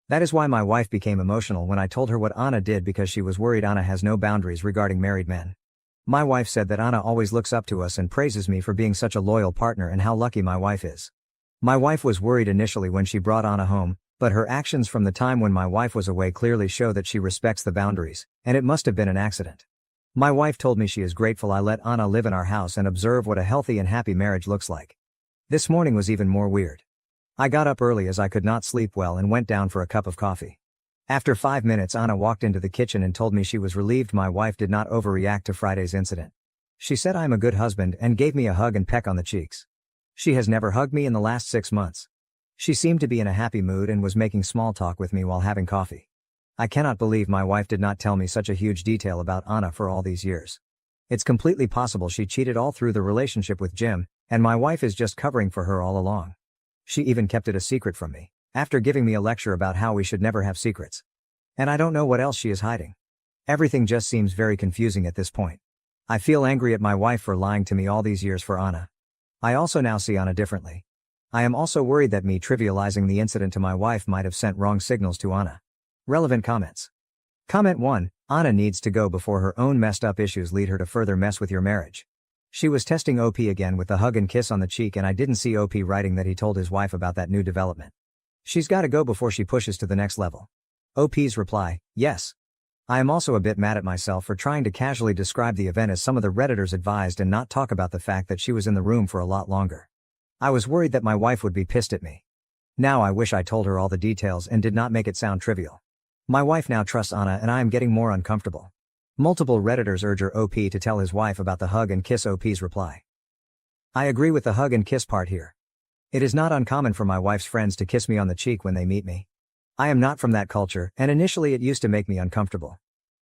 That is why my wife became emotional when I told her what Anna did because she was worried Anna has no boundaries regarding married men. My wife said that Anna always looks up to us and praises me for being such a loyal partner and how lucky my wife is. My wife was worried initially when she brought Anna home, but her actions from the time when my wife was away clearly show that she respects the boundaries, and it must have been an accident. My wife told me she is grateful I let Anna live in our house and observe what a healthy and happy marriage looks like. This morning was even more weird. I got up early as I could not sleep well and went down for a cup of coffee. After 5 minutes, Anna walked into the kitchen and told me she was relieved my wife did not overreact to Friday's incident. She said I'm a good husband and gave me a hug and peck on the cheeks. She has never hugged me in the last 6 months. She seemed to be in a happy mood and was making small talk with me while having coffee. I cannot believe my wife did not tell me such a huge detail about Anna for all these years. It's completely possible she cheated all through the relationship with Jim, and my wife is just covering for her all along. She even kept it a secret from me, after giving me a lecture about how we should never have secrets. And I don't know what else she is hiding. Everything just seems very confusing at this point. I feel angry at my wife for lying to me all these years for Anna. I also now see Anna differently. I am also worried that me trivializing the incident to my wife might have sent wrong signals to Anna. Relevant comments. Comment 1. Anna needs to go before her own messed up issues lead her to further mess with your marriage. She was testing OP again with the hug and kiss on the cheek and I didn't see OP writing that he told his wife about that new development. She's gotta go before she pushes to the next level. OP's reply, yes. I am also a bit mad at myself for trying to casually describe the event as some of the Redditors advised and not talk about the fact that she was in the room for a lot longer. I was worried that my wife would be pissed at me. Now I wish I told her all the details and did not make it sound trivial. My wife now trusts Anna and I am getting more uncomfortable. Multiple Redditors urge her OP to tell his wife about the hug and kiss. OP's reply. I agree with the hug and kiss part here. It is not uncommon for my wife's friends to kiss me on the cheek when they meet me. I am not from that culture and initially it used to make me uncomfortable.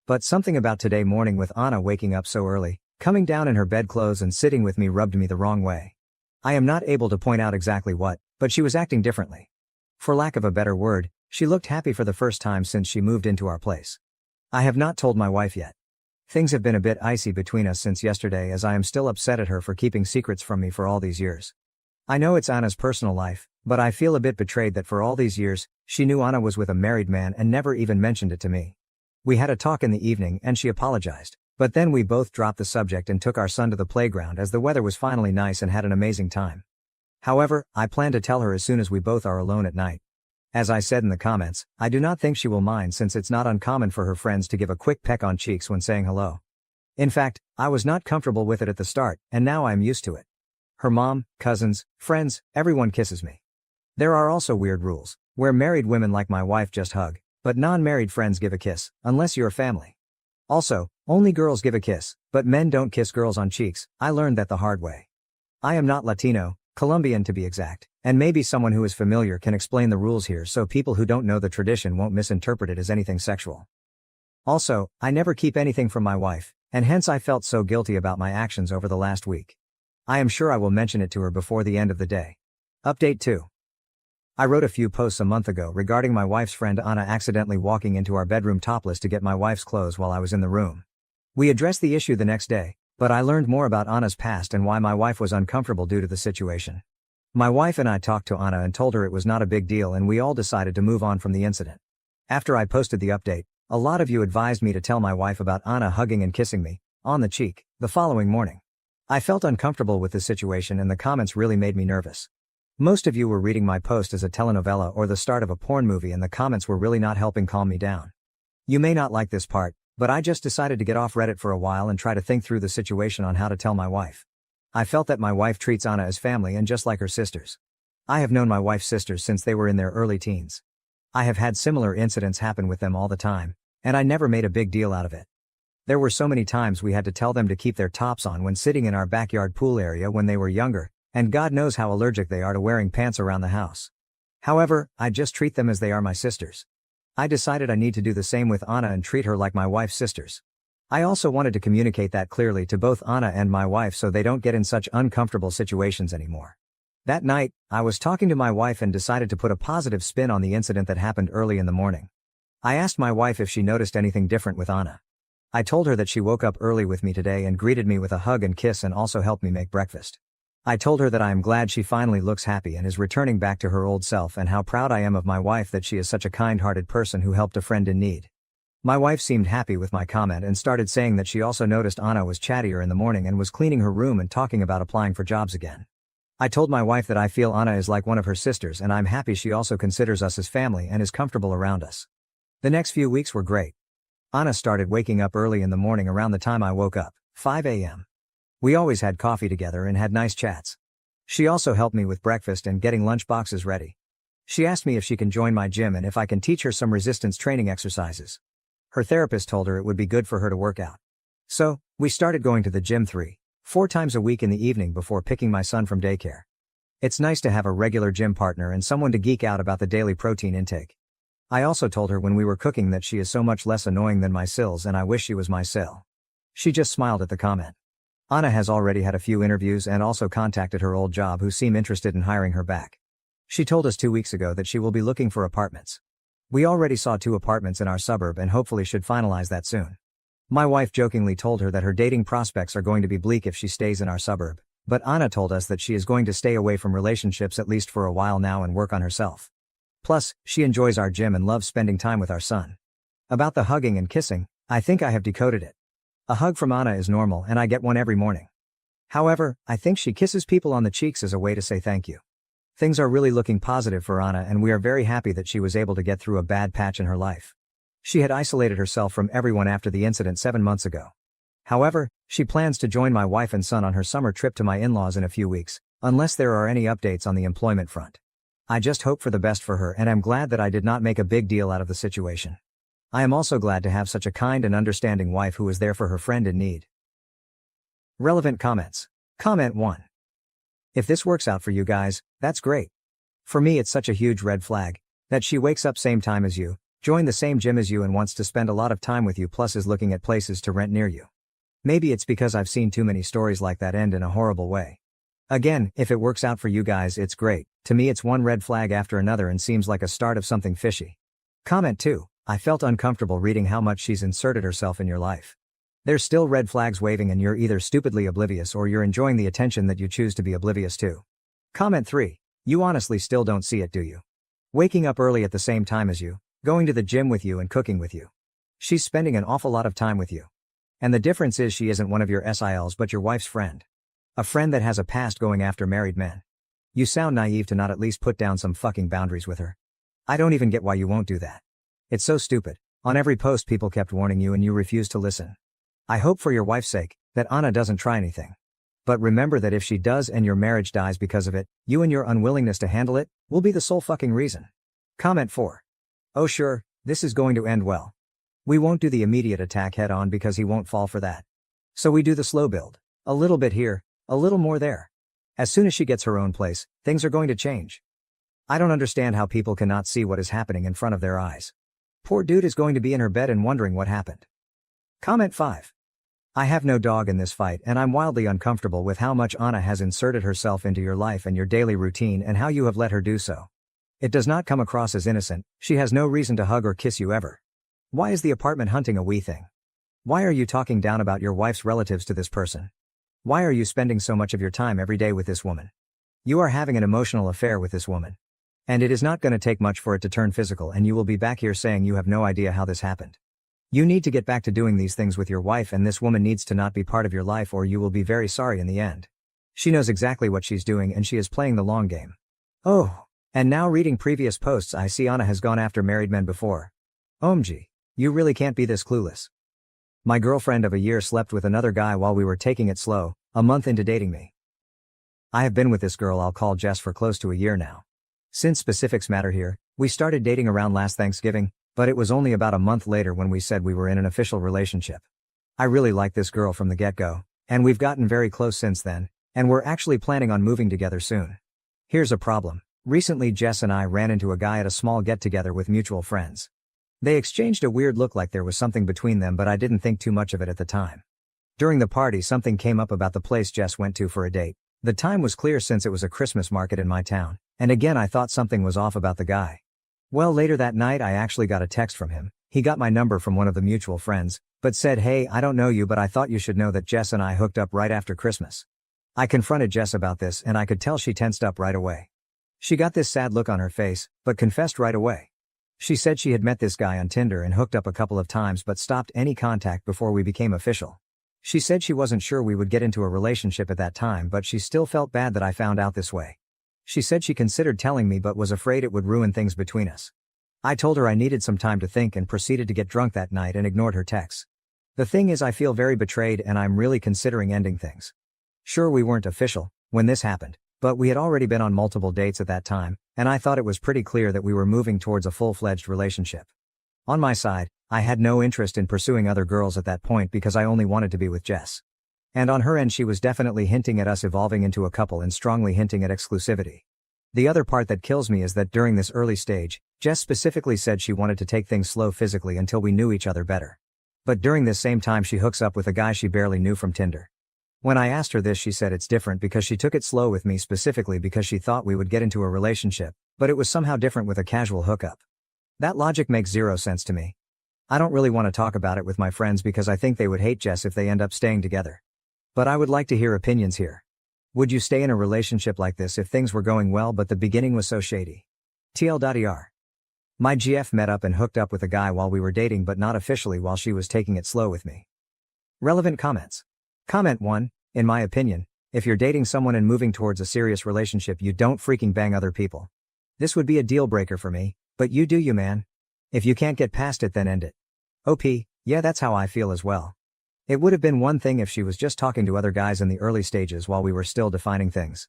But something about today morning with Anna waking up so early, coming down in her bedclothes and sitting with me rubbed me the wrong way. I am not able to point out exactly what, but she was acting differently. For lack of a better word, she looked happy for the first time since she moved into our place. I have not told my wife yet. Things have been a bit icy between us since yesterday as I am still upset at her for keeping secrets from me for all these years. I know it's Anna's personal life, but I feel a bit betrayed that for all these years, she knew Anna was with a married man and never even mentioned it to me. We had a talk in the evening and she apologized, but then we both dropped the subject and took our son to the playground as the weather was finally nice and had an amazing time. However, I plan to tell her as soon as we both are alone at night. As I said in the comments, I do not think she will mind since it's not uncommon for her friends to give a quick peck on cheeks when saying hello. In fact, I was not comfortable with it at the start, and now I am used to it. Her mom, cousins, friends, everyone kisses me. There are also weird rules, where married women like my wife just hug, but non-married friends give a kiss, unless you're a family. Also, only girls give a kiss, but men don't kiss girls on cheeks. I learned that the hard way. I am not Latino, Colombian to be exact, and maybe someone who is familiar can explain the rules here so people who don't know the tradition won't misinterpret it as anything sexual. Also, I never keep anything from my wife, and hence I felt so guilty about my actions over the last week. I am sure I will mention it to her before the end of the day. Update 2. I wrote a few posts a month ago regarding my wife's friend Anna accidentally walking into our bedroom topless to get my wife's clothes while I was in the room. We addressed the issue the next day, but I learned more about Anna's past and why my wife was uncomfortable due to the situation. My wife and I talked to Anna and told her it was not a big deal and we all decided to move on from the incident. After I posted the update, a lot of you advised me to tell my wife about Anna hugging and kissing me, on the cheek, the following morning. I felt uncomfortable with the situation and the comments really made me nervous. Most of you were reading my post as a telenovela or the start of a porn movie and the comments were really not helping calm me down. You may not like this part, but I just decided to get off Reddit for a while and try to think through the situation on how to tell my wife. I felt that my wife treats Anna as family and just like her sisters. I have known my wife's sisters since they were in their early teens. I have had similar incidents happen with them all the time, and I never made a big deal out of it. There were so many times we had to tell them to keep their tops on when sitting in our backyard pool area when they were younger, and God knows how allergic they are to wearing pants around the house. However, I just treat them as they are my sisters. I decided I need to do the same with Anna and treat her like my wife's sisters. I also wanted to communicate that clearly to both Anna and my wife so they don't get in such uncomfortable situations anymore. That night, I was talking to my wife and decided to put a positive spin on the incident that happened early in the morning. I asked my wife if she noticed anything different with Anna. I told her that she woke up early with me today and greeted me with a hug and kiss and also helped me make breakfast. I told her that I am glad she finally looks happy and is returning back to her old self and how proud I am of my wife that she is such a kind-hearted person who helped a friend in need. My wife seemed happy with my comment and started saying that she also noticed Anna was chattier in the morning and was cleaning her room and talking about applying for jobs again. I told my wife that I feel Anna is like one of her sisters and I'm happy she also considers us as family and is comfortable around us. The next few weeks were great. Anna started waking up early in the morning around the time I woke up, 5 a.m. We always had coffee together and had nice chats. She also helped me with breakfast and getting lunch boxes ready. She asked me if she can join my gym and if I can teach her some resistance training exercises. Her therapist told her it would be good for her to work out. So, we started going to the gym 3-4 times a week in the evening before picking my son from daycare. It's nice to have a regular gym partner and someone to geek out about the daily protein intake. I also told her when we were cooking that she is so much less annoying than my Sills and I wish she was my Sil. She just smiled at the comment. Anna has already had a few interviews and also contacted her old job who seem interested in hiring her back. She told us 2 weeks ago that she will be looking for apartments. We already saw 2 apartments in our suburb and hopefully should finalize that soon. My wife jokingly told her that her dating prospects are going to be bleak if she stays in our suburb, but Anna told us that she is going to stay away from relationships at least for a while now and work on herself. Plus, she enjoys our gym and loves spending time with our son. About the hugging and kissing, I think I have decoded it. A hug from Anna is normal and I get one every morning. However, I think she kisses people on the cheeks as a way to say thank you. Things are really looking positive for Anna and we are very happy that she was able to get through a bad patch in her life. She had isolated herself from everyone after the incident 7 months ago. However, she plans to join my wife and son on her summer trip to my in-laws in a few weeks, unless there are any updates on the employment front. I just hope for the best for her and I'm glad that I did not make a big deal out of the situation. I am also glad to have such a kind and understanding wife who is there for her friend in need. Relevant comments. Comment 1. If this works out for you guys, that's great. For me it's such a huge red flag, that she wakes up same time as you, joined the same gym as you and wants to spend a lot of time with you plus is looking at places to rent near you. Maybe it's because I've seen too many stories like that end in a horrible way. Again, if it works out for you guys it's great, to me it's one red flag after another and seems like a start of something fishy. Comment 2. I felt uncomfortable reading how much she's inserted herself in your life. There's still red flags waving and you're either stupidly oblivious or you're enjoying the attention that you choose to be oblivious to. Comment 3. You honestly still don't see it, do you? Waking up early at the same time as you, going to the gym with you and cooking with you. She's spending an awful lot of time with you. And the difference is she isn't one of your SILs but your wife's friend. A friend that has a past going after married men. You sound naive to not at least put down some fucking boundaries with her. I don't even get why you won't do that. It's so stupid. On every post people kept warning you and you refused to listen. I hope for your wife's sake, that Anna doesn't try anything. But remember that if she does and your marriage dies because of it, you and your unwillingness to handle it, will be the sole fucking reason. Comment 4. Oh sure, this is going to end well. We won't do the immediate attack head on because he won't fall for that. So we do the slow build. A little bit here, a little more there. As soon as she gets her own place, things are going to change. I don't understand how people cannot see what is happening in front of their eyes. Poor dude is going to be in her bed and wondering what happened. Comment 5. I have no dog in this fight and I'm wildly uncomfortable with how much Anna has inserted herself into your life and your daily routine and how you have let her do so. It does not come across as innocent, she has no reason to hug or kiss you ever. Why is the apartment hunting a wee thing? Why are you talking down about your wife's relatives to this person? Why are you spending so much of your time every day with this woman? You are having an emotional affair with this woman. And it is not going to take much for it to turn physical and you will be back here saying you have no idea how this happened. You need to get back to doing these things with your wife and this woman needs to not be part of your life or you will be very sorry in the end. She knows exactly what she's doing and she is playing the long game. Oh, and now reading previous posts I see Anna has gone after married men before. OMG, you really can't be this clueless. My girlfriend of a year slept with another guy while we were taking it slow, a month into dating me. I have been with this girl I'll call Jess for close to a year now. Since specifics matter here, we started dating around last Thanksgiving, but it was only about a month later when we said we were in an official relationship. I really like this girl from the get-go, and we've gotten very close since then, and we're actually planning on moving together soon. Here's a problem. Recently Jess and I ran into a guy at a small get-together with mutual friends. They exchanged a weird look like there was something between them, but I didn't think too much of it at the time. During the party something came up about the place Jess went to for a date. The time was clear since it was a Christmas market in my town, and again I thought something was off about the guy. Well, later that night I actually got a text from him. He got my number from one of the mutual friends, but said, "Hey, I don't know you, but I thought you should know that Jess and I hooked up right after Christmas." I confronted Jess about this and I could tell she tensed up right away. She got this sad look on her face, but confessed right away. She said she had met this guy on Tinder and hooked up a couple of times but stopped any contact before we became official. She said she wasn't sure we would get into a relationship at that time, but she still felt bad that I found out this way. She said she considered telling me but was afraid it would ruin things between us. I told her I needed some time to think and proceeded to get drunk that night and ignored her texts. The thing is, I feel very betrayed and I'm really considering ending things. Sure, we weren't official when this happened, but we had already been on multiple dates at that time, and I thought it was pretty clear that we were moving towards a full-fledged relationship. On my side, I had no interest in pursuing other girls at that point because I only wanted to be with Jess. And on her end she was definitely hinting at us evolving into a couple and strongly hinting at exclusivity. The other part that kills me is that during this early stage, Jess specifically said she wanted to take things slow physically until we knew each other better. But during this same time she hooks up with a guy she barely knew from Tinder. When I asked her this, she said it's different because she took it slow with me specifically because she thought we would get into a relationship, but it was somehow different with a casual hookup. That logic makes zero sense to me. I don't really want to talk about it with my friends because I think they would hate Jess if they end up staying together. But I would like to hear opinions here. Would you stay in a relationship like this if things were going well but the beginning was so shady? TL.er. My GF met up and hooked up with a guy while we were dating but not officially while she was taking it slow with me. Relevant comments. Comment 1, in my opinion, if you're dating someone and moving towards a serious relationship, you don't freaking bang other people. This would be a deal breaker for me, but you do you, man. If you can't get past it, then end it. OP, yeah, that's how I feel as well. It would have been one thing if she was just talking to other guys in the early stages while we were still defining things.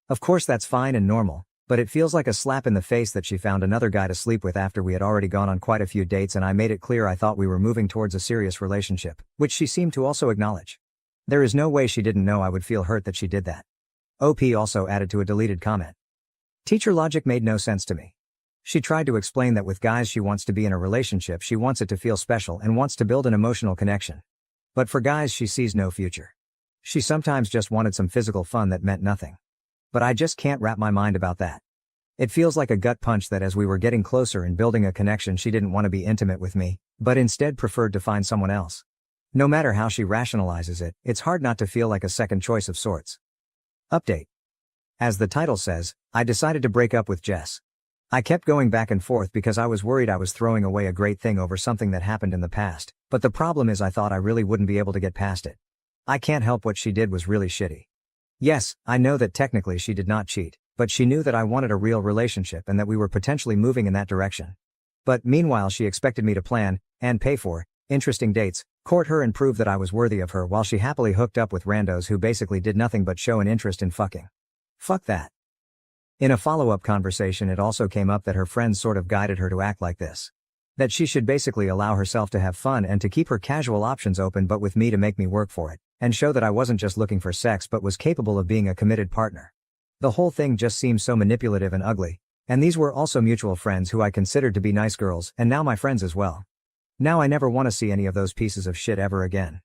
Of course that's fine and normal, but it feels like a slap in the face that she found another guy to sleep with after we had already gone on quite a few dates and I made it clear I thought we were moving towards a serious relationship, which she seemed to also acknowledge. There is no way she didn't know I would feel hurt that she did that. OP also added to a deleted comment. Teacher logic made no sense to me. She tried to explain that with guys she wants to be in a relationship, she wants it to feel special and wants to build an emotional connection. But for guys she sees no future. She sometimes just wanted some physical fun that meant nothing. But I just can't wrap my mind about that. It feels like a gut punch that as we were getting closer and building a connection she didn't want to be intimate with me, but instead preferred to find someone else. No matter how she rationalizes it, it's hard not to feel like a second choice of sorts. Update. As the title says, I decided to break up with Jess. I kept going back and forth because I was worried I was throwing away a great thing over something that happened in the past, but the problem is I thought I really wouldn't be able to get past it. I can't help what she did was really shitty. Yes, I know that technically she did not cheat, but she knew that I wanted a real relationship and that we were potentially moving in that direction. But meanwhile she expected me to plan, and pay for, interesting dates, court her and prove that I was worthy of her while she happily hooked up with randos who basically did nothing but show an interest in fucking. Fuck that. In a follow-up conversation it also came up that her friends sort of guided her to act like this. That she should basically allow herself to have fun and to keep her casual options open but with me to make me work for it, and show that I wasn't just looking for sex but was capable of being a committed partner. The whole thing just seems so manipulative and ugly, and these were also mutual friends who I considered to be nice girls and now my friends as well. Now I never want to see any of those pieces of shit ever again.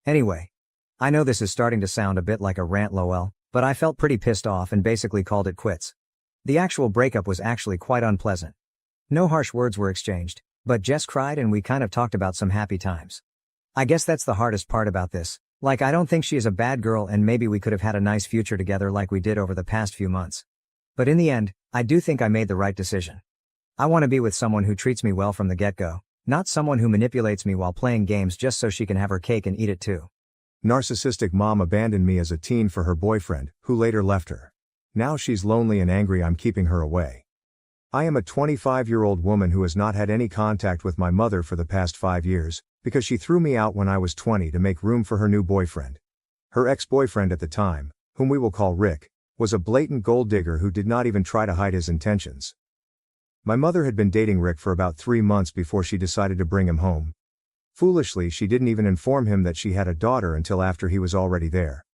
Anyway. I know this is starting to sound a bit like a rant lol, but I felt pretty pissed off and basically called it quits. The actual breakup was actually quite unpleasant. No harsh words were exchanged, but Jess cried and we kind of talked about some happy times. I guess that's the hardest part about this, like I don't think she is a bad girl and maybe we could have had a nice future together like we did over the past few months. But in the end, I do think I made the right decision. I want to be with someone who treats me well from the get-go, not someone who manipulates me while playing games just so she can have her cake and eat it too. Narcissistic mom abandoned me as a teen for her boyfriend, who later left her. Now she's lonely and angry I'm keeping her away. I am a 25-year-old woman who has not had any contact with my mother for the past 5 years, because she threw me out when I was 20 to make room for her new boyfriend. Her ex-boyfriend at the time, whom we will call Rick, was a blatant gold digger who did not even try to hide his intentions. My mother had been dating Rick for about 3 months before she decided to bring him home. Foolishly, she didn't even inform him that she had a daughter until after he was already there.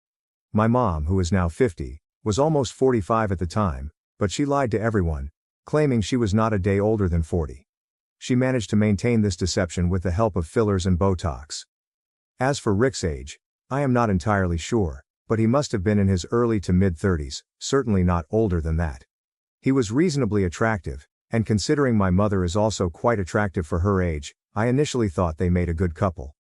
My mom, who is now 50, was almost 45 at the time, but she lied to everyone, claiming she was not a day older than 40. She managed to maintain this deception with the help of fillers and Botox. As for Rick's age, I am not entirely sure, but he must have been in his early to mid-30s, certainly not older than that. He was reasonably attractive, and considering my mother is also quite attractive for her age, I initially thought they made a good couple.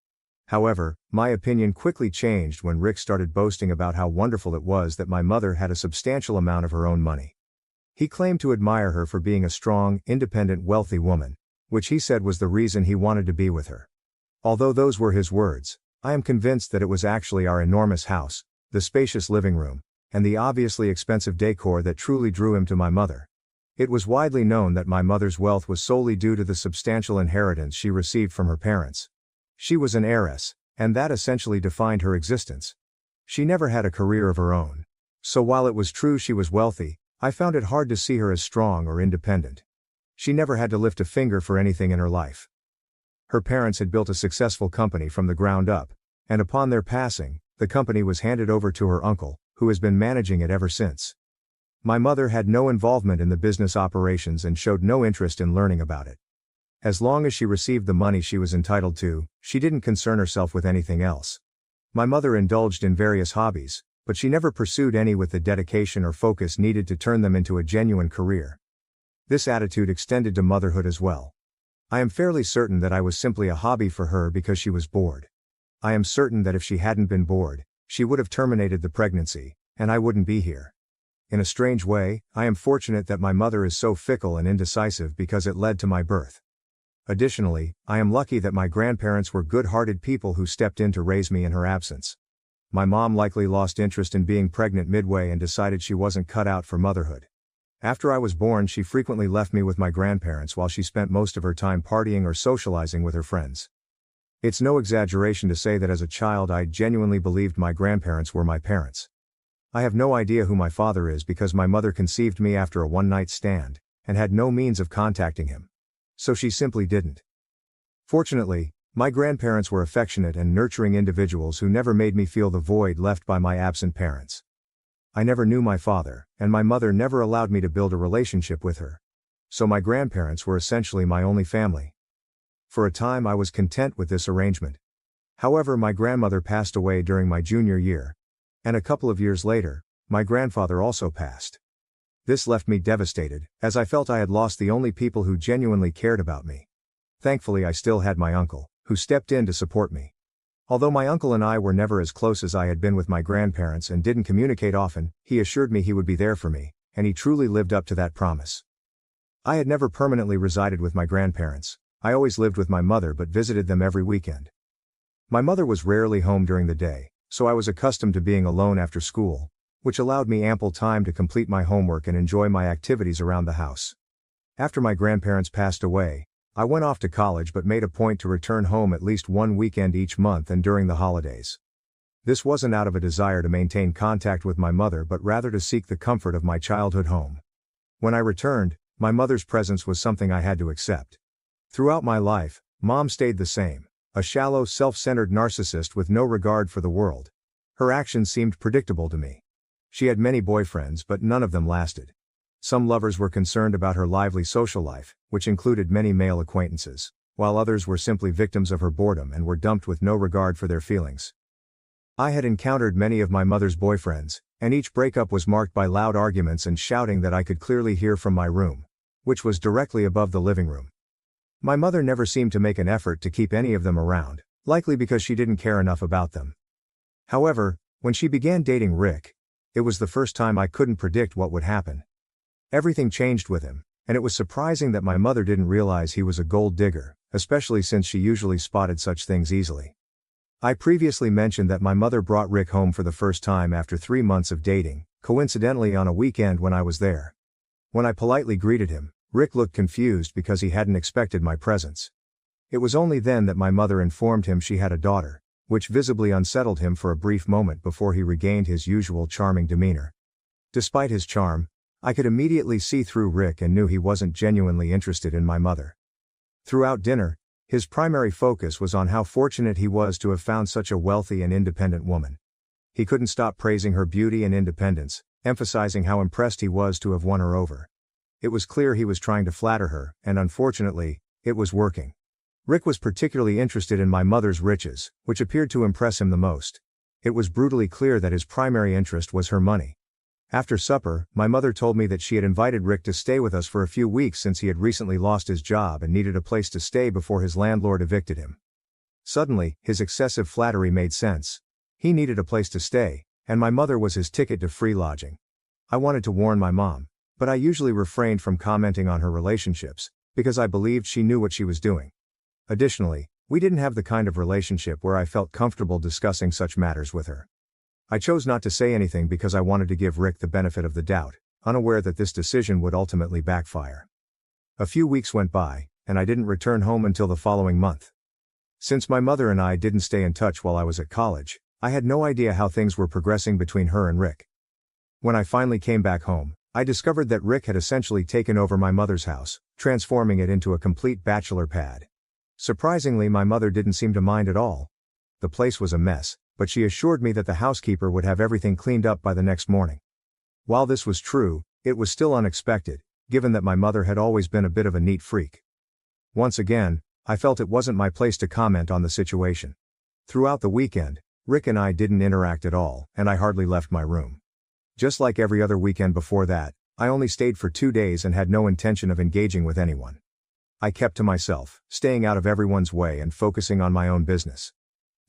However, my opinion quickly changed when Rick started boasting about how wonderful it was that my mother had a substantial amount of her own money. He claimed to admire her for being a strong, independent, wealthy woman, which he said was the reason he wanted to be with her. Although those were his words, I am convinced that it was actually our enormous house, the spacious living room, and the obviously expensive decor that truly drew him to my mother. It was widely known that my mother's wealth was solely due to the substantial inheritance she received from her parents. She was an heiress, and that essentially defined her existence. She never had a career of her own. So while it was true she was wealthy, I found it hard to see her as strong or independent. She never had to lift a finger for anything in her life. Her parents had built a successful company from the ground up, and upon their passing, the company was handed over to her uncle, who has been managing it ever since. My mother had no involvement in the business operations and showed no interest in learning about it. As long as she received the money she was entitled to, she didn't concern herself with anything else. My mother indulged in various hobbies, but she never pursued any with the dedication or focus needed to turn them into a genuine career. This attitude extended to motherhood as well. I am fairly certain that I was simply a hobby for her because she was bored. I am certain that if she hadn't been bored, she would have terminated the pregnancy, and I wouldn't be here. In a strange way, I am fortunate that my mother is so fickle and indecisive because it led to my birth. Additionally, I am lucky that my grandparents were good-hearted people who stepped in to raise me in her absence. My mom likely lost interest in being pregnant midway and decided she wasn't cut out for motherhood. After I was born, she frequently left me with my grandparents while she spent most of her time partying or socializing with her friends. It's no exaggeration to say that as a child I genuinely believed my grandparents were my parents. I have no idea who my father is because my mother conceived me after a one-night stand, and had no means of contacting him. So she simply didn't. Fortunately, my grandparents were affectionate and nurturing individuals who never made me feel the void left by my absent parents. I never knew my father, and my mother never allowed me to build a relationship with her. So my grandparents were essentially my only family. For a time I was content with this arrangement. However, my grandmother passed away during my junior year, and a couple of years later, my grandfather also passed. This left me devastated, as I felt I had lost the only people who genuinely cared about me. Thankfully, I still had my uncle, who stepped in to support me. Although my uncle and I were never as close as I had been with my grandparents and didn't communicate often, he assured me he would be there for me, and he truly lived up to that promise. I had never permanently resided with my grandparents. I always lived with my mother but visited them every weekend. My mother was rarely home during the day, so I was accustomed to being alone after school, which allowed me ample time to complete my homework and enjoy my activities around the house. After my grandparents passed away, I went off to college but made a point to return home at least one weekend each month and during the holidays. This wasn't out of a desire to maintain contact with my mother but rather to seek the comfort of my childhood home. When I returned, my mother's presence was something I had to accept. Throughout my life, Mom stayed the same, a shallow, self-centered narcissist with no regard for the world. Her actions seemed predictable to me. She had many boyfriends but none of them lasted. Some lovers were concerned about her lively social life, which included many male acquaintances, while others were simply victims of her boredom and were dumped with no regard for their feelings. I had encountered many of my mother's boyfriends, and each breakup was marked by loud arguments and shouting that I could clearly hear from my room, which was directly above the living room. My mother never seemed to make an effort to keep any of them around, likely because she didn't care enough about them. However, when she began dating Rick, it was the first time I couldn't predict what would happen. Everything changed with him, and it was surprising that my mother didn't realize he was a gold digger, especially since she usually spotted such things easily. I previously mentioned that my mother brought Rick home for the first time after 3 months of dating, coincidentally on a weekend when I was there. When I politely greeted him, Rick looked confused because he hadn't expected my presence. It was only then that my mother informed him she had a daughter, which visibly unsettled him for a brief moment before he regained his usual charming demeanor. Despite his charm, I could immediately see through Rick and knew he wasn't genuinely interested in my mother. Throughout dinner, His primary focus was on how fortunate he was to have found such a wealthy and independent woman. He couldn't stop praising her beauty and independence, emphasizing how impressed he was to have won her over. It was clear he was trying to flatter her, and unfortunately, it was working. Rick was particularly interested in my mother's riches, which appeared to impress him the most. It was brutally clear that his primary interest was her money. After supper, my mother told me that she had invited Rick to stay with us for a few weeks since he had recently lost his job and needed a place to stay before his landlord evicted him. Suddenly, his excessive flattery made sense. He needed a place to stay, and my mother was his ticket to free lodging. I wanted to warn my mom, but I usually refrained from commenting on her relationships, because I believed she knew what she was doing. Additionally, we didn't have the kind of relationship where I felt comfortable discussing such matters with her. I chose not to say anything because I wanted to give Rick the benefit of the doubt, unaware that this decision would ultimately backfire. A few weeks went by, and I didn't return home until the following month. Since my mother and I didn't stay in touch while I was at college, I had no idea how things were progressing between her and Rick. When I finally came back home, I discovered that Rick had essentially taken over my mother's house, transforming it into a complete bachelor pad. Surprisingly, my mother didn't seem to mind at all. The place was a mess, but she assured me that the housekeeper would have everything cleaned up by the next morning. While this was true, it was still unexpected, given that my mother had always been a bit of a neat freak. Once again, I felt it wasn't my place to comment on the situation. Throughout the weekend, Rick and I didn't interact at all, and I hardly left my room. Just like every other weekend before that, I only stayed for 2 days and had no intention of engaging with anyone. I kept to myself, staying out of everyone's way and focusing on my own business.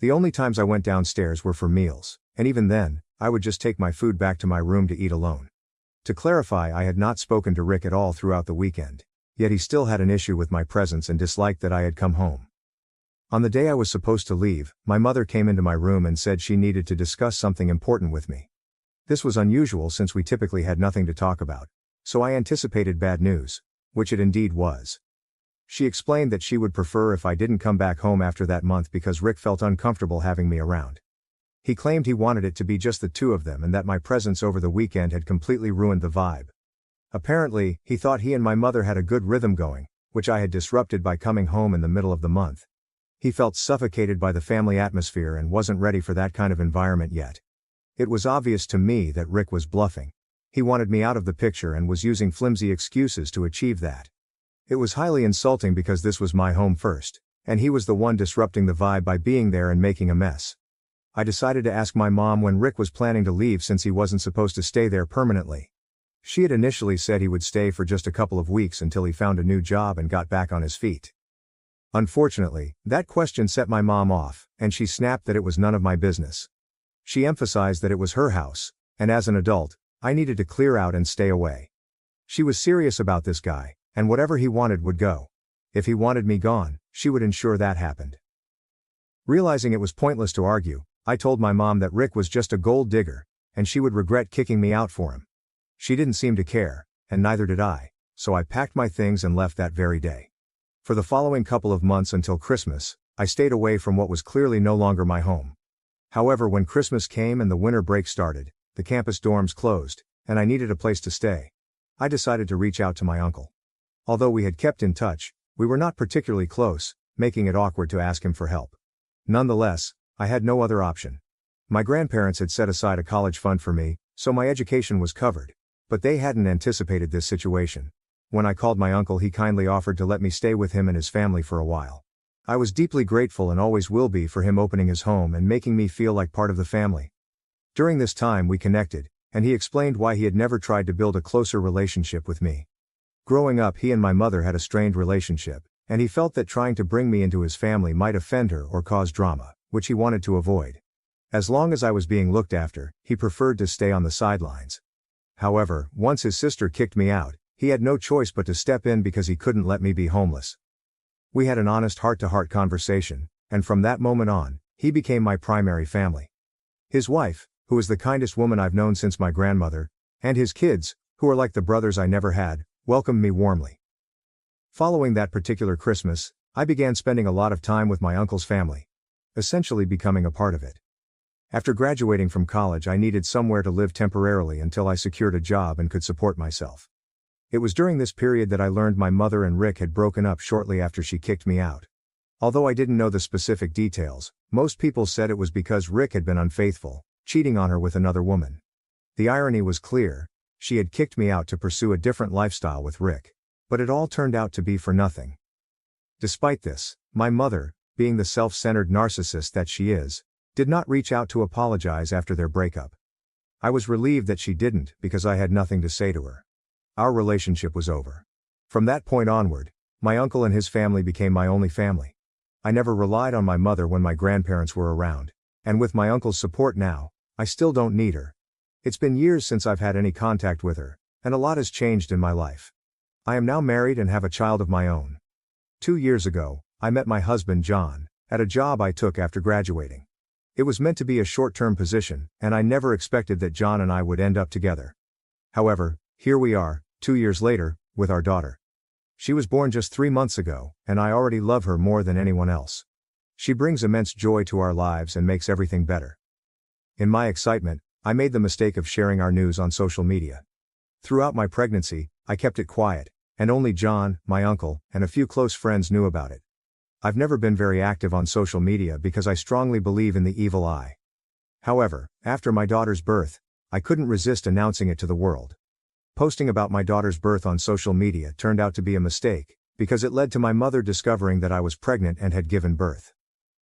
The only times I went downstairs were for meals, and even then, I would just take my food back to my room to eat alone. To clarify, I had not spoken to Rick at all throughout the weekend, yet he still had an issue with my presence and disliked that I had come home. On the day I was supposed to leave, my mother came into my room and said she needed to discuss something important with me. This was unusual since we typically had nothing to talk about, so I anticipated bad news, which it indeed was. She explained that she would prefer if I didn't come back home after that month because Rick felt uncomfortable having me around. He claimed he wanted it to be just the two of them and that my presence over the weekend had completely ruined the vibe. Apparently, he thought he and my mother had a good rhythm going, which I had disrupted by coming home in the middle of the month. He felt suffocated by the family atmosphere and wasn't ready for that kind of environment yet. It was obvious to me that Rick was bluffing. He wanted me out of the picture and was using flimsy excuses to achieve that. It was highly insulting because this was my home first, and he was the one disrupting the vibe by being there and making a mess. I decided to ask my mom when Rick was planning to leave since he wasn't supposed to stay there permanently. She had initially said he would stay for just a couple of weeks until he found a new job and got back on his feet. Unfortunately, that question set my mom off, and she snapped that it was none of my business. She emphasized that it was her house, and as an adult, I needed to clear out and stay away. She was serious about this guy, and whatever he wanted would go. If he wanted me gone, she would ensure that happened. Realizing it was pointless to argue, I told my mom that Rick was just a gold digger, and she would regret kicking me out for him. She didn't seem to care, and neither did I, so I packed my things and left that very day. For the following couple of months until Christmas, I stayed away from what was clearly no longer my home. However, when Christmas came and the winter break started, the campus dorms closed, and I needed a place to stay. I decided to reach out to my uncle. Although we had kept in touch, we were not particularly close, making it awkward to ask him for help. Nonetheless, I had no other option. My grandparents had set aside a college fund for me, so my education was covered, but they hadn't anticipated this situation. When I called my uncle, he kindly offered to let me stay with him and his family for a while. I was deeply grateful and always will be for him opening his home and making me feel like part of the family. During this time we connected, and he explained why he had never tried to build a closer relationship with me. Growing up, he and my mother had a strained relationship, and he felt that trying to bring me into his family might offend her or cause drama, which he wanted to avoid. As long as I was being looked after, he preferred to stay on the sidelines. However, once his sister kicked me out, he had no choice but to step in because he couldn't let me be homeless. We had an honest heart-to-heart conversation, and from that moment on, he became my primary family. His wife, who is the kindest woman I've known since my grandmother, and his kids, who are like the brothers I never had, welcomed me warmly. Following that particular Christmas, I began spending a lot of time with my uncle's family, essentially becoming a part of it. After graduating from college, I needed somewhere to live temporarily until I secured a job and could support myself. It was during this period that I learned my mother and Rick had broken up shortly after she kicked me out. Although I didn't know the specific details, most people said it was because Rick had been unfaithful, cheating on her with another woman. The irony was clear: she had kicked me out to pursue a different lifestyle with Rick. But it all turned out to be for nothing. Despite this, my mother, being the self-centered narcissist that she is, did not reach out to apologize after their breakup. I was relieved that she didn't, because I had nothing to say to her. Our relationship was over. From that point onward, my uncle and his family became my only family. I never relied on my mother when my grandparents were around, and with my uncle's support now, I still don't need her. It's been years since I've had any contact with her, and a lot has changed in my life. I am now married and have a child of my own. 2 years ago, I met my husband John, at a job I took after graduating. It was meant to be a short-term position, and I never expected that John and I would end up together. However, here we are, 2 years later, with our daughter. She was born just 3 months ago, and I already love her more than anyone else. She brings immense joy to our lives and makes everything better. In my excitement, I made the mistake of sharing our news on social media. Throughout my pregnancy, I kept it quiet, and only John, my uncle, and a few close friends knew about it. I've never been very active on social media because I strongly believe in the evil eye. However, after my daughter's birth, I couldn't resist announcing it to the world. Posting about my daughter's birth on social media turned out to be a mistake, because it led to my mother discovering that I was pregnant and had given birth.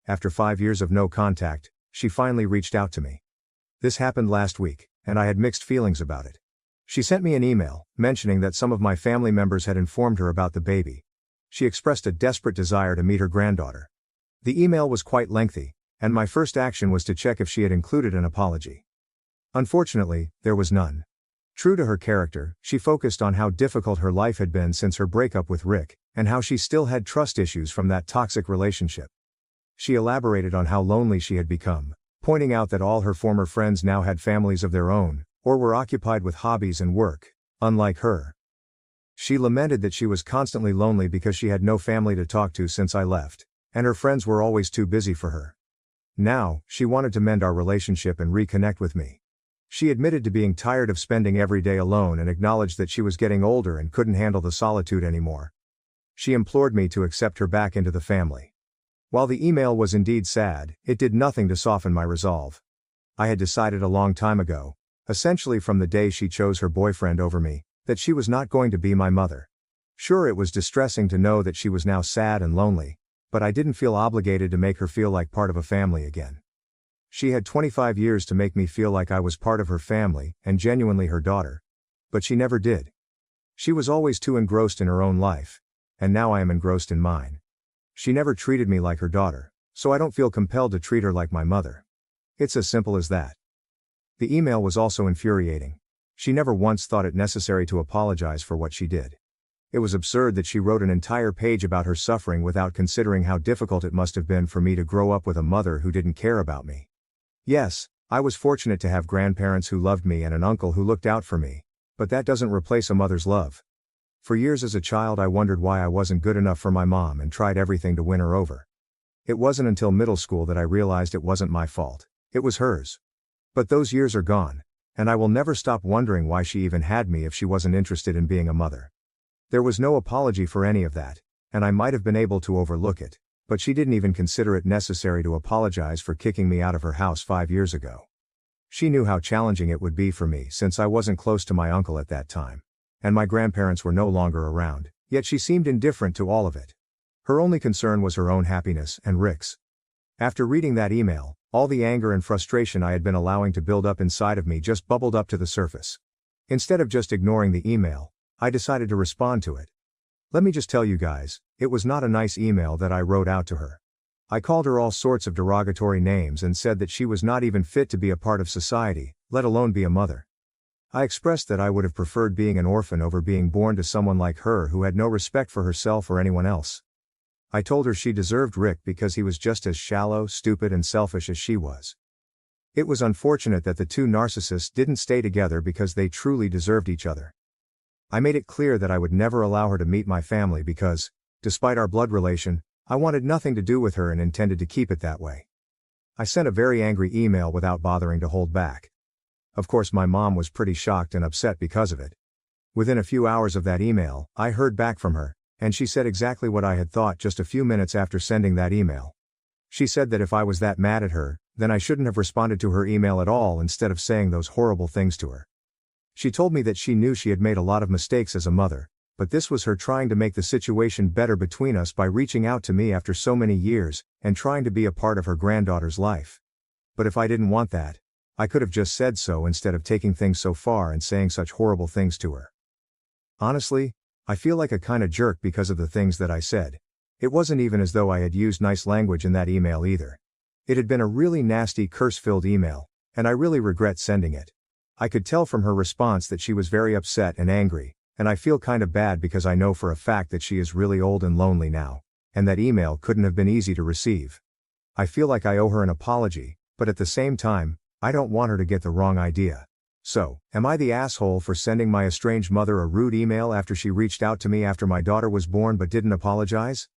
After 5 years of no contact, she finally reached out to me. This happened last week, and I had mixed feelings about it. She sent me an email, mentioning that some of my family members had informed her about the baby. She expressed a desperate desire to meet her granddaughter. The email was quite lengthy, and my first action was to check if she had included an apology. Unfortunately, there was none. True to her character, she focused on how difficult her life had been since her breakup with Rick, and how she still had trust issues from that toxic relationship. She elaborated on how lonely she had become, pointing out that all her former friends now had families of their own, or were occupied with hobbies and work, unlike her. She lamented that she was constantly lonely because she had no family to talk to since I left, and her friends were always too busy for her. Now, she wanted to mend our relationship and reconnect with me. She admitted to being tired of spending every day alone and acknowledged that she was getting older and couldn't handle the solitude anymore. She implored me to accept her back into the family. While the email was indeed sad, it did nothing to soften my resolve. I had decided a long time ago, essentially from the day she chose her boyfriend over me, that she was not going to be my mother. Sure, it was distressing to know that she was now sad and lonely, but I didn't feel obligated to make her feel like part of a family again. She had 25 years to make me feel like I was part of her family and genuinely her daughter. But she never did. She was always too engrossed in her own life, and now I am engrossed in mine. She never treated me like her daughter, so I don't feel compelled to treat her like my mother. It's as simple as that. The email was also infuriating. She never once thought it necessary to apologize for what she did. It was absurd that she wrote an entire page about her suffering without considering how difficult it must have been for me to grow up with a mother who didn't care about me. Yes, I was fortunate to have grandparents who loved me and an uncle who looked out for me, but that doesn't replace a mother's love. For years as a child I wondered why I wasn't good enough for my mom and tried everything to win her over. It wasn't until middle school that I realized it wasn't my fault, it was hers. But those years are gone, and I will never stop wondering why she even had me if she wasn't interested in being a mother. There was no apology for any of that, and I might have been able to overlook it, but she didn't even consider it necessary to apologize for kicking me out of her house 5 years ago. She knew how challenging it would be for me since I wasn't close to my uncle at that time, and my grandparents were no longer around, yet she seemed indifferent to all of it. Her only concern was her own happiness and Rick's. After reading that email, all the anger and frustration I had been allowing to build up inside of me just bubbled up to the surface. Instead of just ignoring the email, I decided to respond to it. Let me just tell you guys, it was not a nice email that I wrote out to her. I called her all sorts of derogatory names and said that she was not even fit to be a part of society, let alone be a mother. I expressed that I would have preferred being an orphan over being born to someone like her who had no respect for herself or anyone else. I told her she deserved Rick because he was just as shallow, stupid and selfish as she was. It was unfortunate that the two narcissists didn't stay together because they truly deserved each other. I made it clear that I would never allow her to meet my family because, despite our blood relation, I wanted nothing to do with her and intended to keep it that way. I sent a very angry email without bothering to hold back. Of course, my mom was pretty shocked and upset because of it. Within a few hours of that email, I heard back from her, And she said exactly what I had thought just a few minutes after sending that email. She said that if I was that mad at her, then I shouldn't have responded to her email at all instead of saying those horrible things to her. She told me that she knew she had made a lot of mistakes as a mother, but this was her trying to make the situation better between us by reaching out to me after so many years, and trying to be a part of her granddaughter's life. But if I didn't want that, I could have just said so instead of taking things so far and saying such horrible things to her. Honestly, I feel like a kinda jerk because of the things that I said. It wasn't even as though I had used nice language in that email either. It had been a really nasty curse-filled email, and I really regret sending it. I could tell from her response that she was very upset and angry, and I feel kinda bad because I know for a fact that she is really old and lonely now, and that email couldn't have been easy to receive. I feel like I owe her an apology, but at the same time, I don't want her to get the wrong idea. So, am I the asshole for sending my estranged mother a rude email after she reached out to me after my daughter was born but didn't apologize?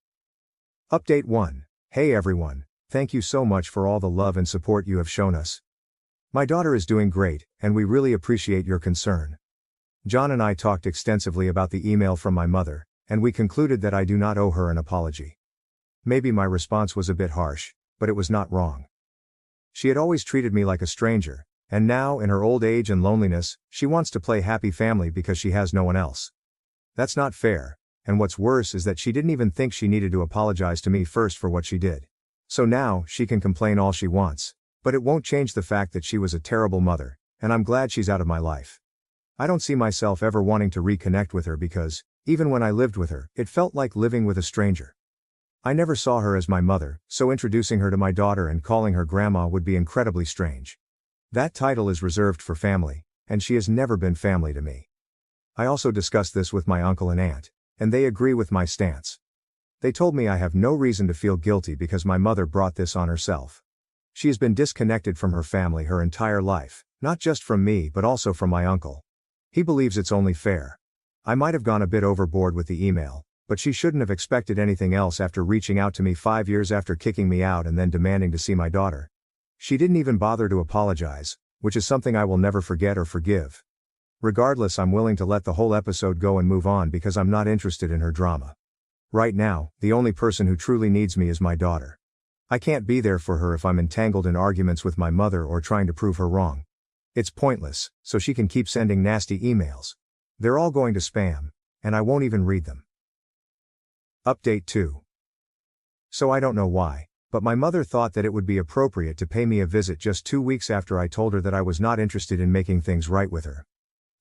Update 1. Hey everyone, thank you so much for all the love and support you have shown us. My daughter is doing great, and we really appreciate your concern. John and I talked extensively about the email from my mother, and we concluded that I do not owe her an apology. Maybe my response was a bit harsh, but it was not wrong. She had always treated me like a stranger, and now, in her old age and loneliness, she wants to play happy family because she has no one else. That's not fair, and what's worse is that she didn't even think she needed to apologize to me first for what she did. So now, she can complain all she wants, but it won't change the fact that she was a terrible mother, and I'm glad she's out of my life. I don't see myself ever wanting to reconnect with her because, even when I lived with her, it felt like living with a stranger. I never saw her as my mother, so introducing her to my daughter and calling her grandma would be incredibly strange. That title is reserved for family, and she has never been family to me. I also discussed this with my uncle and aunt, and they agree with my stance. They told me I have no reason to feel guilty because my mother brought this on herself. She has been disconnected from her family her entire life, not just from me but also from my uncle. He believes it's only fair. I might have gone a bit overboard with the email, but she shouldn't have expected anything else after reaching out to me 5 years after kicking me out and then demanding to see my daughter. She didn't even bother to apologize, which is something I will never forget or forgive. Regardless, I'm willing to let the whole episode go and move on because I'm not interested in her drama. Right now, the only person who truly needs me is my daughter. I can't be there for her if I'm entangled in arguments with my mother or trying to prove her wrong. It's pointless, so she can keep sending nasty emails. They're all going to spam, and I won't even read them. Update 2. So I don't know why, but my mother thought that it would be appropriate to pay me a visit just 2 weeks after I told her that I was not interested in making things right with her.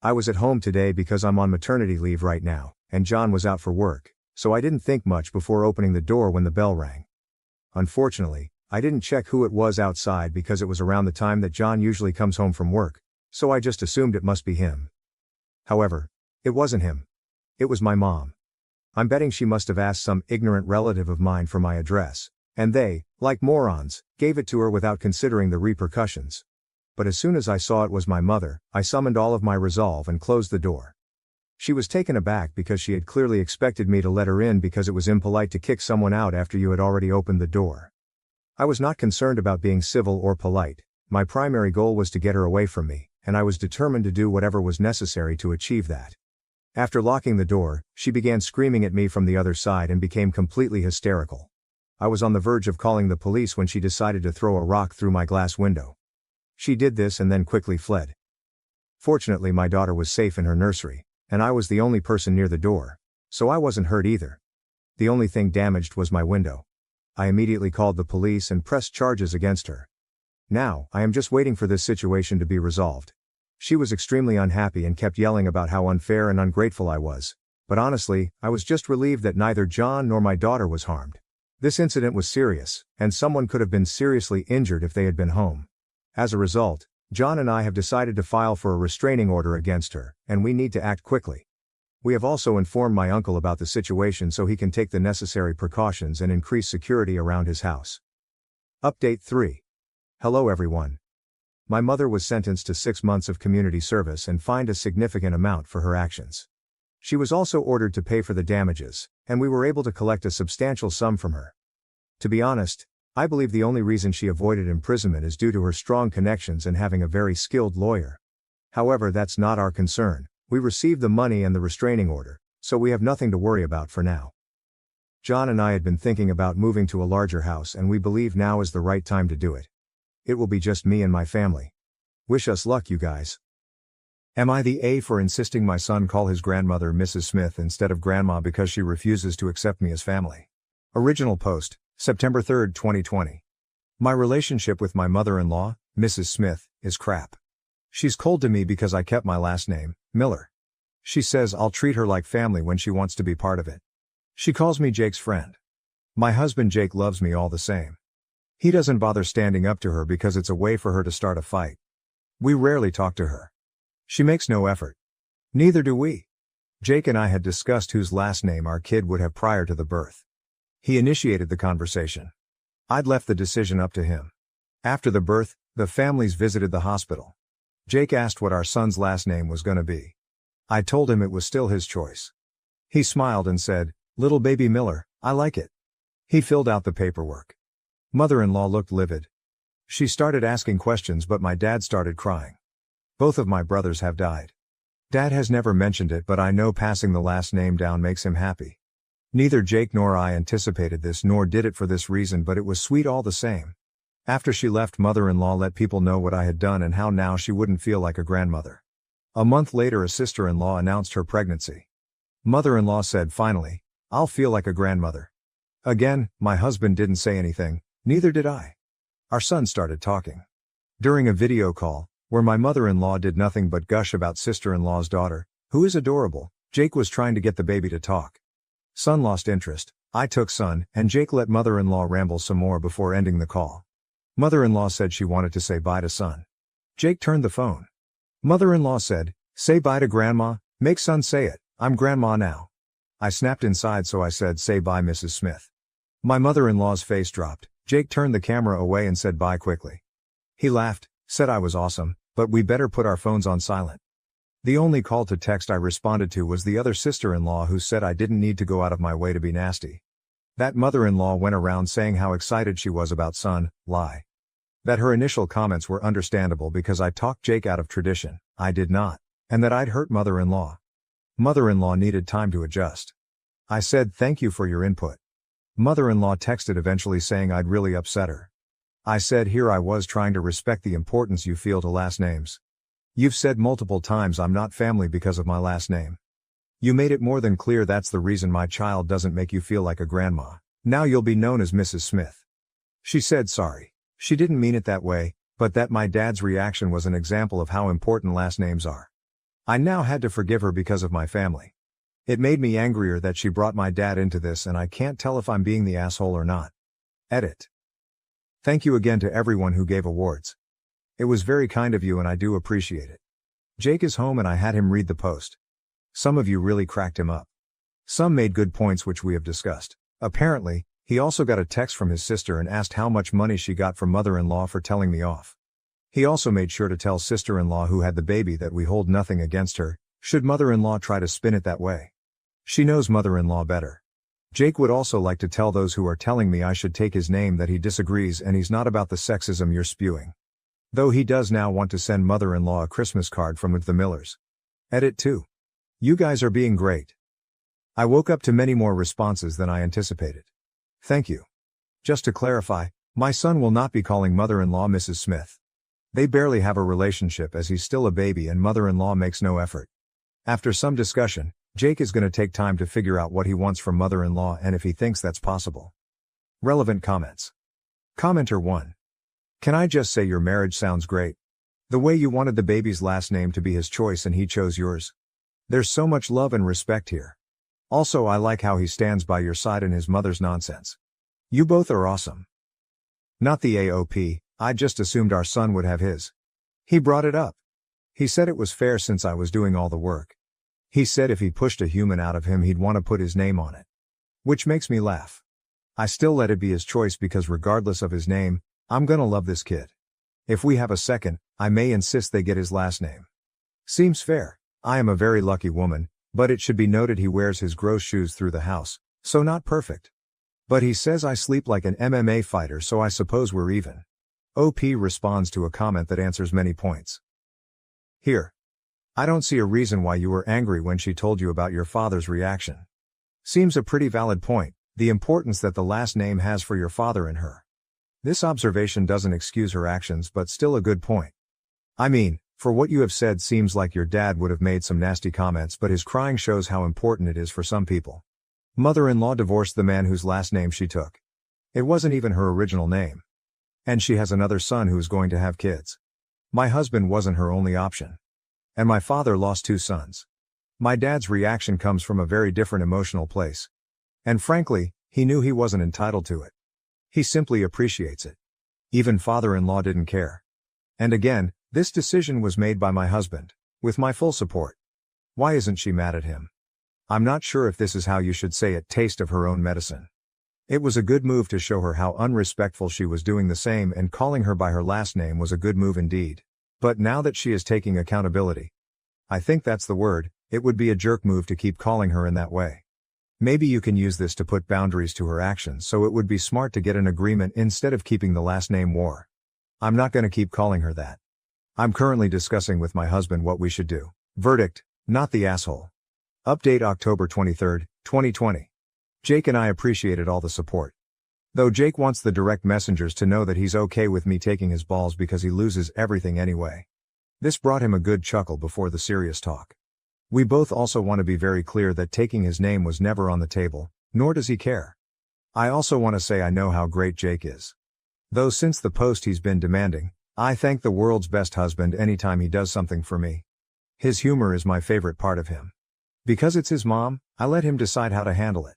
I was at home today because I'm on maternity leave right now, and John was out for work, so I didn't think much before opening the door when the bell rang. Unfortunately, I didn't check who it was outside because it was around the time that John usually comes home from work, so I just assumed it must be him. However, it wasn't him. It was my mom. I'm betting she must have asked some ignorant relative of mine for my address, and they, like morons, gave it to her without considering the repercussions. But as soon as I saw it was my mother, I summoned all of my resolve and closed the door. She was taken aback because she had clearly expected me to let her in because it was impolite to kick someone out after you had already opened the door. I was not concerned about being civil or polite. My primary goal was to get her away from me, and I was determined to do whatever was necessary to achieve that. After locking the door, she began screaming at me from the other side and became completely hysterical. I was on the verge of calling the police when she decided to throw a rock through my glass window. She did this and then quickly fled. Fortunately, my daughter was safe in her nursery, and I was the only person near the door, so I wasn't hurt either. The only thing damaged was my window. I immediately called the police and pressed charges against her. Now, I am just waiting for this situation to be resolved. She was extremely unhappy and kept yelling about how unfair and ungrateful I was, but honestly, I was just relieved that neither John nor my daughter was harmed. This incident was serious, and someone could have been seriously injured if they had been home. As a result, John and I have decided to file for a restraining order against her, and we need to act quickly. We have also informed my uncle about the situation so he can take the necessary precautions and increase security around his house. Update 3. Hello everyone. My mother was sentenced to 6 months of community service and fined a significant amount for her actions. She was also ordered to pay for the damages, and we were able to collect a substantial sum from her. To be honest, I believe the only reason she avoided imprisonment is due to her strong connections and having a very skilled lawyer. However, that's not our concern. We received the money and the restraining order, so we have nothing to worry about for now. John and I had been thinking about moving to a larger house and we believe now is the right time to do it. It will be just me and my family. Wish us luck, you guys. Am I the A for insisting my son call his grandmother Mrs. Smith instead of grandma because she refuses to accept me as family? Original post, September 3, 2020. My relationship with my mother-in-law, Mrs. Smith, is crap. She's cold to me because I kept my last name, Miller. She says I'll treat her like family when she wants to be part of it. She calls me Jake's friend. My husband Jake loves me all the same. He doesn't bother standing up to her because it's a way for her to start a fight. We rarely talk to her. She makes no effort. Neither do we. Jake and I had discussed whose last name our kid would have prior to the birth. He initiated the conversation. I'd left the decision up to him. After the birth, the families visited the hospital. Jake asked what our son's last name was gonna be. I told him it was still his choice. He smiled and said, "Little baby Miller, I like it." He filled out the paperwork. Mother-in-law looked livid. She started asking questions but my dad started crying. Both of my brothers have died. Dad has never mentioned it but I know passing the last name down makes him happy. Neither Jake nor I anticipated this nor did it for this reason but it was sweet all the same. After she left, mother-in-law let people know what I had done and how now she wouldn't feel like a grandmother. A month later a sister-in-law announced her pregnancy. Mother-in-law said finally, "I'll feel like a grandmother." Again, my husband didn't say anything, neither did I. Our son started talking. During a video call, where my mother-in-law did nothing but gush about sister-in-law's daughter, who is adorable, Jake was trying to get the baby to talk. Son lost interest, I took son, and Jake let mother-in-law ramble some more before ending the call. Mother-in-law said she wanted to say bye to son. Jake turned the phone. Mother-in-law said, "Say bye to grandma, make son say it, I'm grandma now." I snapped inside so I said, "Say bye Mrs. Smith." My mother-in-law's face dropped. Jake turned the camera away and said bye quickly. He laughed, said I was awesome, but we better put our phones on silent. The only call to text I responded to was the other sister-in-law who said I didn't need to go out of my way to be nasty. That mother-in-law went around saying how excited she was about son, lie. That her initial comments were understandable because I talked Jake out of tradition, I did not, and that I'd hurt mother-in-law. Mother-in-law needed time to adjust. I said thank you for your input. Mother-in-law texted eventually saying I'd really upset her. I said here I was trying to respect the importance you feel to last names. You've said multiple times I'm not family because of my last name. You made it more than clear that's the reason my child doesn't make you feel like a grandma. Now you'll be known as Mrs. Smith. She said sorry. She didn't mean it that way, but that my dad's reaction was an example of how important last names are. I now had to forgive her because of my family. It made me angrier that she brought my dad into this and I can't tell if I'm being the asshole or not. Edit. Thank you again to everyone who gave awards. It was very kind of you and I do appreciate it. Jake is home and I had him read the post. Some of you really cracked him up. Some made good points which we have discussed. Apparently, he also got a text from his sister and asked how much money she got from mother-in-law for telling me off. He also made sure to tell sister-in-law who had the baby that we hold nothing against her, should mother-in-law try to spin it that way. She knows mother-in-law better. Jake would also like to tell those who are telling me I should take his name that he disagrees and he's not about the sexism you're spewing. Though he does now want to send mother-in-law a Christmas card from the Millers. Edit 2. You guys are being great. I woke up to many more responses than I anticipated. Thank you. Just to clarify, my son will not be calling mother-in-law Mrs. Smith. They barely have a relationship as he's still a baby and mother-in-law makes no effort. After some discussion, Jake is going to take time to figure out what he wants from mother-in-law and if he thinks that's possible. Relevant comments. Commenter 1. Can I just say your marriage sounds great? The way you wanted the baby's last name to be his choice and he chose yours. There's so much love and respect here. Also I like how he stands by your side in his mother's nonsense. You both are awesome. Not the AOP, I just assumed our son would have his. He brought it up. He said it was fair since I was doing all the work. He said if he pushed a human out of him he'd want to put his name on it. Which makes me laugh. I still let it be his choice because regardless of his name, I'm gonna love this kid. If we have a second, I may insist they get his last name. Seems fair. I am a very lucky woman, but it should be noted he wears his gross shoes through the house, so not perfect. But he says I sleep like an MMA fighter so I suppose we're even. OP responds to a comment that answers many points. Here. I don't see a reason why you were angry when she told you about your father's reaction. Seems a pretty valid point, The importance that the last name has for your father and her. This observation doesn't excuse her actions but still a good point. I mean, for what you have said seems like your dad would have made some nasty comments, but his crying shows how important it is for some people. Mother-in-law divorced the man whose last name she took. It wasn't even her original name. And she has another son who is going to have kids. My husband wasn't her only option. And my father lost 2 sons. My dad's reaction comes from a very different emotional place. And frankly, he knew he wasn't entitled to it. He simply appreciates it. Even father-in-law didn't care. And again, this decision was made by my husband, with my full support. Why isn't she mad at him? I'm not sure if this is how you should say it, taste of her own medicine. It was a good move to show her how unrespectful she was doing the same, and calling her by her last name was a good move indeed. But now that she is taking accountability, I think that's the word, it would be a jerk move to keep calling her in that way. Maybe you can use this to put boundaries to her actions, so it would be smart to get an agreement instead of keeping the last name war. I'm not gonna keep calling her that. I'm currently discussing with my husband what we should do. Verdict, not the asshole. Update October 23, 2020. Jake and I appreciated all the support. Though Jake wants the direct messengers to know that he's okay with me taking his balls because he loses everything anyway. This brought him a good chuckle before the serious talk. We both also want to be very clear that taking his name was never on the table, nor does he care. I also want to say I know how great Jake is. Though since the post he's been demanding, I thank the world's best husband anytime he does something for me. His humor is my favorite part of him. Because it's his mom, I let him decide how to handle it.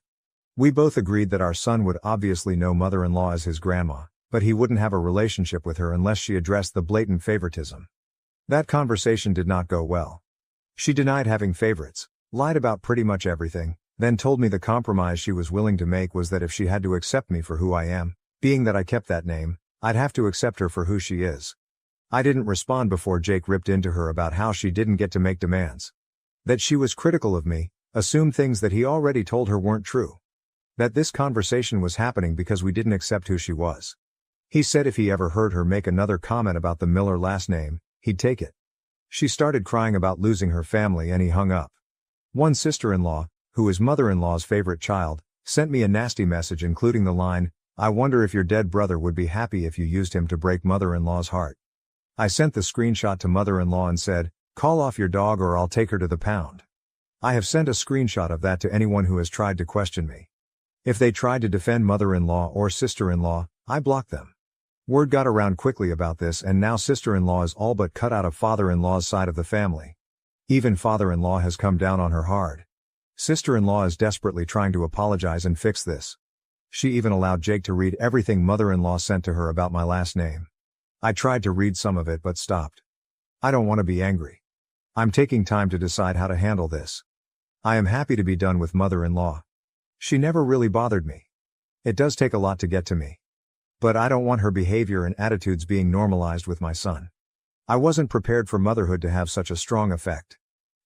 We both agreed that our son would obviously know mother-in-law as his grandma, but he wouldn't have a relationship with her unless she addressed the blatant favoritism. That conversation did not go well. She denied having favorites, lied about pretty much everything, then told me the compromise she was willing to make was that if she had to accept me for who I am, being that I kept that name, I'd have to accept her for who she is. I didn't respond before Jake ripped into her about how she didn't get to make demands. That she was critical of me, assumed things that he already told her weren't true. That this conversation was happening because we didn't accept who she was. He said if he ever heard her make another comment about the Miller last name, he'd take it. She started crying about losing her family and he hung up. One sister-in-law, who is mother-in-law's favorite child, sent me a nasty message including the line, "I wonder if your dead brother would be happy if you used him to break mother-in-law's heart." I sent the screenshot to mother-in-law and said, "Call off your dog or I'll take her to the pound." I have sent a screenshot of that to anyone who has tried to question me. If they tried to defend mother-in-law or sister-in-law, I blocked them. Word got around quickly about this and now sister-in-law is all but cut out of father-in-law's side of the family. Even father-in-law has come down on her hard. Sister-in-law is desperately trying to apologize and fix this. She even allowed Jake to read everything mother-in-law sent to her about my last name. I tried to read some of it but stopped. I don't want to be angry. I'm taking time to decide how to handle this. I am happy to be done with mother-in-law. She never really bothered me. It does take a lot to get to me. But I don't want her behavior and attitudes being normalized with my son. I wasn't prepared for motherhood to have such a strong effect.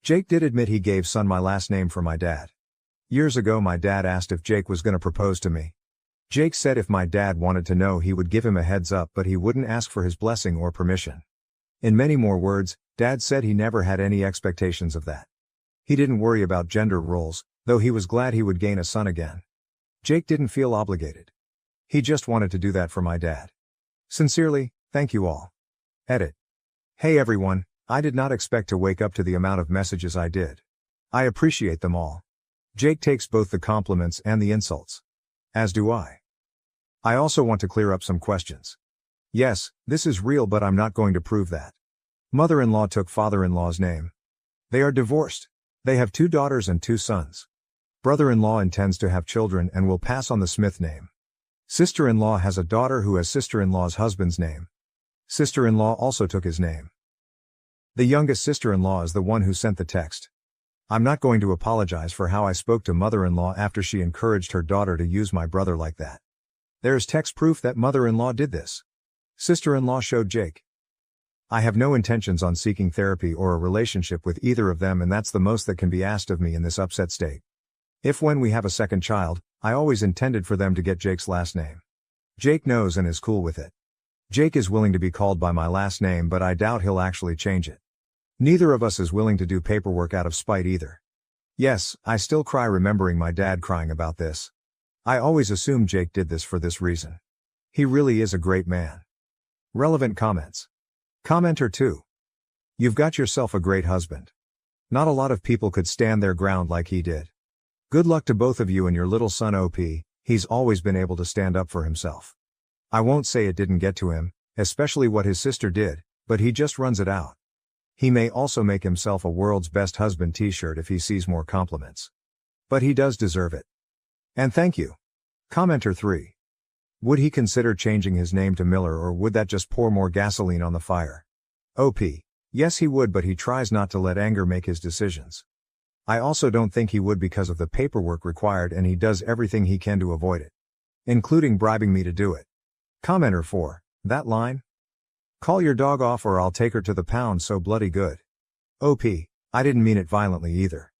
Jake did admit he gave son my last name for my dad. Years ago my dad asked if Jake was gonna propose to me. Jake said if my dad wanted to know he would give him a heads up but he wouldn't ask for his blessing or permission. In many more words, Dad said he never had any expectations of that. He didn't worry about gender roles, though he was glad he would gain a son again. Jake didn't feel obligated. He just wanted to do that for my dad. Sincerely, thank you all. Edit. Hey everyone, I did not expect to wake up to the amount of messages I did. I appreciate them all. Jake takes both the compliments and the insults. As do I. I also want to clear up some questions. Yes, this is real but I'm not going to prove that. Mother-in-law took father-in-law's name. They are divorced. They have 2 daughters and 2 sons. Brother-in-law intends to have children and will pass on the Smith name. Sister-in-law has a daughter who has sister-in-law's husband's name. Sister-in-law also took his name. The youngest sister-in-law is the one who sent the text. I'm not going to apologize for how I spoke to mother-in-law after she encouraged her daughter to use my brother like that. There's text proof that mother-in-law did this. Sister-in-law showed Jake. I have no intentions on seeking therapy or a relationship with either of them and that's the most that can be asked of me in this upset state. If when we have a second child, I always intended for them to get Jake's last name. Jake knows and is cool with it. Jake is willing to be called by my last name but I doubt he'll actually change it. Neither of us is willing to do paperwork out of spite either. Yes, I still cry remembering my dad crying about this. I always assumed Jake did this for this reason. He really is a great man. Relevant comments. Commenter 2. You've got yourself a great husband. Not a lot of people could stand their ground like he did. Good luck to both of you and your little son OP, he's always been able to stand up for himself. I won't say it didn't get to him, especially what his sister did, but he just runs it out. He may also make himself a world's best husband t-shirt if he sees more compliments. But he does deserve it. And thank you. Commenter 3. Would he consider changing his name to Miller, or would that just pour more gasoline on the fire? OP. Yes, he would, but he tries not to let anger make his decisions. I also don't think he would because of the paperwork required, and he does everything he can to avoid it. Including bribing me to do it. Commenter 4. That line? Call your dog off or I'll take her to the pound so bloody good. OP. I didn't mean it violently either.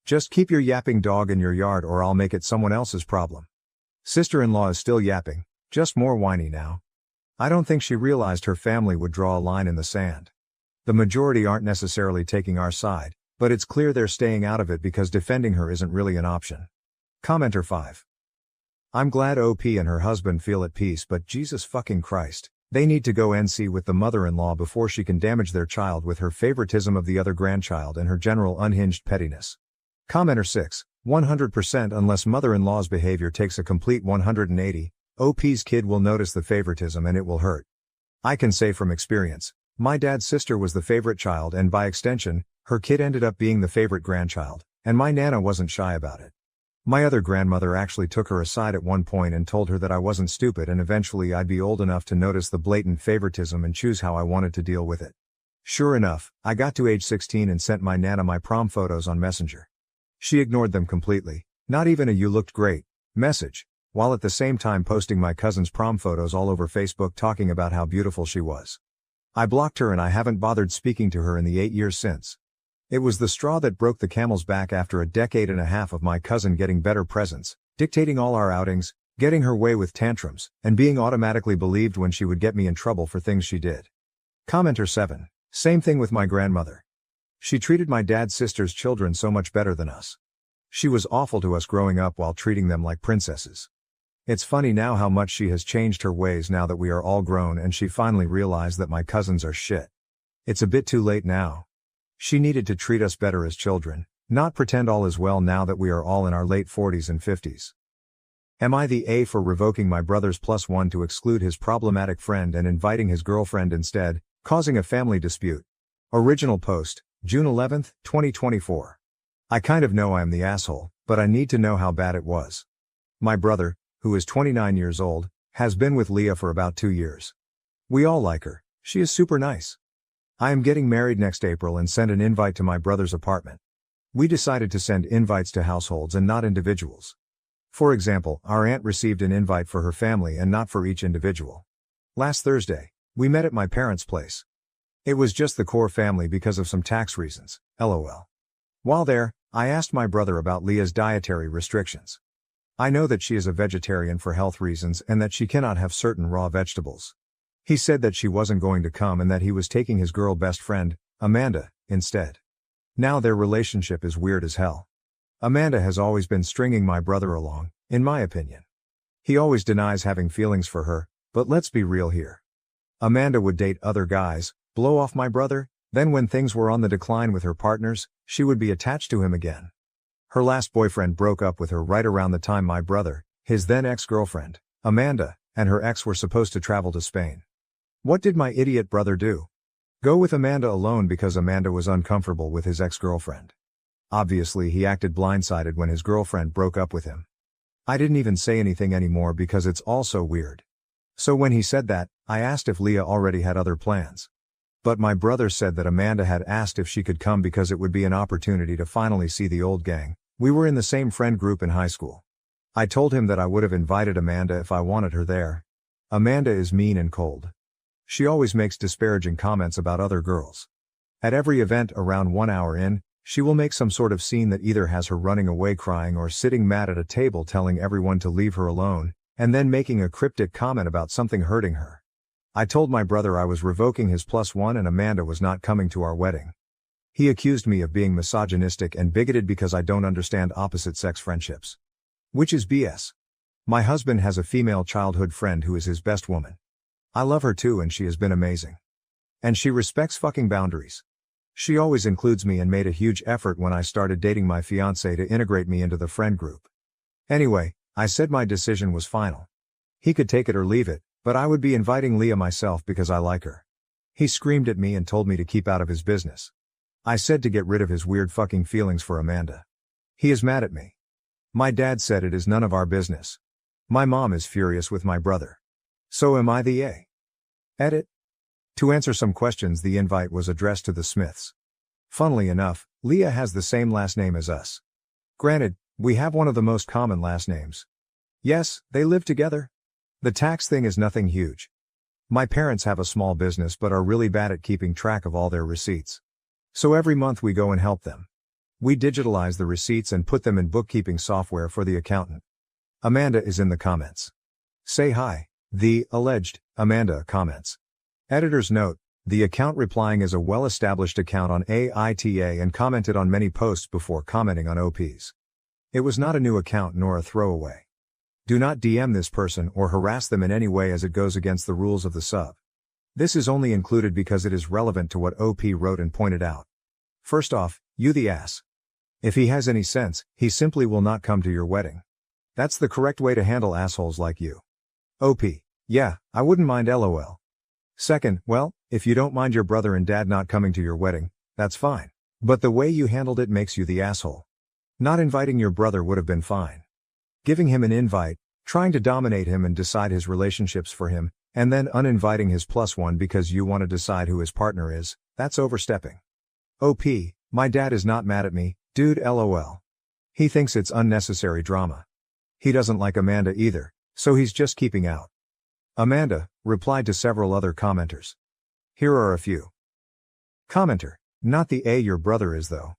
Just keep your yapping dog in your yard or I'll make it someone else's problem. Sister-in-law is still yapping, just more whiny now. I don't think she realized her family would draw a line in the sand. The majority aren't necessarily taking our side, but it's clear they're staying out of it because defending her isn't really an option. Commenter 5. I'm glad OP and her husband feel at peace, but Jesus fucking Christ, they need to go NC with the mother-in-law before she can damage their child with her favoritism of the other grandchild and her general unhinged pettiness. Commenter 6. 100% unless mother-in-law's behavior takes a complete 180, OP's kid will notice the favoritism and it will hurt. I can say from experience, my dad's sister was the favorite child and by extension, her kid ended up being the favorite grandchild, and my nana wasn't shy about it. My other grandmother actually took her aside at one point and told her that I wasn't stupid and eventually I'd be old enough to notice the blatant favoritism and choose how I wanted to deal with it. Sure enough, I got to age 16 and sent my nana my prom photos on Messenger. She ignored them completely, not even a "you looked great" message, while at the same time posting my cousin's prom photos all over Facebook talking about how beautiful she was. I blocked her and I haven't bothered speaking to her in the 8 years since. It was the straw that broke the camel's back after a decade and a half of my cousin getting better presents, dictating all our outings, getting her way with tantrums, and being automatically believed when she would get me in trouble for things she did. Commenter 7. Same thing with my grandmother. She treated my dad's sister's children so much better than us. She was awful to us growing up while treating them like princesses. It's funny now how much she has changed her ways now that we are all grown and she finally realized that my cousins are shit. It's a bit too late now. She needed to treat us better as children, not pretend all is well now that we are all in our late 40s and 50s. Am I the A for revoking my brother's +1 to exclude his problematic friend and inviting his girlfriend instead, causing a family dispute? Original post, June 11, 2024. I kind of know I am the asshole, but I need to know how bad it was. My brother, who is 29 years old, has been with Leah for about 2 years. We all like her, she is super nice. I am getting married next April and sent an invite to my brother's apartment. We decided to send invites to households and not individuals. For example, our aunt received an invite for her family and not for each individual. Last Thursday, we met at my parents' place. It was just the core family because of some tax reasons, lol. While there, I asked my brother about Leah's dietary restrictions. I know that she is a vegetarian for health reasons and that she cannot have certain raw vegetables. He said that she wasn't going to come and that he was taking his girl best friend, Amanda, instead. Now their relationship is weird as hell. Amanda has always been stringing my brother along, in my opinion. He always denies having feelings for her, but let's be real here. Amanda would date other guys, blow off my brother, then when things were on the decline with her partners, she would be attached to him again. Her last boyfriend broke up with her right around the time my brother, his then ex-girlfriend, Amanda, and her ex were supposed to travel to Spain. What did my idiot brother do? Go with Amanda alone because Amanda was uncomfortable with his ex-girlfriend. Obviously he acted blindsided when his girlfriend broke up with him. I didn't even say anything anymore because it's all so weird. So when he said that, I asked if Leah already had other plans. But my brother said that Amanda had asked if she could come because it would be an opportunity to finally see the old gang. We were in the same friend group in high school. I told him that I would have invited Amanda if I wanted her there. Amanda is mean and cold. She always makes disparaging comments about other girls. At every event around 1 hour in, she will make some sort of scene that either has her running away crying or sitting mad at a table telling everyone to leave her alone, and then making a cryptic comment about something hurting her. I told my brother I was revoking his +1 and Amanda was not coming to our wedding. He accused me of being misogynistic and bigoted because I don't understand opposite-sex friendships. Which is BS. My husband has a female childhood friend who is his best woman. I love her too and she has been amazing. And she respects fucking boundaries. She always includes me and made a huge effort when I started dating my fiancé to integrate me into the friend group. Anyway, I said my decision was final. He could take it or leave it, but I would be inviting Leah myself because I like her. He screamed at me and told me to keep out of his business. I said to get rid of his weird fucking feelings for Amanda. He is mad at me. My dad said it is none of our business. My mom is furious with my brother. So am I the A. Edit. To answer some questions, the invite was addressed to the Smiths. Funnily enough, Leah has the same last name as us. Granted, we have one of the most common last names. Yes, they live together. The tax thing is nothing huge. My parents have a small business but are really bad at keeping track of all their receipts. So every month we go and help them. We digitalize the receipts and put them in bookkeeping software for the accountant. Amanda is in the comments. Say hi, the alleged Amanda comments. Editor's note, the account replying is a well-established account on AITA and commented on many posts before commenting on OPs. It was not a new account nor a throwaway. Do not DM this person or harass them in any way as it goes against the rules of the sub. This is only included because it is relevant to what OP wrote and pointed out. First off, you the ass. If he has any sense, he simply will not come to your wedding. That's the correct way to handle assholes like you. OP, yeah, I wouldn't mind LOL. Second, well, if you don't mind your brother and dad not coming to your wedding, that's fine. But the way you handled it makes you the asshole. Not inviting your brother would have been fine. Giving him an invite, trying to dominate him and decide his relationships for him, and then uninviting his +1 because you want to decide who his partner is, that's overstepping. OP, my dad is not mad at me, dude LOL. He thinks it's unnecessary drama. He doesn't like Amanda either, so he's just keeping out. Amanda replied to several other commenters. Here are a few. Commenter, not the A your brother is though.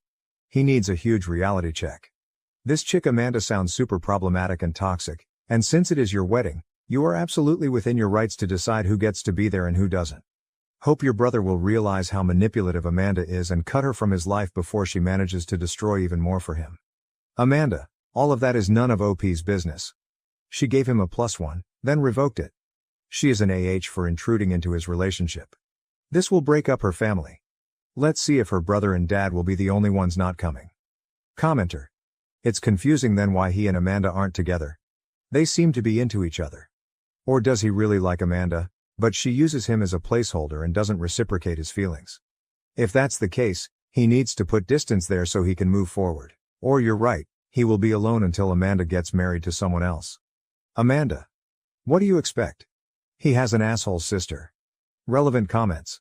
He needs a huge reality check. This chick Amanda sounds super problematic and toxic, and since it is your wedding, you are absolutely within your rights to decide who gets to be there and who doesn't. Hope your brother will realize how manipulative Amanda is and cut her from his life before she manages to destroy even more for him. Amanda, all of that is none of OP's business. She gave him a +1, then revoked it. She is an AH for intruding into his relationship. This will break up her family. Let's see if her brother and dad will be the only ones not coming. Commenter. It's confusing then why he and Amanda aren't together. They seem to be into each other. Or does he really like Amanda, but she uses him as a placeholder and doesn't reciprocate his feelings? If that's the case, he needs to put distance there so he can move forward. Or you're right, he will be alone until Amanda gets married to someone else. Amanda. What do you expect? He has an asshole sister. Relevant comments.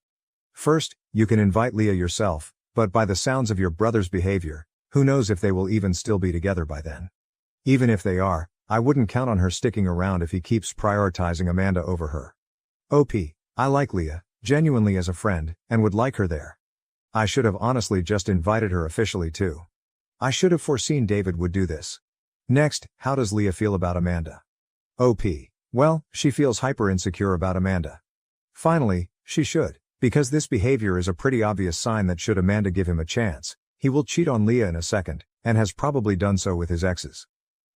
First, you can invite Leah yourself, but by the sounds of your brother's behavior, who knows if they will even still be together by then. Even if they are, I wouldn't count on her sticking around if he keeps prioritizing Amanda over her. OP, I like Leah, genuinely as a friend, and would like her there. I should have honestly just invited her officially too. I should have foreseen David would do this. Next, how does Leah feel about Amanda? OP. Well, she feels hyper insecure about Amanda. Finally, she should, because this behavior is a pretty obvious sign that should Amanda give him a chance, he will cheat on Leah in a second, and has probably done so with his exes.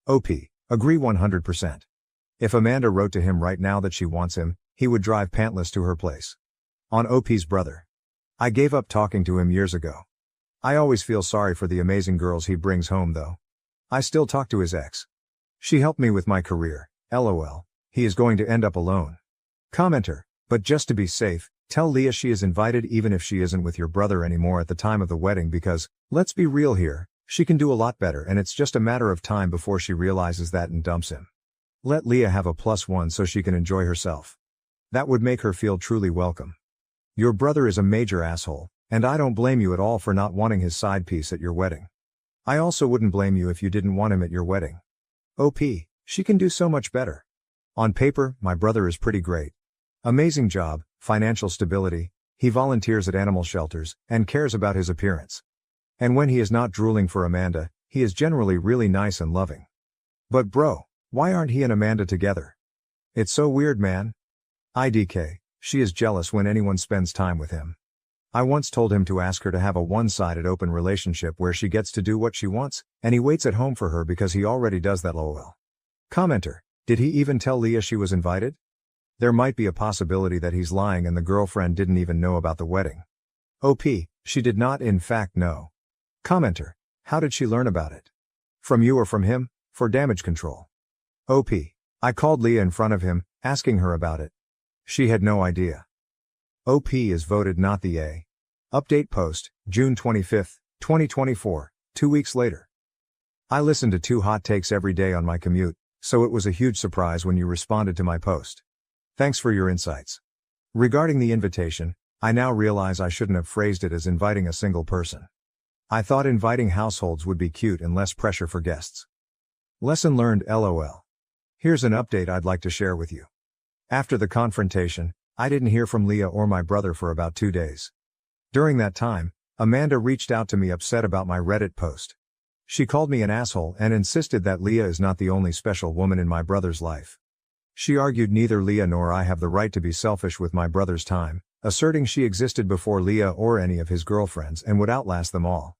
OP. Agree 100%. If Amanda wrote to him right now that she wants him, he would drive pantless to her place. On OP's brother. I gave up talking to him years ago. I always feel sorry for the amazing girls he brings home though. I still talk to his ex. She helped me with my career, LOL. He is going to end up alone. Commenter, but just to be safe, tell Leah she is invited even if she isn't with your brother anymore at the time of the wedding because, let's be real here, she can do a lot better and it's just a matter of time before she realizes that and dumps him. Let Leah have a +1 so she can enjoy herself. That would make her feel truly welcome. Your brother is a major asshole, and I don't blame you at all for not wanting his side piece at your wedding. I also wouldn't blame you if you didn't want him at your wedding. OP, she can do so much better. On paper, my brother is pretty great. Amazing job, financial stability, he volunteers at animal shelters, and cares about his appearance. And when he is not drooling for Amanda, he is generally really nice and loving. But bro, why aren't he and Amanda together? It's so weird, man. IDK, she is jealous when anyone spends time with him. I once told him to ask her to have a one-sided open relationship where she gets to do what she wants, and he waits at home for her because he already does that lol. Commenter, did he even tell Leah she was invited? There might be a possibility that he's lying and the girlfriend didn't even know about the wedding. OP, she did not in fact know. Commenter, how did she learn about it? From you or from him, for damage control. OP, I called Leah in front of him, asking her about it. She had no idea. OP is voted not the A. Update post, June 25, 2024, 2 weeks later. I listen to 2 hot takes every day on my commute, so it was a huge surprise when you responded to my post. Thanks for your insights. Regarding the invitation, I now realize I shouldn't have phrased it as inviting a single person. I thought inviting households would be cute and less pressure for guests. Lesson learned LOL. Here's an update I'd like to share with you. After the confrontation, I didn't hear from Leah or my brother for about 2 days. During that time, Amanda reached out to me upset about my Reddit post. She called me an asshole and insisted that Leah is not the only special woman in my brother's life. She argued neither Leah nor I have the right to be selfish with my brother's time, asserting she existed before Leah or any of his girlfriends and would outlast them all.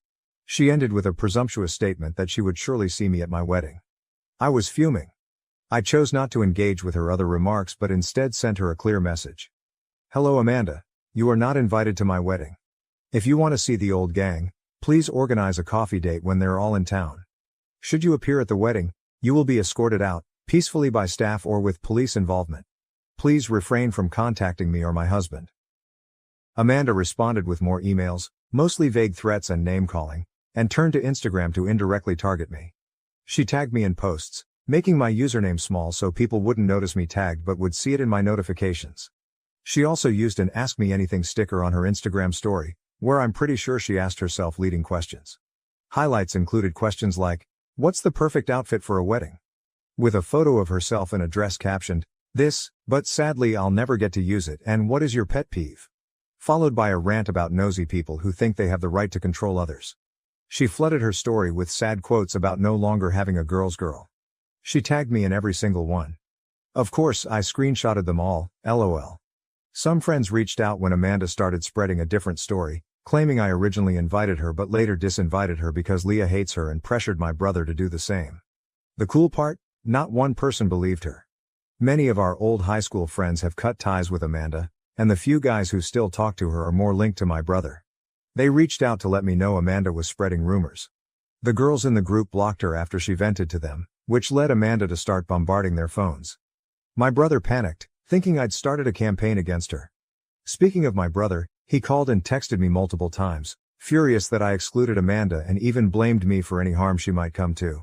She ended with a presumptuous statement that she would surely see me at my wedding. I was fuming. I chose not to engage with her other remarks but instead sent her a clear message. Hello Amanda, you are not invited to my wedding. If you want to see the old gang, please organize a coffee date when they're all in town. Should you appear at the wedding, you will be escorted out, peacefully by staff or with police involvement. Please refrain from contacting me or my husband. Amanda responded with more emails, mostly vague threats and name-calling, and turned to Instagram to indirectly target me. She tagged me in posts, making my username small so people wouldn't notice me tagged but would see it in my notifications. She also used an Ask Me Anything sticker on her Instagram story, where I'm pretty sure she asked herself leading questions. Highlights included questions like, what's the perfect outfit for a wedding? With a photo of herself in a dress captioned, this, but sadly I'll never get to use it, and what is your pet peeve? Followed by a rant about nosy people who think they have the right to control others. She flooded her story with sad quotes about no longer having a girl's girl. She tagged me in every single one. Of course, I screenshotted them all, LOL. Some friends reached out when Amanda started spreading a different story, claiming I originally invited her but later disinvited her because Leah hates her and pressured my brother to do the same. The cool part? Not one person believed her. Many of our old high school friends have cut ties with Amanda, and the few guys who still talk to her are more linked to my brother. They reached out to let me know Amanda was spreading rumors. The girls in the group blocked her after she vented to them, which led Amanda to start bombarding their phones. My brother panicked, thinking I'd started a campaign against her. Speaking of my brother, he called and texted me multiple times, furious that I excluded Amanda and even blamed me for any harm she might come to.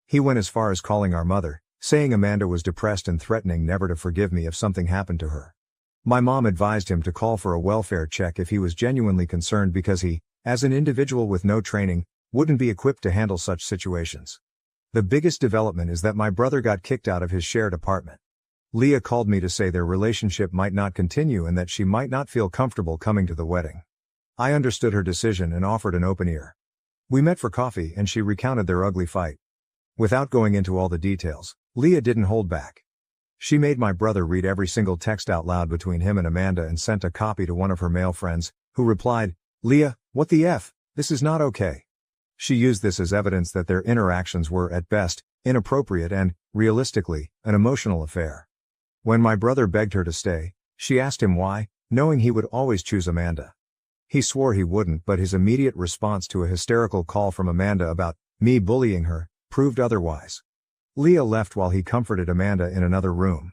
He went as far as calling our mother, saying Amanda was depressed and threatening never to forgive me if something happened to her. My mom advised him to call for a welfare check if he was genuinely concerned because he, as an individual with no training, wouldn't be equipped to handle such situations. The biggest development is that my brother got kicked out of his shared apartment. Leah called me to say their relationship might not continue and that she might not feel comfortable coming to the wedding. I understood her decision and offered an open ear. We met for coffee and she recounted their ugly fight. Without going into all the details, Leah didn't hold back. She made my brother read every single text out loud between him and Amanda and sent a copy to one of her male friends, who replied, Leah, what the F, this is not okay. She used this as evidence that their interactions were, at best, inappropriate and, realistically, an emotional affair. When my brother begged her to stay, she asked him why, knowing he would always choose Amanda. He swore he wouldn't, but his immediate response to a hysterical call from Amanda about me bullying her proved otherwise. Leah left while he comforted Amanda in another room.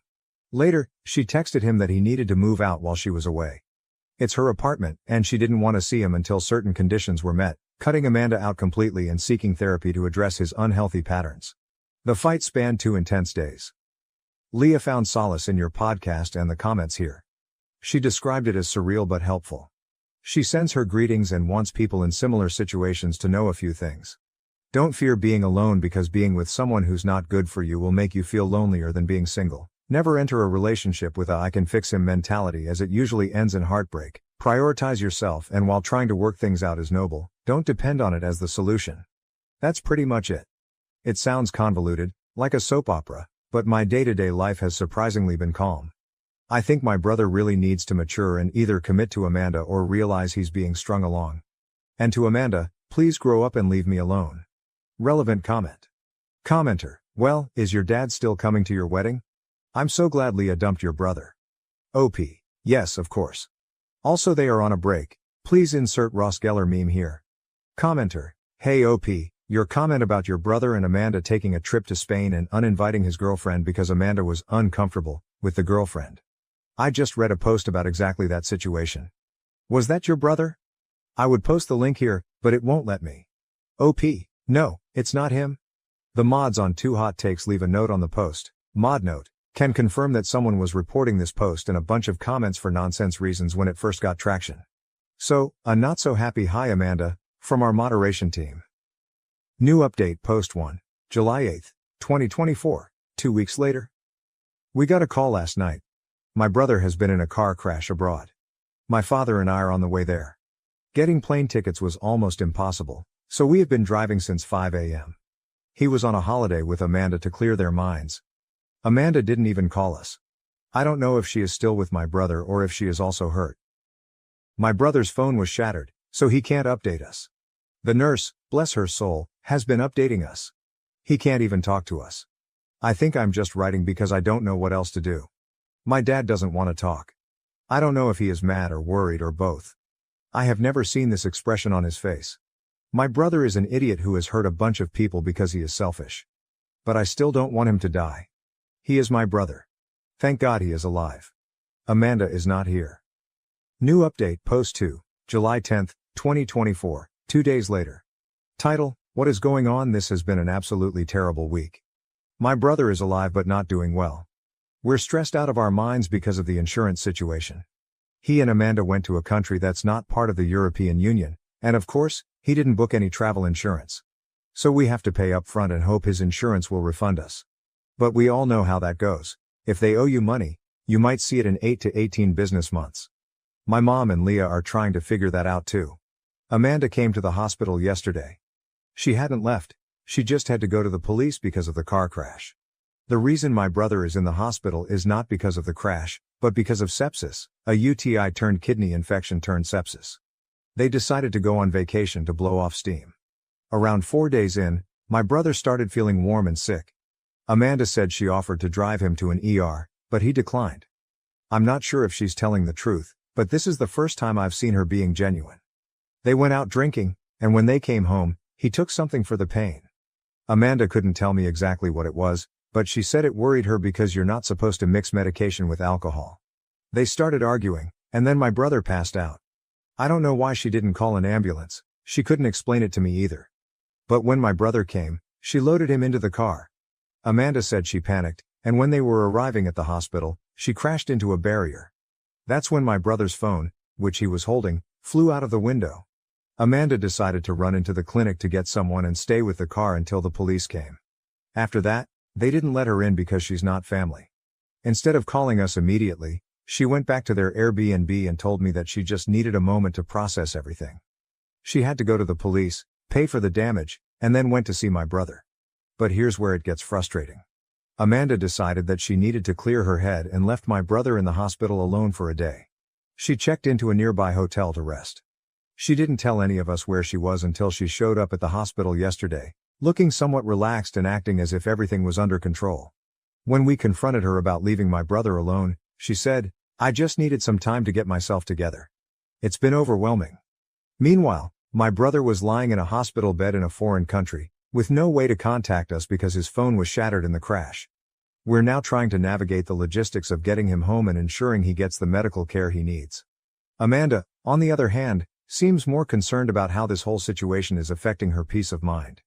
Later, she texted him that he needed to move out while she was away. It's her apartment, and she didn't want to see him until certain conditions were met, cutting Amanda out completely and seeking therapy to address his unhealthy patterns. The fight spanned 2 intense days. Leah found solace in your podcast and the comments here. She described it as surreal but helpful. She sends her greetings and wants people in similar situations to know a few things. Don't fear being alone because being with someone who's not good for you will make you feel lonelier than being single. Never enter a relationship with a I can fix him mentality as it usually ends in heartbreak. Prioritize yourself, and while trying to work things out is noble, don't depend on it as the solution. That's pretty much it. It sounds convoluted, like a soap opera, but my day-to-day life has surprisingly been calm. I think my brother really needs to mature and either commit to Amanda or realize he's being strung along. And to Amanda, please grow up and leave me alone. Relevant comment. Commenter, well, is your dad still coming to your wedding? I'm so glad Leah dumped your brother. OP, yes, of course. Also, they are on a break. Please insert Ross Geller meme here. Commenter, hey OP, your comment about your brother and Amanda taking a trip to Spain and uninviting his girlfriend because Amanda was uncomfortable with the girlfriend. I just read a post about exactly that situation. Was that your brother? I would post the link here, but it won't let me. OP, no, it's not him. The mods on Too Hot Takes leave a note on the post. Mod note, can confirm that someone was reporting this post and a bunch of comments for nonsense reasons when it first got traction. So, a not so happy hi Amanda, from our moderation team. New update post 1, July 8, 2024, 2 weeks later. We got a call last night. My brother has been in a car crash abroad. My father and I are on the way there. Getting plane tickets was almost impossible, so we have been driving since 5 a.m. He was on a holiday with Amanda to clear their minds. Amanda didn't even call us. I don't know if she is still with my brother or if she is also hurt. My brother's phone was shattered, so he can't update us. The nurse, bless her soul, has been updating us. He can't even talk to us. I think I'm just writing because I don't know what else to do. My dad doesn't want to talk. I don't know if he is mad or worried or both. I have never seen this expression on his face. My brother is an idiot who has hurt a bunch of people because he is selfish. But I still don't want him to die. He is my brother. Thank God he is alive. Amanda is not here. New update post 2, July 10, 2024, 2 days later. Title, what is going on? This has been an absolutely terrible week. My brother is alive but not doing well. We're stressed out of our minds because of the insurance situation. He and Amanda went to a country that's not part of the European Union, and of course, he didn't book any travel insurance. So we have to pay up front and hope his insurance will refund us. But we all know how that goes. If they owe you money, you might see it in 8 to 18 business months. My mom and Leah are trying to figure that out too. Amanda came to the hospital yesterday. She hadn't left, she just had to go to the police because of the car crash. The reason my brother is in the hospital is not because of the crash, but because of sepsis, a UTI turned kidney infection turned sepsis. They decided to go on vacation to blow off steam. Around 4 days in, my brother started feeling warm and sick. Amanda said she offered to drive him to an ER, but he declined. I'm not sure if she's telling the truth, but this is the first time I've seen her being genuine. They went out drinking, and when they came home, he took something for the pain. Amanda couldn't tell me exactly what it was, but she said it worried her because you're not supposed to mix medication with alcohol. They started arguing, and then my brother passed out. I don't know why she didn't call an ambulance, she couldn't explain it to me either. But when my brother came, she loaded him into the car. Amanda said she panicked, and when they were arriving at the hospital, she crashed into a barrier. That's when my brother's phone, which he was holding, flew out of the window. Amanda decided to run into the clinic to get someone and stay with the car until the police came. After that, they didn't let her in because she's not family. Instead of calling us immediately, she went back to their Airbnb and told me that she just needed a moment to process everything. She had to go to the police, pay for the damage, and then went to see my brother. But here's where it gets frustrating. Amanda decided that she needed to clear her head and left my brother in the hospital alone for a day. She checked into a nearby hotel to rest. She didn't tell any of us where she was until she showed up at the hospital yesterday, looking somewhat relaxed and acting as if everything was under control. When we confronted her about leaving my brother alone, she said, "I just needed some time to get myself together. It's been overwhelming." Meanwhile, my brother was lying in a hospital bed in a foreign country, with no way to contact us because his phone was shattered in the crash. We're now trying to navigate the logistics of getting him home and ensuring he gets the medical care he needs. Amanda, on the other hand, seems more concerned about how this whole situation is affecting her peace of mind.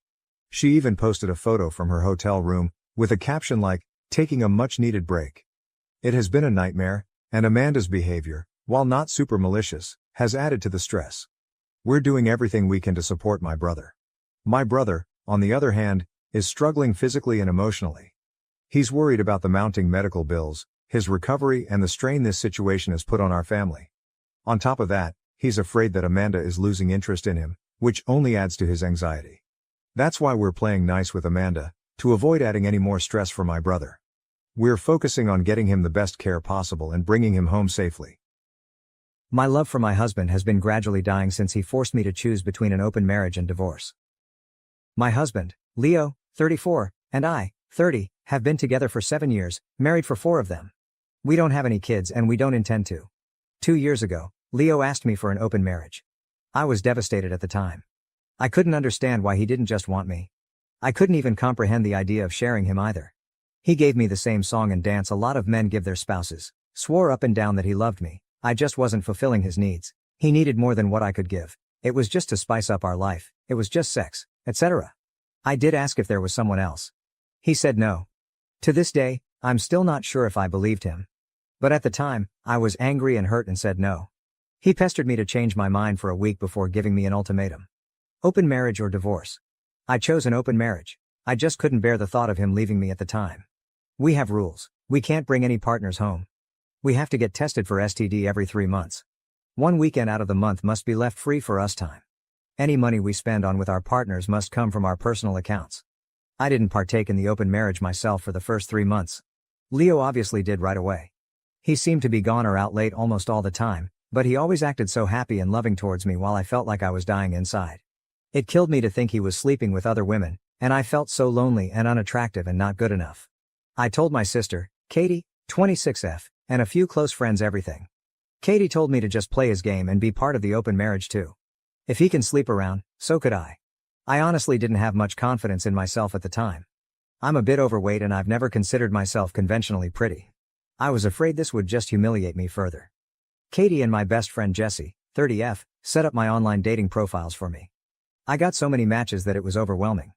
She even posted a photo from her hotel room, with a caption like, "Taking a much-needed break." It has been a nightmare, and Amanda's behavior, while not super malicious, has added to the stress. We're doing everything we can to support my brother. My brother, on the other hand, is struggling physically and emotionally. He's worried about the mounting medical bills, his recovery and the strain this situation has put on our family. On top of that, he's afraid that Amanda is losing interest in him, which only adds to his anxiety. That's why we're playing nice with Amanda, to avoid adding any more stress for my brother. We're focusing on getting him the best care possible and bringing him home safely. My love for my husband has been gradually dying since he forced me to choose between an open marriage and divorce. My husband, Leo, 34, and I, 30, have been together for 7 years, married for 4 of them. We don't have any kids and we don't intend to. 2 years ago, Leo asked me for an open marriage. I was devastated at the time. I couldn't understand why he didn't just want me. I couldn't even comprehend the idea of sharing him either. He gave me the same song and dance a lot of men give their spouses, swore up and down that he loved me. I just wasn't fulfilling his needs. He needed more than what I could give. It was just to spice up our life, it was just sex, etc. I did ask if there was someone else. He said no. To this day, I'm still not sure if I believed him. But at the time, I was angry and hurt and said no. He pestered me to change my mind for a week before giving me an ultimatum. Open marriage or divorce? I chose an open marriage. I just couldn't bear the thought of him leaving me at the time. We have rules. We can't bring any partners home. We have to get tested for STD every 3 months. 1 weekend out of the month must be left free for us time. Any money we spend on with our partners must come from our personal accounts. I didn't partake in the open marriage myself for the first 3 months. Leo obviously did right away. He seemed to be gone or out late almost all the time, but he always acted so happy and loving towards me while I felt like I was dying inside. It killed me to think he was sleeping with other women, and I felt so lonely and unattractive and not good enough. I told my sister, Katie, 26F, and a few close friends everything. Katie told me to just play his game and be part of the open marriage too. If he can sleep around, so could I. I honestly didn't have much confidence in myself at the time. I'm a bit overweight and I've never considered myself conventionally pretty. I was afraid this would just humiliate me further. Katie and my best friend Jessie, 30F, set up my online dating profiles for me. I got so many matches that it was overwhelming.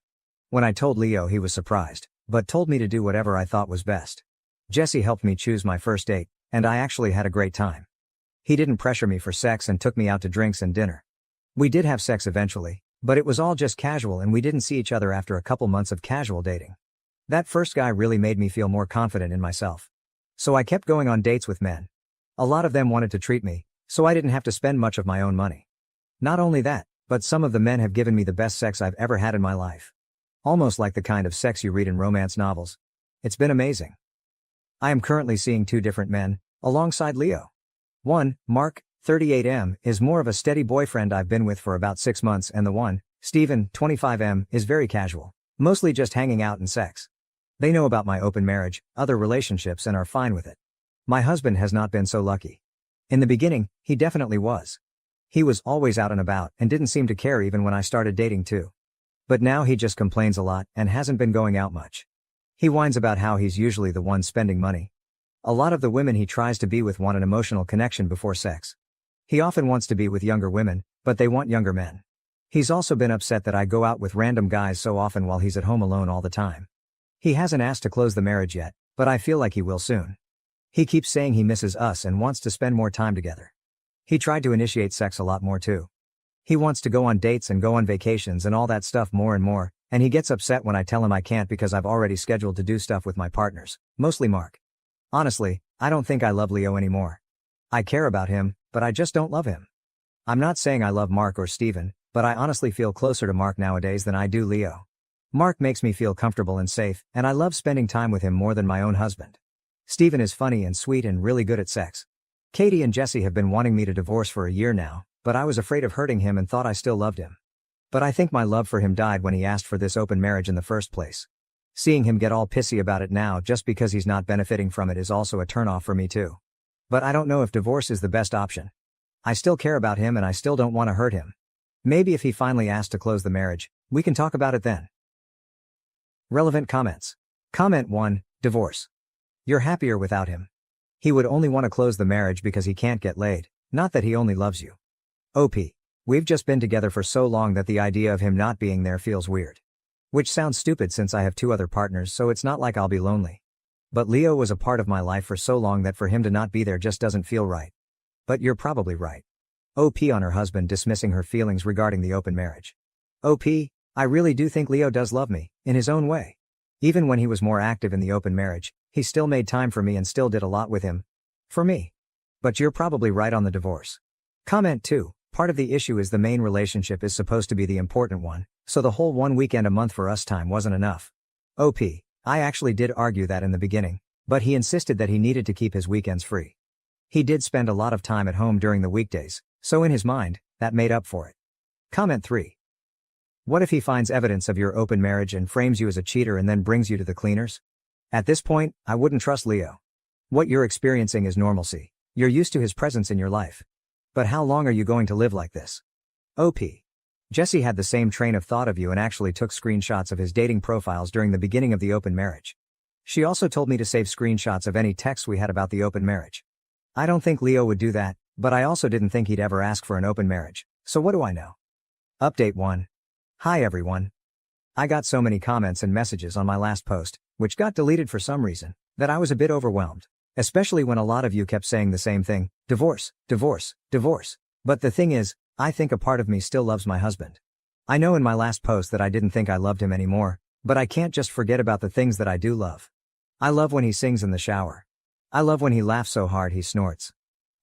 When I told Leo, he was surprised, but told me to do whatever I thought was best. Jessie helped me choose my first date, and I actually had a great time. He didn't pressure me for sex and took me out to drinks and dinner. We did have sex eventually, but it was all just casual and we didn't see each other after a couple months of casual dating. That first guy really made me feel more confident in myself. So I kept going on dates with men. A lot of them wanted to treat me, so I didn't have to spend much of my own money. Not only that, but some of the men have given me the best sex I've ever had in my life. Almost like the kind of sex you read in romance novels. It's been amazing. I am currently seeing 2 different men, alongside Leo. One, Mark, 38M, is more of a steady boyfriend I've been with for about 6 months, and the one, Steven, 25M, is very casual, mostly just hanging out and sex. They know about my open marriage, other relationships, and are fine with it. My husband has not been so lucky. In the beginning, he definitely was. He was always out and about and didn't seem to care even when I started dating too. But now he just complains a lot and hasn't been going out much. He whines about how he's usually the one spending money. A lot of the women he tries to be with want an emotional connection before sex. He often wants to be with younger women, but they want younger men. He's also been upset that I go out with random guys so often while he's at home alone all the time. He hasn't asked to close the marriage yet, but I feel like he will soon. He keeps saying he misses us and wants to spend more time together. He tried to initiate sex a lot more too. He wants to go on dates and go on vacations and all that stuff more and more, and he gets upset when I tell him I can't because I've already scheduled to do stuff with my partners, mostly Mark. Honestly, I don't think I love Leo anymore. I care about him, but I just don't love him. I'm not saying I love Mark or Steven, but I honestly feel closer to Mark nowadays than I do Leo. Mark makes me feel comfortable and safe, and I love spending time with him more than my own husband. Steven is funny and sweet and really good at sex. Katie and Jessie have been wanting me to divorce for a year now, but I was afraid of hurting him and thought I still loved him. But I think my love for him died when he asked for this open marriage in the first place. Seeing him get all pissy about it now just because he's not benefiting from it is also a turnoff for me too. But I don't know if divorce is the best option. I still care about him and I still don't want to hurt him. Maybe if he finally asks to close the marriage, we can talk about it then. Relevant comments. Comment 1, divorce. You're happier without him. He would only want to close the marriage because he can't get laid, not that he only loves you. OP. We've just been together for so long that the idea of him not being there feels weird. Which sounds stupid since I have 2 other partners, so it's not like I'll be lonely. But Leo was a part of my life for so long that for him to not be there just doesn't feel right. But you're probably right. OP on her husband dismissing her feelings regarding the open marriage. OP, I really do think Leo does love me, in his own way. Even when he was more active in the open marriage, he still made time for me and still did a lot with him. For me. But you're probably right on the divorce. Comment 2, part of the issue is the main relationship is supposed to be the important one, so the whole 1 weekend a month for us time wasn't enough. OP, I actually did argue that in the beginning, But he insisted that he needed to keep his weekends free. He did spend a lot of time at home during the weekdays, so in his mind, that made up for it. Comment 3. What if he finds evidence of your open marriage and frames you as a cheater and then brings you to the cleaners? At this point, I wouldn't trust Leo. What you're experiencing is normalcy. You're used to his presence in your life. But how long are you going to live like this? OP. Jesse had the same train of thought of you and actually took screenshots of his dating profiles during the beginning of the open marriage. She also told me to save screenshots of any texts we had about the open marriage. I don't think Leo would do that, but I also didn't think he'd ever ask for an open marriage, so what do I know? Update 1. Hi everyone. I got so many comments and messages on my last post, which got deleted for some reason, that I was a bit overwhelmed, especially when a lot of you kept saying the same thing, divorce, divorce, divorce. But the thing is, I think a part of me still loves my husband. I know in my last post that I didn't think I loved him anymore, but I can't just forget about the things that I do love. I love when he sings in the shower. I love when he laughs so hard he snorts.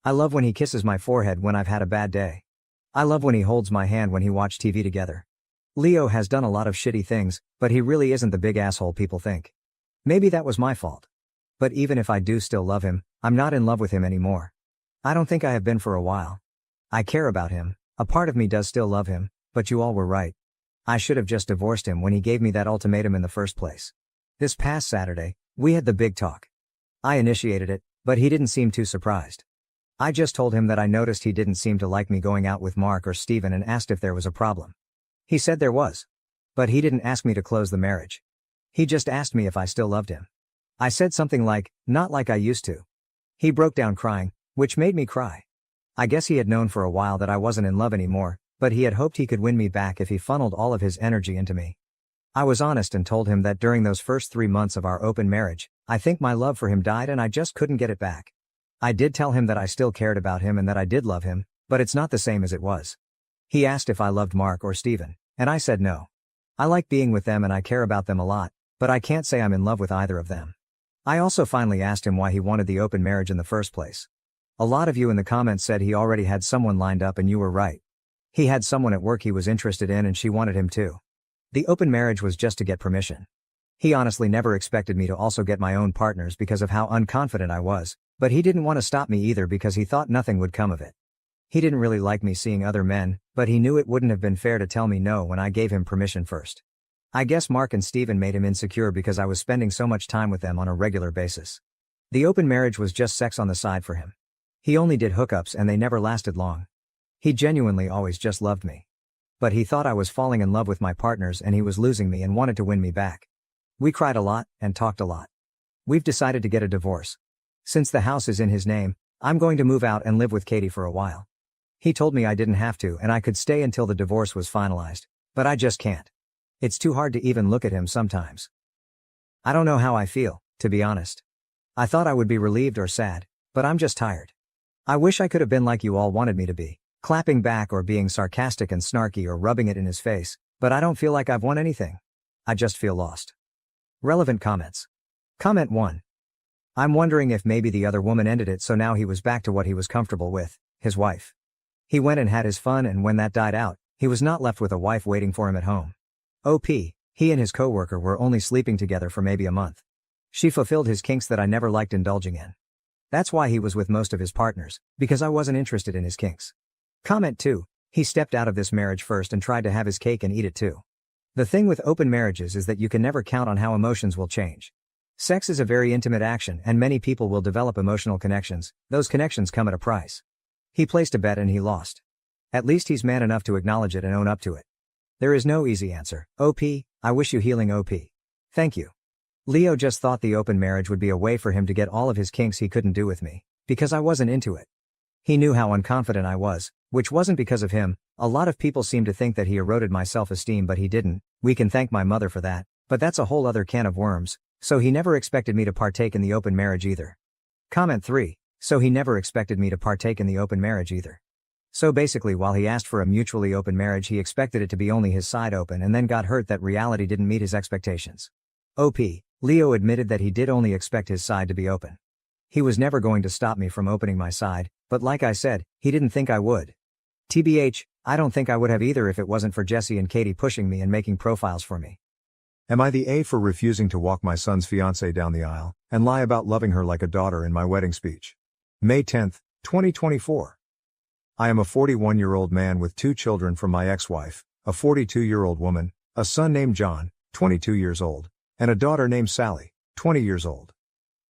I love when he kisses my forehead when I've had a bad day. I love when he holds my hand when he watch TV together. Leo has done a lot of shitty things, but he really isn't the big asshole people think. Maybe that was my fault. But even if I do still love him, I'm not in love with him anymore. I don't think I have been for a while. I care about him, a part of me does still love him, but you all were right. I should have just divorced him when he gave me that ultimatum in the first place. This past Saturday, we had the big talk. I initiated it, but he didn't seem too surprised. I just told him that I noticed he didn't seem to like me going out with Mark or Steven and asked if there was a problem. He said there was. But he didn't ask me to close the marriage. He just asked me if I still loved him. I said something like, not like I used to. He broke down crying, which made me cry. I guess he had known for a while that I wasn't in love anymore, but he had hoped he could win me back if he funneled all of his energy into me. I was honest and told him that during those first 3 months of our open marriage, I think my love for him died and I just couldn't get it back. I did tell him that I still cared about him and that I did love him, but it's not the same as it was. He asked if I loved Mark or Steven, and I said no. I like being with them and I care about them a lot, but I can't say I'm in love with either of them. I also finally asked him why he wanted the open marriage in the first place. A lot of you in the comments said he already had someone lined up and you were right. He had someone at work he was interested in and she wanted him too. The open marriage was just to get permission. He honestly never expected me to also get my own partners because of how unconfident I was, but he didn't want to stop me either because he thought nothing would come of it. He didn't really like me seeing other men, but he knew it wouldn't have been fair to tell me no when I gave him permission first. I guess Mark and Steven made him insecure because I was spending so much time with them on a regular basis. The open marriage was just sex on the side for him. He only did hookups and they never lasted long. He genuinely always just loved me. But he thought I was falling in love with my partners and he was losing me and wanted to win me back. We cried a lot and talked a lot. We've decided to get a divorce. Since the house is in his name, I'm going to move out and live with Katie for a while. He told me I didn't have to and I could stay until the divorce was finalized, but I just can't. It's too hard to even look at him sometimes. I don't know how I feel, to be honest. I thought I would be relieved or sad, but I'm just tired. I wish I could have been like you all wanted me to be, clapping back or being sarcastic and snarky or rubbing it in his face, but I don't feel like I've won anything. I just feel lost. Relevant comments. Comment 1. I'm wondering if maybe the other woman ended it so now he was back to what he was comfortable with, his wife. He went and had his fun and when that died out, he was not left with a wife waiting for him at home. OP, he and his coworker were only sleeping together for maybe a month. She fulfilled his kinks that I never liked indulging in. That's why he was with most of his partners, because I wasn't interested in his kinks. Comment 2, he stepped out of this marriage first and tried to have his cake and eat it too. The thing with open marriages is that you can never count on how emotions will change. Sex is a very intimate action and many people will develop emotional connections, those connections come at a price. He placed a bet and he lost. At least he's man enough to acknowledge it and own up to it. There is no easy answer. OP, I wish you healing OP. Thank you. Leo just thought the open marriage would be a way for him to get all of his kinks he couldn't do with me, because I wasn't into it. He knew how unconfident I was, which wasn't because of him. A lot of people seem to think that he eroded my self-esteem but he didn't. We can thank my mother for that, but that's a whole other can of worms, so he never expected me to partake in the open marriage either. Comment 3, so he never expected me to partake in the open marriage either. So basically while he asked for a mutually open marriage he expected it to be only his side open and then got hurt that reality didn't meet his expectations. OP, Leo admitted that he did only expect his side to be open. He was never going to stop me from opening my side, but like I said, he didn't think I would. TBH, I don't think I would have either if it wasn't for Jesse and Katie pushing me and making profiles for me. Am I the A for refusing to walk my son's fiancée down the aisle, and lie about loving her like a daughter in my wedding speech? May 10, 2024. I am a 41-year-old man with 2 children from my ex-wife, a 42-year-old woman, a son named John, 22 years old, and a daughter named Sally, 20 years old.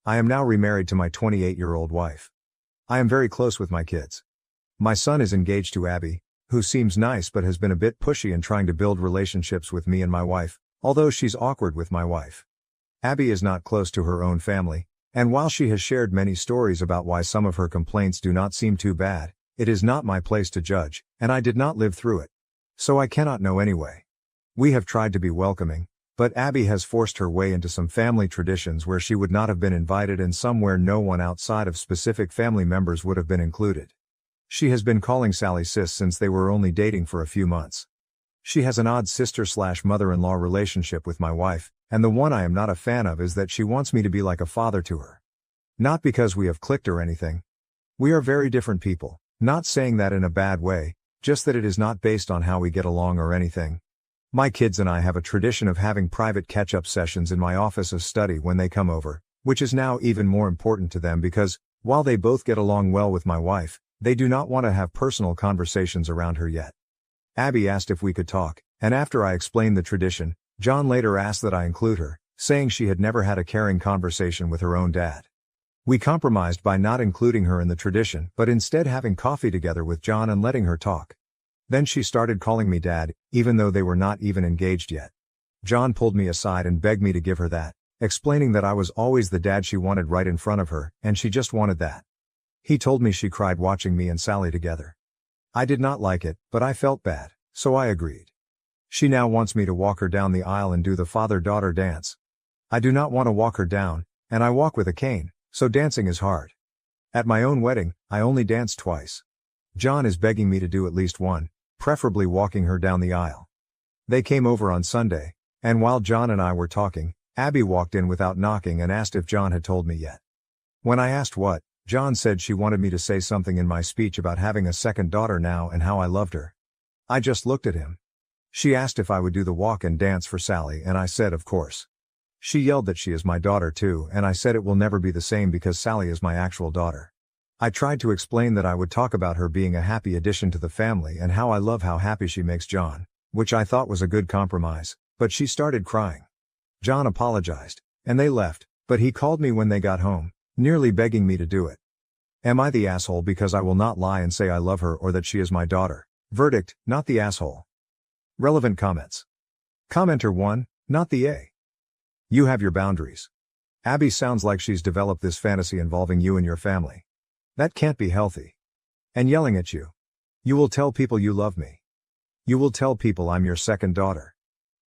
I am now remarried to my 28-year-old wife. I am very close with my kids. My son is engaged to Abby, who seems nice but has been a bit pushy in trying to build relationships with me and my wife, although she's awkward with my wife. Abby is not close to her own family, and while she has shared many stories about why some of her complaints do not seem too bad, it is not my place to judge, and I did not live through it. So I cannot know anyway. We have tried to be welcoming, but Abby has forced her way into some family traditions where she would not have been invited and some where no one outside of specific family members would have been included. She has been calling Sally sis since they were only dating for a few months. She has an odd sister/mother-in-law relationship with my wife, and the one I am not a fan of is that she wants me to be like a father to her. Not because we have clicked or anything. We are very different people, not saying that in a bad way, just that it is not based on how we get along or anything. My kids and I have a tradition of having private catch-up sessions in my office of study when they come over, which is now even more important to them because, while they both get along well with my wife, they do not want to have personal conversations around her yet. Abby asked if we could talk, and after I explained the tradition, John later asked that I include her, saying she had never had a caring conversation with her own dad. We compromised by not including her in the tradition but instead having coffee together with John and letting her talk. Then she started calling me dad, even though they were not even engaged yet. John pulled me aside and begged me to give her that, explaining that I was always the dad she wanted right in front of her, and she just wanted that. He told me she cried watching me and Sally together. I did not like it, but I felt bad, so I agreed. She now wants me to walk her down the aisle and do the father-daughter dance. I do not want to walk her down, and I walk with a cane, so dancing is hard. At my own wedding, I only danced twice. John is begging me to do at least one, preferably walking her down the aisle. They came over on Sunday, and while John and I were talking, Abby walked in without knocking and asked if John had told me yet. When I asked what, John said she wanted me to say something in my speech about having a second daughter now and how I loved her. I just looked at him. She asked if I would do the walk and dance for Sally and I said of course. She yelled that she is my daughter too and I said it will never be the same because Sally is my actual daughter. I tried to explain that I would talk about her being a happy addition to the family and how I love how happy she makes John, which I thought was a good compromise, but she started crying. John apologized, and they left, but he called me when they got home, nearly begging me to do it. Am I the asshole because I will not lie and say I love her or that she is my daughter? Verdict, not the asshole. Relevant comments. Commenter 1, not the A. You have your boundaries. Abby sounds like she's developed this fantasy involving you and your family. That can't be healthy. And yelling at you. You will tell people you love me. You will tell people I'm your second daughter.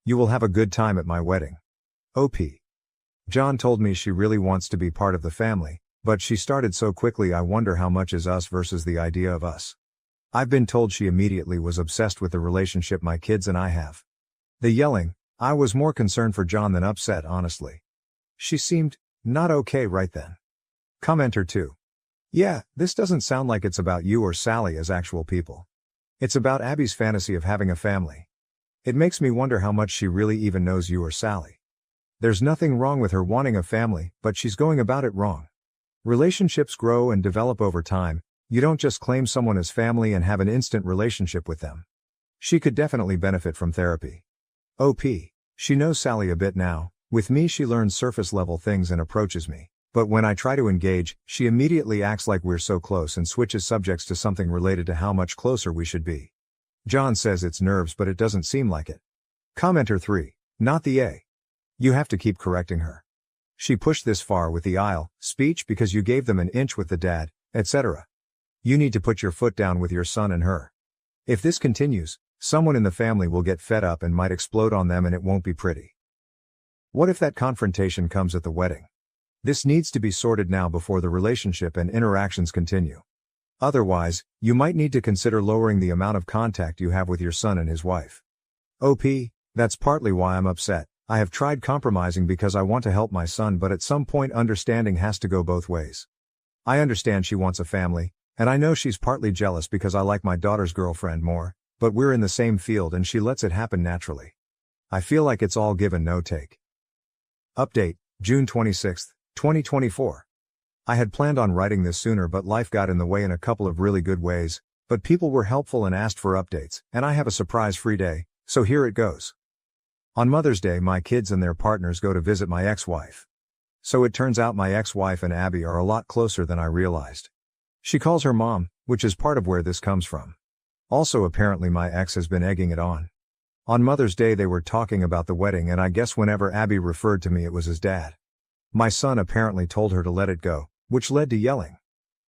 You will have a good time at my wedding. OP. John told me she really wants to be part of the family, but she started so quickly I wonder how much is us versus the idea of us. I've been told she immediately was obsessed with the relationship my kids and I have. The yelling, I was more concerned for John than upset honestly. She seemed not okay right then. Commenter 2. Yeah, this doesn't sound like it's about you or Sally as actual people. It's about Abby's fantasy of having a family. It makes me wonder how much she really even knows you or Sally. There's nothing wrong with her wanting a family, but she's going about it wrong. Relationships grow and develop over time. You don't just claim someone as family and have an instant relationship with them. She could definitely benefit from therapy. OP. She knows Sally a bit now. With me she learns surface level things and approaches me. But when I try to engage, she immediately acts like we're so close and switches subjects to something related to how much closer we should be. John says it's nerves but it doesn't seem like it. Commenter 3. Not the A. You have to keep correcting her. She pushed this far with the aisle speech because you gave them an inch with the dad, etc. You need to put your foot down with your son and her. If this continues, someone in the family will get fed up and might explode on them and it won't be pretty. What if that confrontation comes at the wedding? This needs to be sorted now before the relationship and interactions continue. Otherwise, you might need to consider lowering the amount of contact you have with your son and his wife. OP, that's partly why I'm upset. I have tried compromising because I want to help my son, but at some point understanding has to go both ways. I understand she wants a family, and I know she's partly jealous because I like my daughter's girlfriend more, but we're in the same field and she lets it happen naturally. I feel like it's all give and no take. Update, June 26, 2024. I had planned on writing this sooner, but life got in the way in a couple of really good ways, but people were helpful and asked for updates, and I have a surprise-free day, so here it goes. On Mother's Day, my kids and their partners go to visit my ex-wife. So it turns out my ex-wife and Abby are a lot closer than I realized. She calls her mom, which is part of where this comes from. Also, apparently my ex has been egging it on. On Mother's Day they were talking about the wedding, and I guess whenever Abby referred to me it was as dad. My son apparently told her to let it go, which led to yelling.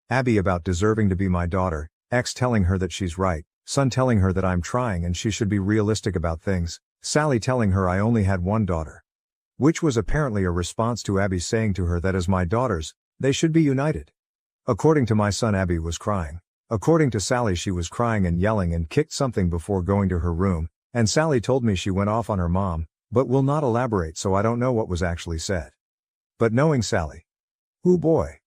Abby about deserving to be my daughter, ex telling her that she's right, son telling her that I'm trying and she should be realistic about things, Sally telling her I only had one daughter. Which was apparently a response to Abby saying to her that as my daughters, they should be united. According to my son, Abby was crying. According to Sally, she was crying and yelling and kicked something before going to her room, and Sally told me she went off on her mom, but will not elaborate, so I don't know what was actually said. But knowing Sally. Ooh boy.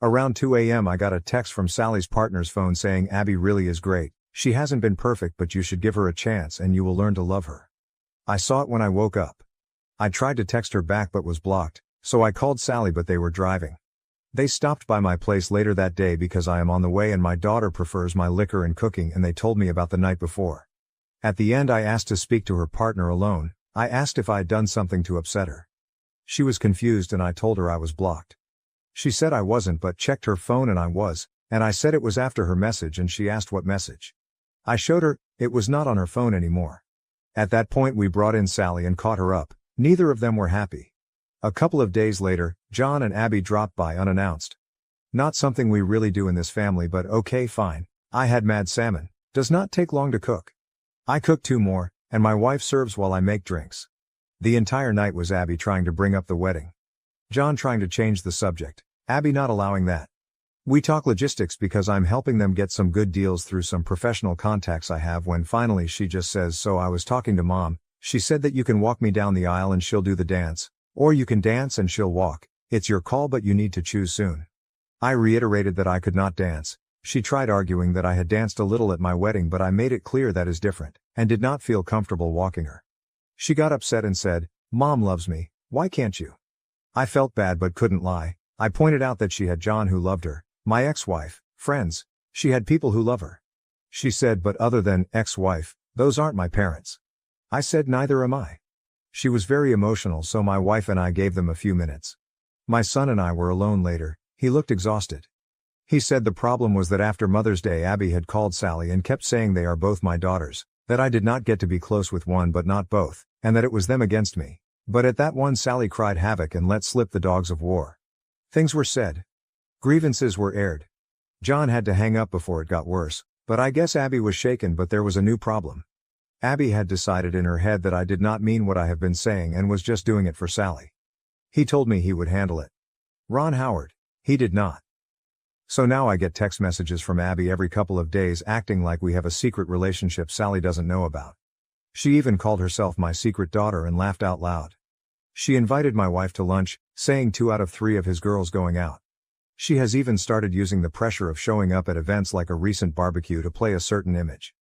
Around 2 a.m. I got a text from Sally's partner's phone saying Abby really is great, she hasn't been perfect but you should give her a chance and you will learn to love her. I saw it when I woke up. I tried to text her back but was blocked, so I called Sally but they were driving. They stopped by my place later that day because I am on the way and my daughter prefers my liquor and cooking, and they told me about the night before. At the end I asked to speak to her partner alone. I asked if I'd done something to upset her. She was confused and I told her I was blocked. She said I wasn't but checked her phone and I was, and I said it was after her message and she asked what message. I showed her, it was not on her phone anymore. At that point we brought in Sally and caught her up. Neither of them were happy. A couple of days later, John and Abby dropped by unannounced. Not something we really do in this family, but okay fine. I had mad salmon. Does not take long to cook. I cook 2 more, and my wife serves while I make drinks. The entire night was Abby trying to bring up the wedding. John trying to change the subject. Abby not allowing that. We talk logistics because I'm helping them get some good deals through some professional contacts I have, when finally she just says, so I was talking to mom, she said that you can walk me down the aisle and she'll do the dance, or you can dance and she'll walk, it's your call but you need to choose soon. I reiterated that I could not dance. She tried arguing that I had danced a little at my wedding but I made it clear that is different, and did not feel comfortable walking her. She got upset and said, Mom loves me, why can't you? I felt bad but couldn't lie. I pointed out that she had John who loved her, my ex-wife, friends, she had people who love her. She said, but other than ex-wife, those aren't my parents. I said neither am I. She was very emotional, so my wife and I gave them a few minutes. My son and I were alone later. He looked exhausted. He said the problem was that after Mother's Day Abby had called Sally and kept saying they are both my daughters, that I did not get to be close with one but not both, and that it was them against me. But at that one Sally cried havoc and let slip the dogs of war. Things were said. Grievances were aired. John had to hang up before it got worse, but I guess Abby was shaken, but there was a new problem. Abby had decided in her head that I did not mean what I have been saying and was just doing it for Sally. He told me he would handle it. Ron Howard. He did not. So now I get text messages from Abby every couple of days acting like we have a secret relationship Sally doesn't know about. She even called herself my secret daughter and laughed out loud. She invited my wife to lunch, saying 2 out of 3 of his girls going out. She has even started using the pressure of showing up at events like a recent barbecue to play a certain image.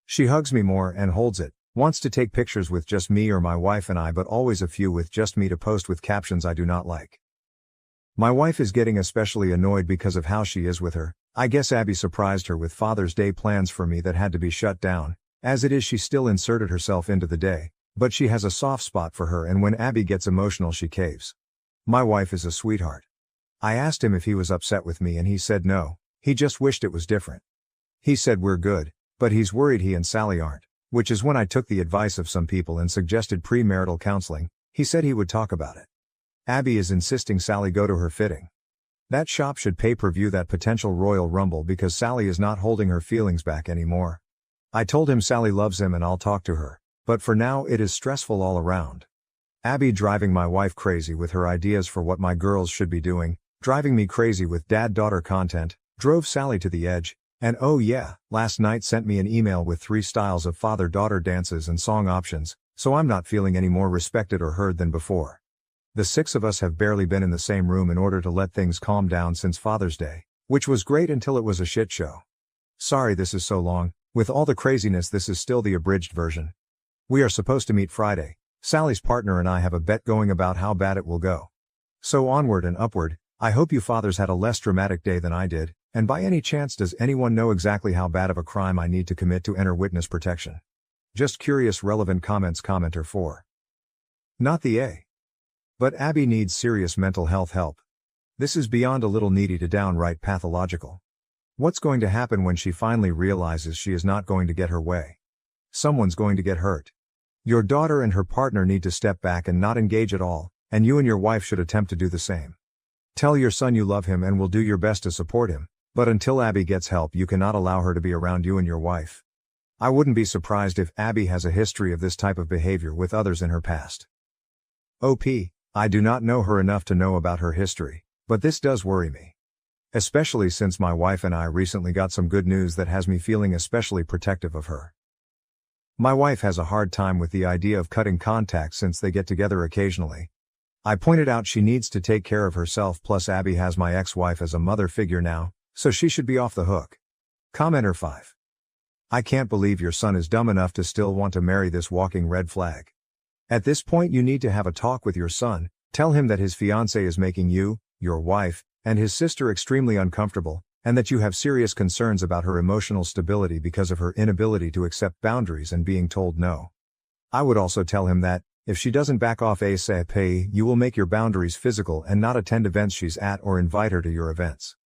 She hugs me more and holds it, wants to take pictures with just me or my wife and I, but always a few with just me to post with captions I do not like. My wife is getting especially annoyed because of how she is with her. I guess Abby surprised her with Father's Day plans for me that had to be shut down. As it is, she still inserted herself into the day, but she has a soft spot for her, and when Abby gets emotional she caves. My wife is a sweetheart. I asked him if he was upset with me and he said no, he just wished it was different. He said we're good, but he's worried he and Sally aren't, which is when I took the advice of some people and suggested premarital counseling. He said he would talk about it. Abby is insisting Sally go to her fitting. That shop should pay-per-view that potential Royal Rumble because Sally is not holding her feelings back anymore. I told him Sally loves him and I'll talk to her, but for now it is stressful all around. Abby driving my wife crazy with her ideas for what my girls should be doing, driving me crazy with dad-daughter content, drove Sally to the edge, and oh yeah, last night sent me an email with 3 styles of father-daughter dances and song options, so I'm not feeling any more respected or heard than before. The 6 of us have barely been in the same room in order to let things calm down since Father's Day, which was great until it was a shit show. Sorry this is so long, with all the craziness this is still the abridged version. We are supposed to meet Friday, Sally's partner and I have a bet going about how bad it will go. So onward and upward. I hope you fathers had a less dramatic day than I did, and by any chance does anyone know exactly how bad of a crime I need to commit to enter witness protection? Just curious. Relevant comments. Commenter 4. Not the A. But Abby needs serious mental health help. This is beyond a little needy to downright pathological. What's going to happen when she finally realizes she is not going to get her way? Someone's going to get hurt. Your daughter and her partner need to step back and not engage at all, and you and your wife should attempt to do the same. Tell your son you love him and will do your best to support him, but until Abby gets help you cannot allow her to be around you and your wife. I wouldn't be surprised if Abby has a history of this type of behavior with others in her past. OP, I do not know her enough to know about her history, but this does worry me. Especially since my wife and I recently got some good news that has me feeling especially protective of her. My wife has a hard time with the idea of cutting contact since they get together occasionally. I pointed out she needs to take care of herself, plus Abby has my ex-wife as a mother figure now, so she should be off the hook. Commenter 5. I can't believe your son is dumb enough to still want to marry this walking red flag. At this point you need to have a talk with your son, tell him that his fiancée is making you, your wife, and his sister extremely uncomfortable, and that you have serious concerns about her emotional stability because of her inability to accept boundaries and being told no. I would also tell him that, if she doesn't back off ASAP, you will make your boundaries physical and not attend events she's at or invite her to your events.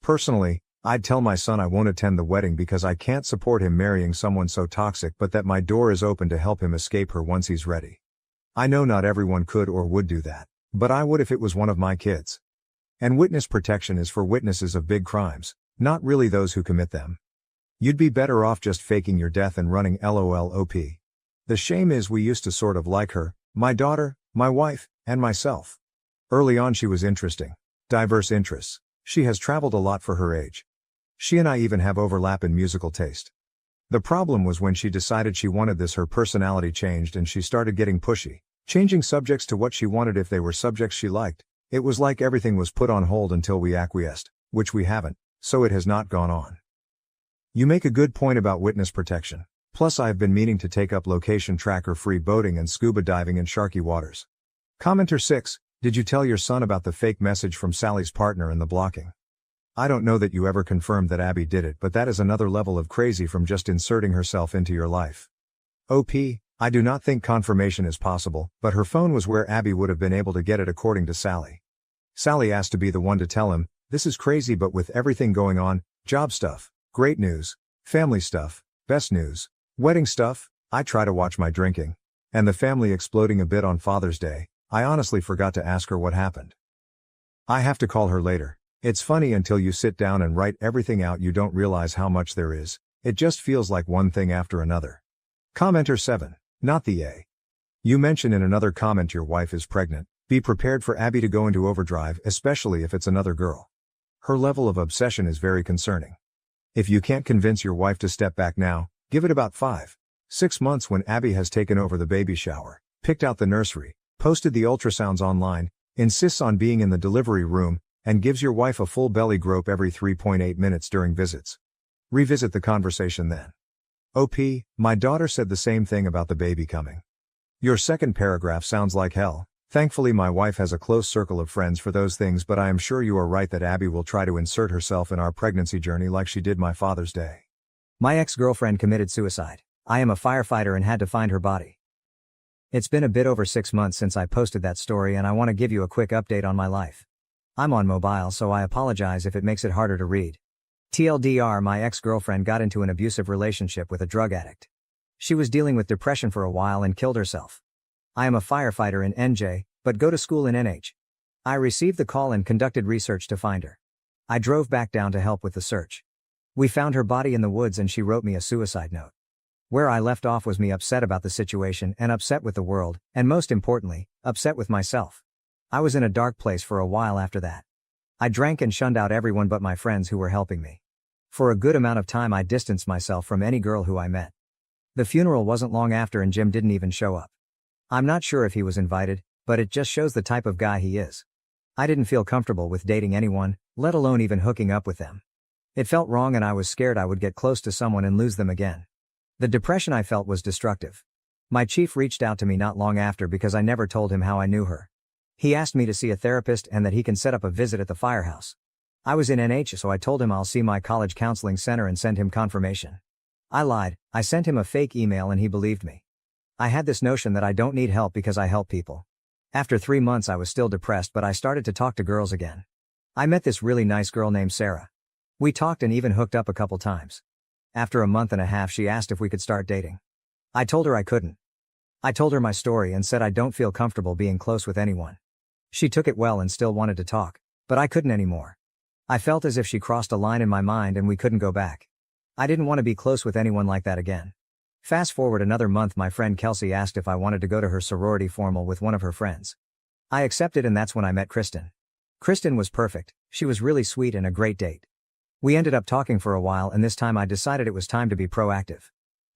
Personally, I'd tell my son I won't attend the wedding because I can't support him marrying someone so toxic, but that my door is open to help him escape her once he's ready. I know not everyone could or would do that, but I would if it was one of my kids. And witness protection is for witnesses of big crimes, not really those who commit them. You'd be better off just faking your death and running LOLOP. The shame is we used to sort of like her, my daughter, my wife, and myself. Early on she was interesting. Diverse interests. She has traveled a lot for her age. She and I even have overlap in musical taste. The problem was when she decided she wanted this, her personality changed and she started getting pushy, changing subjects to what she wanted if they were subjects she liked. It was like everything was put on hold until we acquiesced, which we haven't, so it has not gone on. You make a good point about witness protection. Plus I have been meaning to take up location tracker free boating and scuba diving in sharky waters. Commenter 6, did you tell your son about the fake message from Sally's partner and the blocking? I don't know that you ever confirmed that Abby did it, but that is another level of crazy from just inserting herself into your life. OP, I do not think confirmation is possible, but her phone was where Abby would have been able to get it according to Sally. Sally asked to be the one to tell him, this is crazy, but with everything going on, job stuff, great news, family stuff, best news, wedding stuff, I try to watch my drinking. And the family exploding a bit on Father's Day, I honestly forgot to ask her what happened. I have to call her later. It's funny until you sit down and write everything out you don't realize how much there is, it just feels like one thing after another. Commenter 7, not the A. You mention in another comment your wife is pregnant, be prepared for Abby to go into overdrive, especially if it's another girl. Her level of obsession is very concerning. If you can't convince your wife to step back now, give it about 5-6 months when Abby has taken over the baby shower, picked out the nursery, posted the ultrasounds online, insists on being in the delivery room, and gives your wife a full belly grope every 3.8 minutes during visits. Revisit the conversation then. OP, my daughter said the same thing about the baby coming. Your second paragraph sounds like hell. Thankfully my wife has a close circle of friends for those things, but I am sure you are right that Abby will try to insert herself in our pregnancy journey like she did my Father's Day. My ex-girlfriend committed suicide. I am a firefighter and had to find her body. It's been a bit over 6 months since I posted that story and I want to give you a quick update on my life. I'm on mobile, so I apologize if it makes it harder to read. TLDR, my ex-girlfriend got into an abusive relationship with a drug addict. She was dealing with depression for a while and killed herself. I am a firefighter in NJ, but go to school in NH. I received the call and conducted research to find her. I drove back down to help with the search. We found her body in the woods and she wrote me a suicide note. Where I left off was me upset about the situation and upset with the world, and most importantly, upset with myself. I was in a dark place for a while after that. I drank and shunned out everyone but my friends who were helping me. For a good amount of time I distanced myself from any girl who I met. The funeral wasn't long after and Jim didn't even show up. I'm not sure if he was invited, but it just shows the type of guy he is. I didn't feel comfortable with dating anyone, let alone even hooking up with them. It felt wrong and I was scared I would get close to someone and lose them again. The depression I felt was destructive. My chief reached out to me not long after because I never told him how I knew her. He asked me to see a therapist and that he can set up a visit at the firehouse. I was in NH, so I told him I'll see my college counseling center and send him confirmation. I lied, I sent him a fake email and he believed me. I had this notion that I don't need help because I help people. After 3 months I was still depressed, but I started to talk to girls again. I met this really nice girl named Sarah. We talked and even hooked up a couple times. After a month and a half she asked if we could start dating. I told her I couldn't. I told her my story and said I don't feel comfortable being close with anyone. She took it well and still wanted to talk, but I couldn't anymore. I felt as if she crossed a line in my mind and we couldn't go back. I didn't want to be close with anyone like that again. Fast forward another month, my friend Kelsey asked if I wanted to go to her sorority formal with one of her friends. I accepted and that's when I met Kristen. Kristen was perfect, she was really sweet and a great date. We ended up talking for a while and this time I decided it was time to be proactive.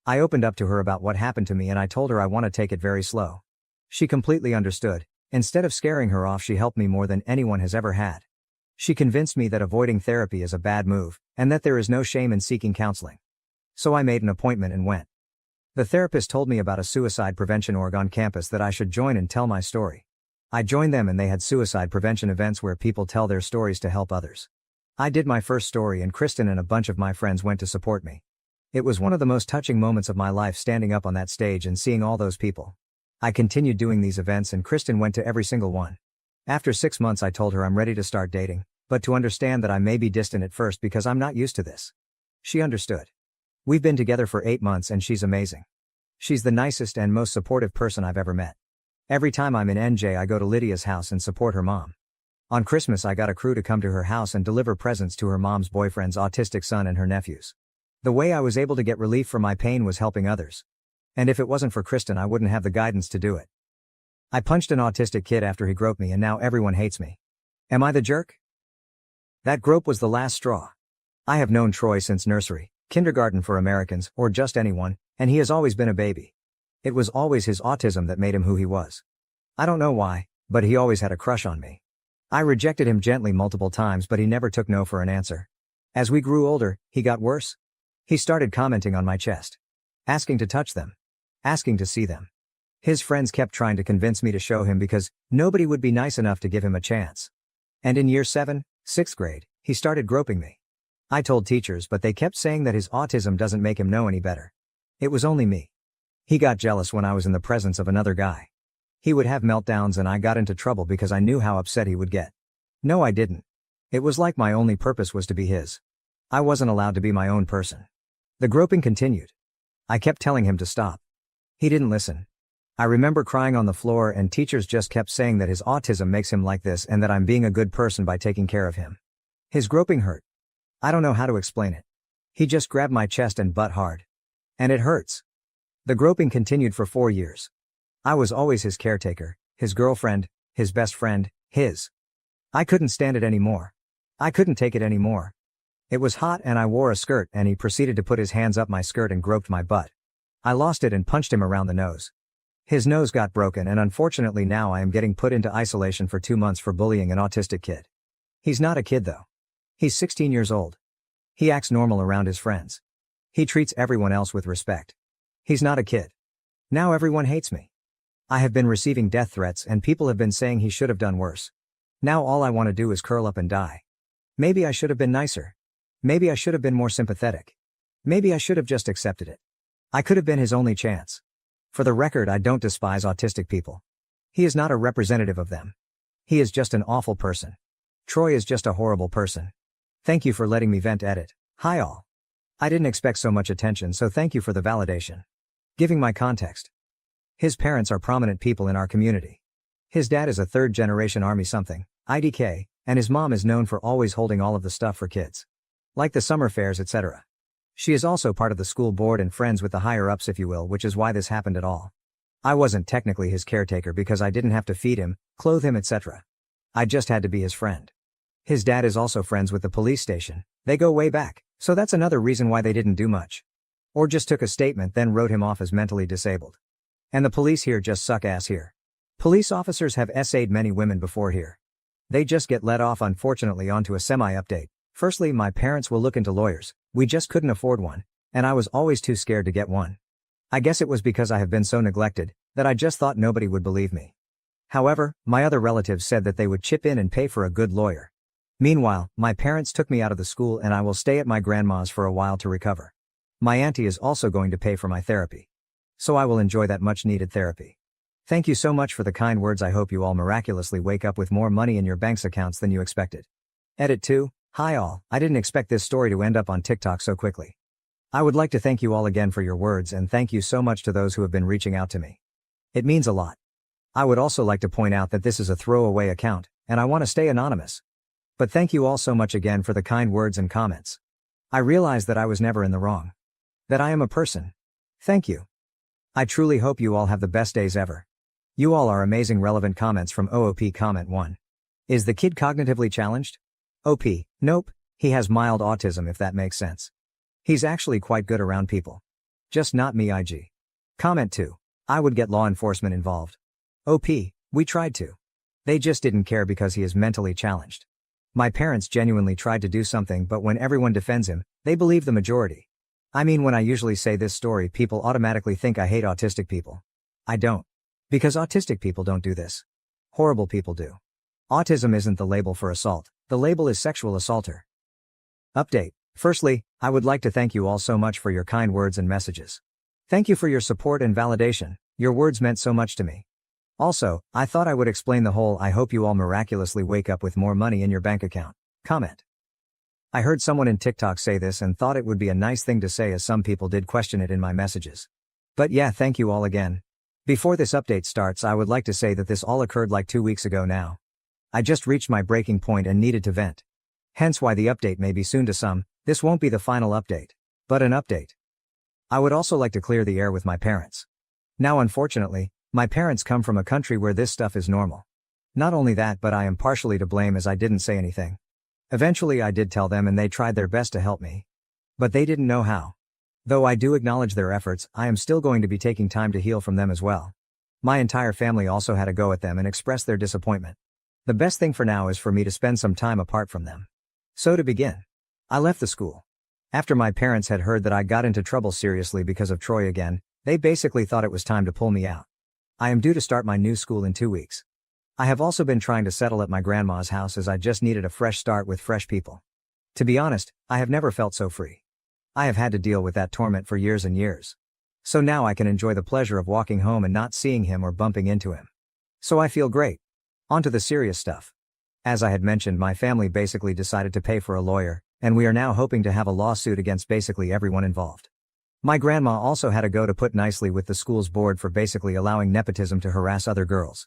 I opened up to her about what happened to me and I told her I want to take it very slow. She completely understood. Instead of scaring her off, she helped me more than anyone has ever had. She convinced me that avoiding therapy is a bad move, and that there is no shame in seeking counseling. So I made an appointment and went. The therapist told me about a suicide prevention org on campus that I should join and tell my story. I joined them and they had suicide prevention events where people tell their stories to help others. I did my first story and Kristen and a bunch of my friends went to support me. It was one of the most touching moments of my life, standing up on that stage and seeing all those people. I continued doing these events and Kristen went to every single one. After 6 months I told her I'm ready to start dating, but to understand that I may be distant at first because I'm not used to this. She understood. We've been together for 8 months and she's amazing. She's the nicest and most supportive person I've ever met. Every time I'm in NJ I go to Lydia's house and support her mom. On Christmas I got a crew to come to her house and deliver presents to her mom's boyfriend's autistic son and her nephews. The way I was able to get relief from my pain was helping others. And if it wasn't for Kristen I wouldn't have the guidance to do it. I punched an autistic kid after he groped me and now everyone hates me. Am I the jerk? That grope was the last straw. I have known Troy since nursery, kindergarten for Americans, or just anyone, and he has always been a baby. It was always his autism that made him who he was. I don't know why, but he always had a crush on me. I rejected him gently multiple times but he never took no for an answer. As we grew older, he got worse. He started commenting on my chest. Asking to touch them. Asking to see them. His friends kept trying to convince me to show him because nobody would be nice enough to give him a chance. And in year 7, 6th grade, he started groping me. I told teachers but they kept saying that his autism doesn't make him know any better. It was only me. He got jealous when I was in the presence of another guy. He would have meltdowns and I got into trouble because I knew how upset he would get. No, I didn't. It was like my only purpose was to be his. I wasn't allowed to be my own person. The groping continued. I kept telling him to stop. He didn't listen. I remember crying on the floor and teachers just kept saying that his autism makes him like this and that I'm being a good person by taking care of him. His groping hurt. I don't know how to explain it. He just grabbed my chest and butt hard. And it hurts. The groping continued for 4 years. I was always his caretaker, his girlfriend, his best friend, his. I couldn't stand it anymore. I couldn't take it anymore. It was hot and I wore a skirt and he proceeded to put his hands up my skirt and groped my butt. I lost it and punched him around the nose. His nose got broken and unfortunately now I am getting put into isolation for 2 months for bullying an autistic kid. He's not a kid though. He's 16 years old. He acts normal around his friends. He treats everyone else with respect. He's not a kid. Now everyone hates me. I have been receiving death threats and people have been saying he should have done worse. Now all I want to do is curl up and die. Maybe I should have been nicer. Maybe I should have been more sympathetic. Maybe I should have just accepted it. I could have been his only chance. For the record, I don't despise autistic people. He is not a representative of them. He is just an awful person. Troy is just a horrible person. Thank you for letting me vent. Edit. Hi all. I didn't expect so much attention, so thank you for the validation. Giving my context. His parents are prominent people in our community. His dad is a third-generation Army something, IDK, and his mom is known for always holding all of the stuff for kids. Like the summer fairs, etc. She is also part of the school board and friends with the higher-ups if you will, which is why this happened at all. I wasn't technically his caretaker because I didn't have to feed him, clothe him, etc. I just had to be his friend. His dad is also friends with the police station, they go way back, so that's another reason why they didn't do much. Or just took a statement then wrote him off as mentally disabled. And the police here just suck ass here. Police officers have essayed many women before here. They just get let off unfortunately. Onto a semi-update. Firstly, my parents will look into lawyers, we just couldn't afford one, and I was always too scared to get one. I guess it was because I have been so neglected, that I just thought nobody would believe me. However, my other relatives said that they would chip in and pay for a good lawyer. Meanwhile, my parents took me out of the school and I will stay at my grandma's for a while to recover. My auntie is also going to pay for my therapy. So I will enjoy that much needed therapy. Thank you so much for the kind words. I hope you all miraculously wake up with more money in your bank's accounts than you expected. Edit 2. Hi all, I didn't expect this story to end up on TikTok so quickly. I would like to thank you all again for your words and thank you so much to those who have been reaching out to me. It means a lot. I would also like to point out that this is a throwaway account, and I want to stay anonymous. But thank you all so much again for the kind words and comments. I realize that I was never in the wrong. That I am a person. Thank you. I truly hope you all have the best days ever. You all are amazing. Relevant comments from OOP. Comment 1. Is the kid cognitively challenged? OP, nope, he has mild autism if that makes sense. He's actually quite good around people. Just not me. IG. Comment 2. I would get law enforcement involved. OP, we tried to. They just didn't care because he is mentally challenged. My parents genuinely tried to do something, but when everyone defends him, they believe the majority. I mean, when I usually say this story, people automatically think I hate autistic people. I don't. Because autistic people don't do this. Horrible people do. Autism isn't the label for assault, the label is sexual assaulter. Update. Firstly, I would like to thank you all so much for your kind words and messages. Thank you for your support and validation, your words meant so much to me. Also, I thought I would explain the whole I hope you all miraculously wake up with more money in your bank account comment. I heard someone in TikTok say this and thought it would be a nice thing to say, as some people did question it in my messages. But yeah, thank you all again. Before this update starts, I would like to say that this all occurred like 2 weeks ago now. I just reached my breaking point and needed to vent. Hence why the update may be soon to some. This won't be the final update, but an update. I would also like to clear the air with my parents. Now unfortunately, my parents come from a country where this stuff is normal. Not only that, but I am partially to blame as I didn't say anything. Eventually I did tell them and they tried their best to help me. But they didn't know how. Though I do acknowledge their efforts, I am still going to be taking time to heal from them as well. My entire family also had a go at them and expressed their disappointment. The best thing for now is for me to spend some time apart from them. So to begin, I left the school. After my parents had heard that I got into trouble seriously because of Troy again, they basically thought it was time to pull me out. I am due to start my new school in 2 weeks. I have also been trying to settle at my grandma's house as I just needed a fresh start with fresh people. To be honest, I have never felt so free. I have had to deal with that torment for years and years. So now I can enjoy the pleasure of walking home and not seeing him or bumping into him. So I feel great. On to the serious stuff. As I had mentioned, my family basically decided to pay for a lawyer, and we are now hoping to have a lawsuit against basically everyone involved. My grandma also had a go, to put nicely, with the school's board for basically allowing nepotism to harass other girls.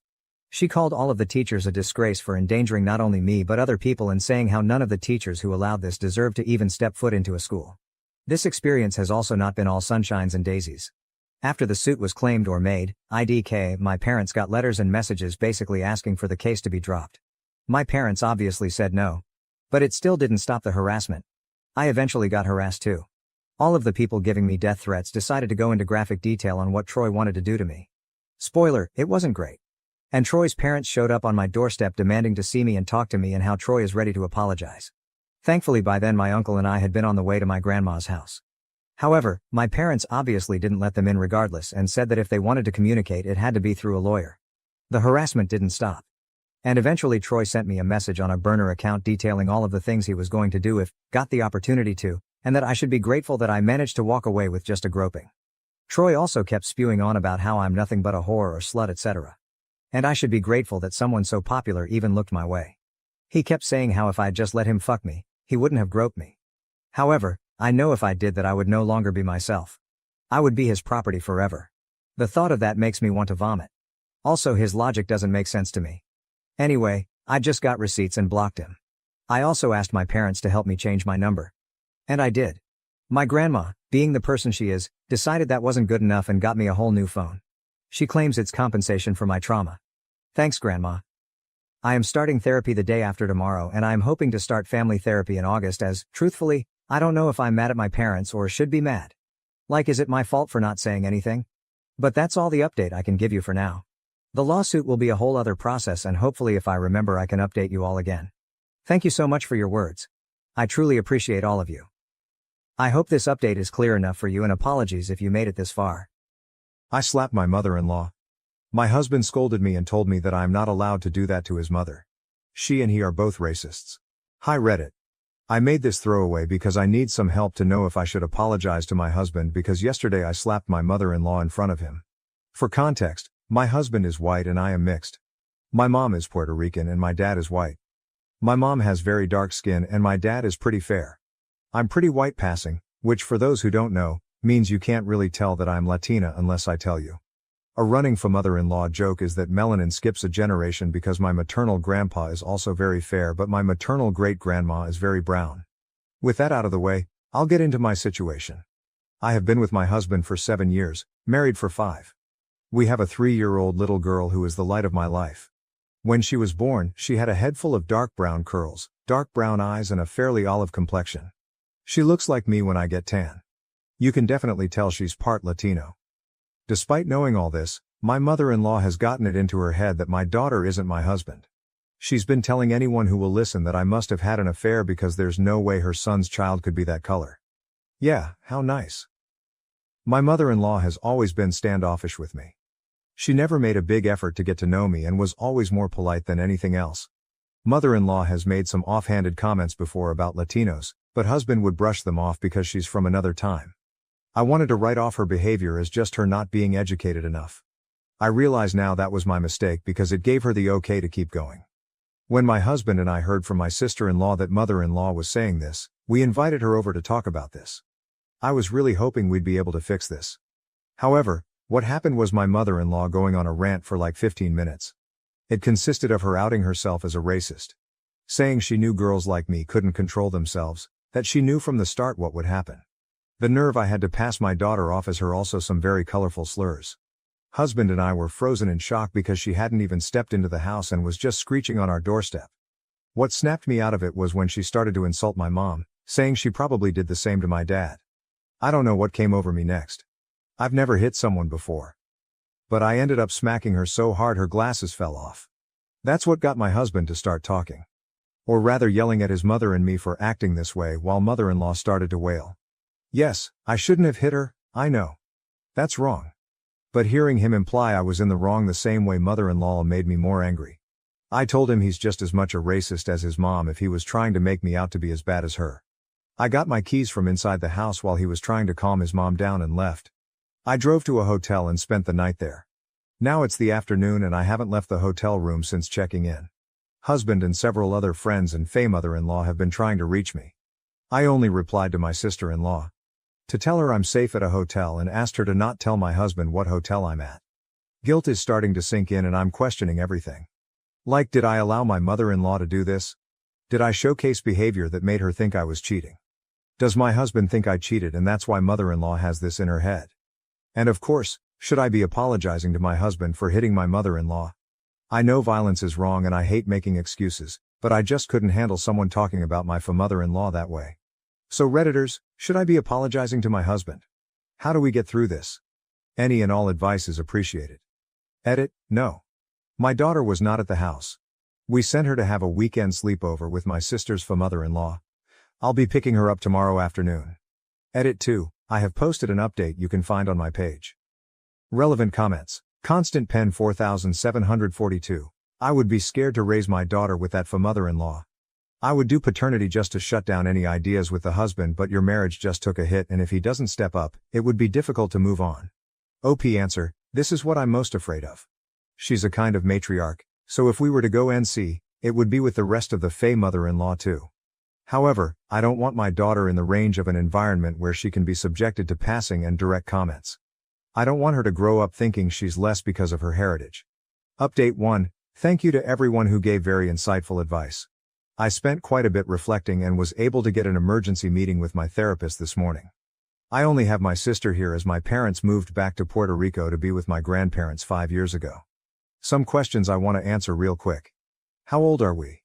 She called all of the teachers a disgrace for endangering not only me but other people, and saying how none of the teachers who allowed this deserved to even step foot into a school. This experience has also not been all sunshines and daisies. After the suit was claimed or made, IDK, my parents got letters and messages basically asking for the case to be dropped. My parents obviously said no. But it still didn't stop the harassment. I eventually got harassed too. All of the people giving me death threats decided to go into graphic detail on what Troy wanted to do to me. Spoiler, it wasn't great. And Troy's parents showed up on my doorstep demanding to see me and talk to me, and how Troy is ready to apologize. Thankfully by then my uncle and I had been on the way to my grandma's house. However, my parents obviously didn't let them in regardless, and said that if they wanted to communicate it had to be through a lawyer. The harassment didn't stop. And eventually Troy sent me a message on a burner account detailing all of the things he was going to do if got the opportunity to, and that I should be grateful that I managed to walk away with just a groping. Troy also kept spewing on about how I'm nothing but a whore or slut, etc. And I should be grateful that someone so popular even looked my way. He kept saying how if I'd just let him fuck me, he wouldn't have groped me. However, I know if I did that I would no longer be myself. I would be his property forever. The thought of that makes me want to vomit. Also, his logic doesn't make sense to me. Anyway, I just got receipts and blocked him. I also asked my parents to help me change my number. And I did. My grandma, being the person she is, decided that wasn't good enough and got me a whole new phone. She claims it's compensation for my trauma. Thanks, Grandma. I am starting therapy the day after tomorrow, and I am hoping to start family therapy in August, as, truthfully, I don't know if I'm mad at my parents or should be mad. Like, is it my fault for not saying anything? But that's all the update I can give you for now. The lawsuit will be a whole other process, and hopefully if I remember I can update you all again. Thank you so much for your words. I truly appreciate all of you. I hope this update is clear enough for you, and apologies if you made it this far. I slapped my mother-in-law. My husband scolded me and told me that I am not allowed to do that to his mother. She and he are both racists. Hi Reddit. I made this throwaway because I need some help to know if I should apologize to my husband because yesterday I slapped my mother-in-law in front of him. For context, my husband is white and I am mixed. My mom is Puerto Rican and my dad is white. My mom has very dark skin and my dad is pretty fair. I'm pretty white passing, which for those who don't know, means you can't really tell that I'm Latina unless I tell you. A running for mother-in-law joke is that melanin skips a generation because my maternal grandpa is also very fair but my maternal great-grandma is very brown. With that out of the way, I'll get into my situation. I have been with my husband for 7 years, married for 5. We have a 3-year-old little girl who is the light of my life. When she was born, she had a head full of dark brown curls, dark brown eyes and a fairly olive complexion. She looks like me when I get tan. You can definitely tell she's part Latino. Despite knowing all this, my mother-in-law has gotten it into her head that my daughter isn't my husband. She's been telling anyone who will listen that I must have had an affair because there's no way her son's child could be that color. Yeah, how nice. My mother-in-law has always been standoffish with me. She never made a big effort to get to know me and was always more polite than anything else. Mother-in-law has made some offhanded comments before about Latinos, but husband would brush them off because she's from another time. I wanted to write off her behavior as just her not being educated enough. I realize now that was my mistake because it gave her the okay to keep going. When my husband and I heard from my sister-in-law that mother-in-law was saying this, we invited her over to talk about this. I was really hoping we'd be able to fix this. However, what happened was my mother-in-law going on a rant for like 15 minutes. It consisted of her outing herself as a racist. Saying she knew girls like me couldn't control themselves, that she knew from the start what would happen. The nerve I had to pass my daughter off as her also some very colorful slurs. Husband and I were frozen in shock because she hadn't even stepped into the house and was just screeching on our doorstep. What snapped me out of it was when she started to insult my mom, saying she probably did the same to my dad. I don't know what came over me next. I've never hit someone before. But I ended up smacking her so hard her glasses fell off. That's what got my husband to start talking. Or rather yelling at his mother and me for acting this way while mother-in-law started to wail. Yes, I shouldn't have hit her, I know. That's wrong. But hearing him imply I was in the wrong the same way mother-in-law made me more angry. I told him he's just as much a racist as his mom if he was trying to make me out to be as bad as her. I got my keys from inside the house while he was trying to calm his mom down and left. I drove to a hotel and spent the night there. Now it's the afternoon and I haven't left the hotel room since checking in. Husband and several other friends and Faye mother-in-law have been trying to reach me. I only replied to my sister-in-law to tell her I'm safe at a hotel and asked her to not tell my husband what hotel I'm at. Guilt is starting to sink in and I'm questioning everything. Like, did I allow my mother-in-law to do this? Did I showcase behavior that made her think I was cheating? Does my husband think I cheated and that's why mother-in-law has this in her head? And of course, should I be apologizing to my husband for hitting my mother-in-law? I know violence is wrong and I hate making excuses, but I just couldn't handle someone talking about my mother-in-law that way. So Redditors, should I be apologizing to my husband? How do we get through this? Any and all advice is appreciated. Edit, no. My daughter was not at the house. We sent her to have a weekend sleepover with my sister's mother-in-law. I'll be picking her up tomorrow afternoon. Edit 2, I have posted an update you can find on my page. Relevant comments. Constant Pen 4742. I would be scared to raise my daughter with that mother-in-law. I would do paternity just to shut down any ideas with the husband but your marriage just took a hit and if he doesn't step up, it would be difficult to move on. OP answer, this is what I'm most afraid of. She's a kind of matriarch, so if we were to go NC, it would be with the rest of the Faye mother-in-law too. However, I don't want my daughter in the range of an environment where she can be subjected to passing and direct comments. I don't want her to grow up thinking she's less because of her heritage. Update 1, thank you to everyone who gave very insightful advice. I spent quite a bit reflecting and was able to get an emergency meeting with my therapist this morning. I only have my sister here as my parents moved back to Puerto Rico to be with my grandparents 5 years ago. Some questions I want to answer real quick. How old are we?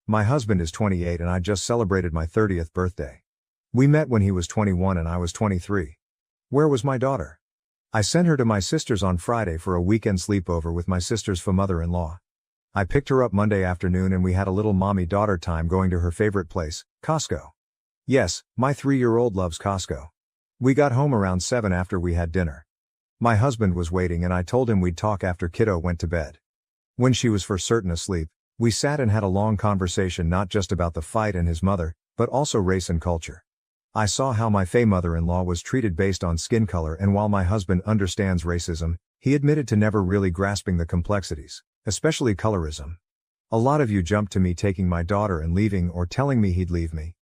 My husband is 28 and I just celebrated my 30th birthday. We met when he was 21 and I was 23. Where was my daughter? I sent her to my sister's on Friday for a weekend sleepover with my sister's mother-in-law. I picked her up Monday afternoon and we had a little mommy-daughter time going to her favorite place, Costco. Yes, my 3-year-old loves Costco. We got home around 7 after we had dinner. My husband was waiting and I told him we'd talk after kiddo went to bed. When she was for certain asleep, we sat and had a long conversation not just about the fight and his mother, but also race and culture. I saw how my Faye mother-in-law was treated based on skin color, and while my husband understands racism, he admitted to never really grasping the complexities, especially colorism. A lot of you jumped to me taking my daughter and leaving or telling me he'd leave me.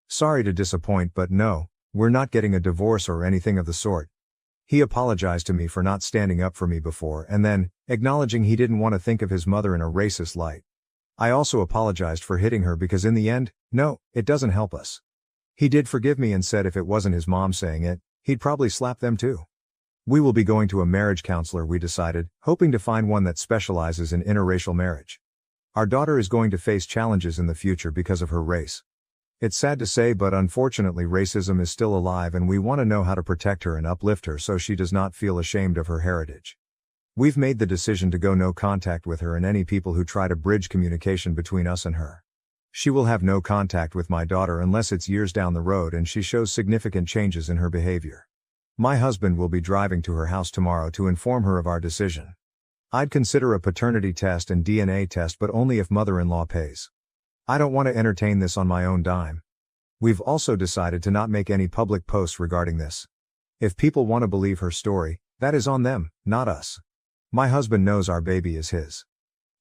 Sorry to disappoint, but no, we're not getting a divorce or anything of the sort. He apologized to me for not standing up for me before and then, acknowledging he didn't want to think of his mother in a racist light. I also apologized for hitting her because in the end, no, it doesn't help us. He did forgive me and said if it wasn't his mom saying it, he'd probably slap them too. We will be going to a marriage counselor, we decided, hoping to find one that specializes in interracial marriage. Our daughter is going to face challenges in the future because of her race. It's sad to say, but unfortunately racism is still alive and we want to know how to protect her and uplift her so she does not feel ashamed of her heritage. We've made the decision to go no contact with her and any people who try to bridge communication between us and her. She will have no contact with my daughter unless it's years down the road and she shows significant changes in her behavior. My husband will be driving to her house tomorrow to inform her of our decision. I'd consider a paternity test and DNA test, but only if mother-in-law pays. I don't want to entertain this on my own dime. We've also decided to not make any public posts regarding this. If people want to believe her story, that is on them, not us. My husband knows our baby is his.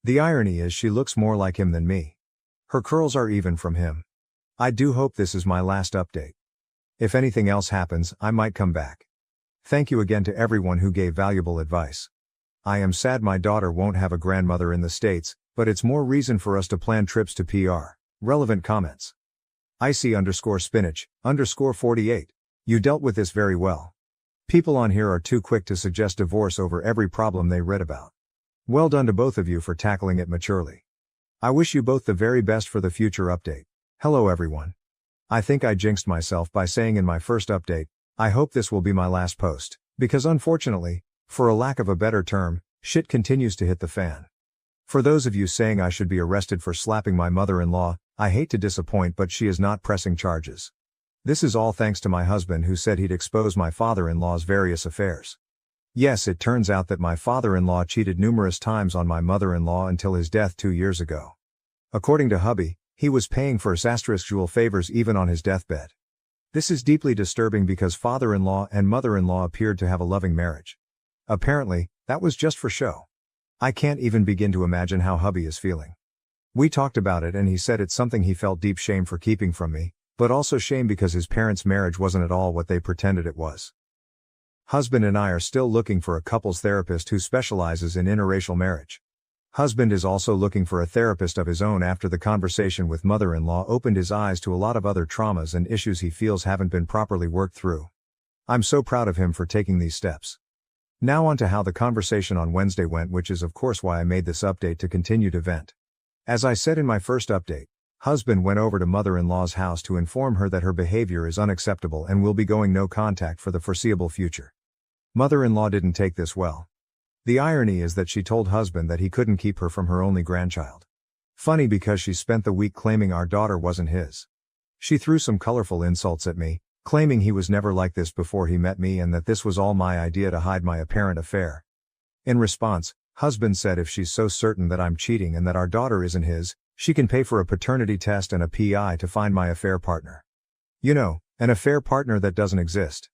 The irony is she looks more like him than me. Her curls are even from him. I do hope this is my last update. If anything else happens, I might come back. Thank you again to everyone who gave valuable advice. I am sad my daughter won't have a grandmother in the States, but it's more reason for us to plan trips to PR. Relevant comments. Icy_spinach_48. You dealt with this very well. People on here are too quick to suggest divorce over every problem they read about. Well done to both of you for tackling it maturely. I wish you both the very best for the future update. Hello everyone. I think I jinxed myself by saying in my first update, I hope this will be my last post, because unfortunately, for a lack of a better term, shit continues to hit the fan. For those of you saying I should be arrested for slapping my mother-in-law, I hate to disappoint, but she is not pressing charges. This is all thanks to my husband who said he'd expose my father-in-law's various affairs. Yes, it turns out that my father-in-law cheated numerous times on my mother-in-law until his death 2 years ago. According to hubby, he was paying for sexual favors even on his deathbed. This is deeply disturbing because father-in-law and mother-in-law appeared to have a loving marriage. Apparently, that was just for show. I can't even begin to imagine how hubby is feeling. We talked about it and he said it's something he felt deep shame for keeping from me, but also shame because his parents' marriage wasn't at all what they pretended it was. Husband and I are still looking for a couples therapist who specializes in interracial marriage. Husband is also looking for a therapist of his own after the conversation with mother-in-law opened his eyes to a lot of other traumas and issues he feels haven't been properly worked through. I'm so proud of him for taking these steps. Now on to how the conversation on Wednesday went, which is of course why I made this update to continue to vent. As I said in my first update, husband went over to mother-in-law's house to inform her that her behavior is unacceptable and will be going no contact for the foreseeable future. Mother-in-law didn't take this well. The irony is that she told husband that he couldn't keep her from her only grandchild. Funny because she spent the week claiming our daughter wasn't his. She threw some colorful insults at me, claiming he was never like this before he met me and that this was all my idea to hide my apparent affair. In response, husband said if she's so certain that I'm cheating and that our daughter isn't his, she can pay for a paternity test and a PI to find my affair partner. You know, an affair partner that doesn't exist.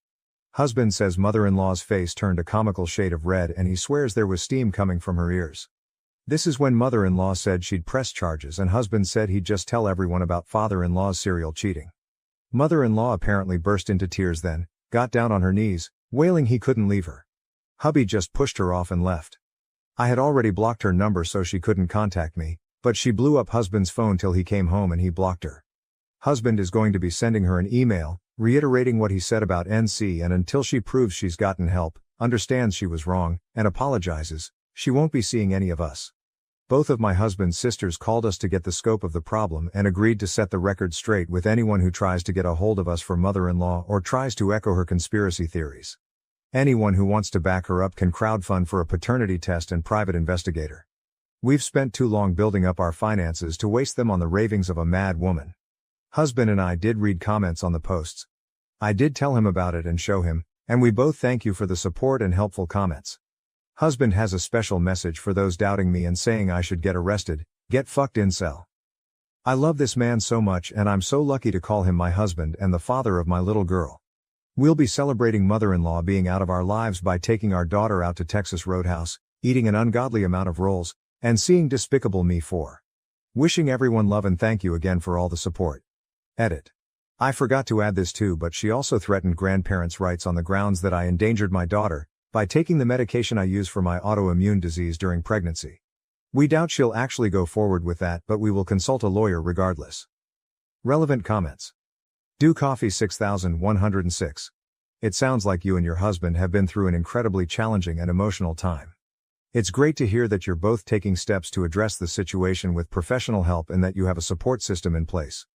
Husband says mother-in-law's face turned a comical shade of red and he swears there was steam coming from her ears. This is when mother-in-law said she'd press charges and husband said he'd just tell everyone about father-in-law's serial cheating. Mother-in-law apparently burst into tears then, got down on her knees, wailing he couldn't leave her. Hubby just pushed her off and left. I had already blocked her number so she couldn't contact me, but she blew up husband's phone till he came home and he blocked her. Husband is going to be sending her an email, reiterating what he said about NC, and until she proves she's gotten help, understands she was wrong, and apologizes, she won't be seeing any of us. Both of my husband's sisters called us to get the scope of the problem and agreed to set the record straight with anyone who tries to get a hold of us for mother-in-law or tries to echo her conspiracy theories. Anyone who wants to back her up can crowdfund for a paternity test and private investigator. We've spent too long building up our finances to waste them on the ravings of a mad woman. Husband and I did read comments on the posts. I did tell him about it and show him, And we both thank you for the support and helpful comments. Husband has a special message for those doubting me and saying I should get arrested. Get fucked, incel. I love this man so much and I'm so lucky to call him my husband and the father of my little girl. We'll be celebrating mother-in-law being out of our lives by taking our daughter out to Texas Roadhouse, eating an ungodly amount of rolls, and seeing Despicable Me 4. Wishing everyone love and thank you again for all the support. Edit. I forgot to add this too, but she also threatened grandparents' rights on the grounds that I endangered my daughter by taking the medication I use for my autoimmune disease during pregnancy. We doubt she'll actually go forward with that, but we will consult a lawyer regardless. Relevant comments. Do Coffee 6106. It sounds like you and your husband have been through an incredibly challenging and emotional time. It's great to hear that you're both taking steps to address the situation with professional help and that you have a support system in place.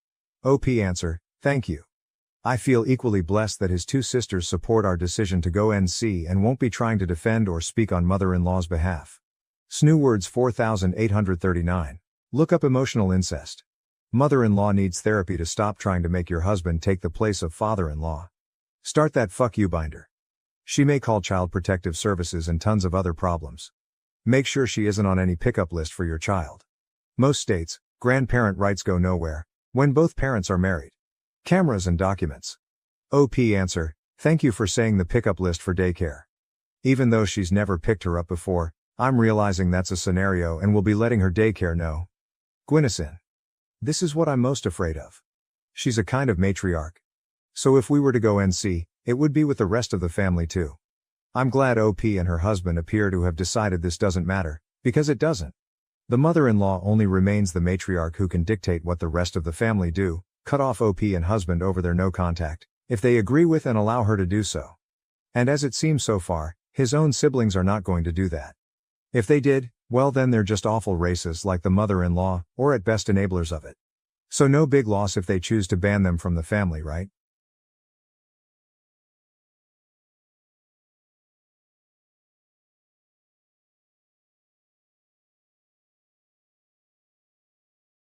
OP answer, thank you. I feel equally blessed that his two sisters support our decision to go NC and won't be trying to defend or speak on mother-in-law's behalf. Snoowords 4839. Look up emotional incest. Mother-in-law needs therapy to stop trying to make your husband take the place of father-in-law. Start that fuck you binder. She may call Child Protective Services and tons of other problems. Make sure she isn't on any pickup list for your child. Most states, grandparent rights go nowhere when both parents are married. Cameras and documents. OP answer, thank you for saying the pickup list for daycare. Even though she's never picked her up before, I'm realizing that's a scenario and will be letting her daycare know. Gwynison. This is what I'm most afraid of. She's a kind of matriarch. So if we were to go NC, it would be with the rest of the family too. I'm glad OP and her husband appear to have decided this doesn't matter, because it doesn't. The mother-in-law only remains the matriarch who can dictate what the rest of the family do, cut off OP and husband over their no contact, if they agree with and allow her to do so. And as it seems so far, his own siblings are not going to do that. If they did, well then they're just awful racists like the mother-in-law, or at best enablers of it. So no big loss if they choose to ban them from the family, right?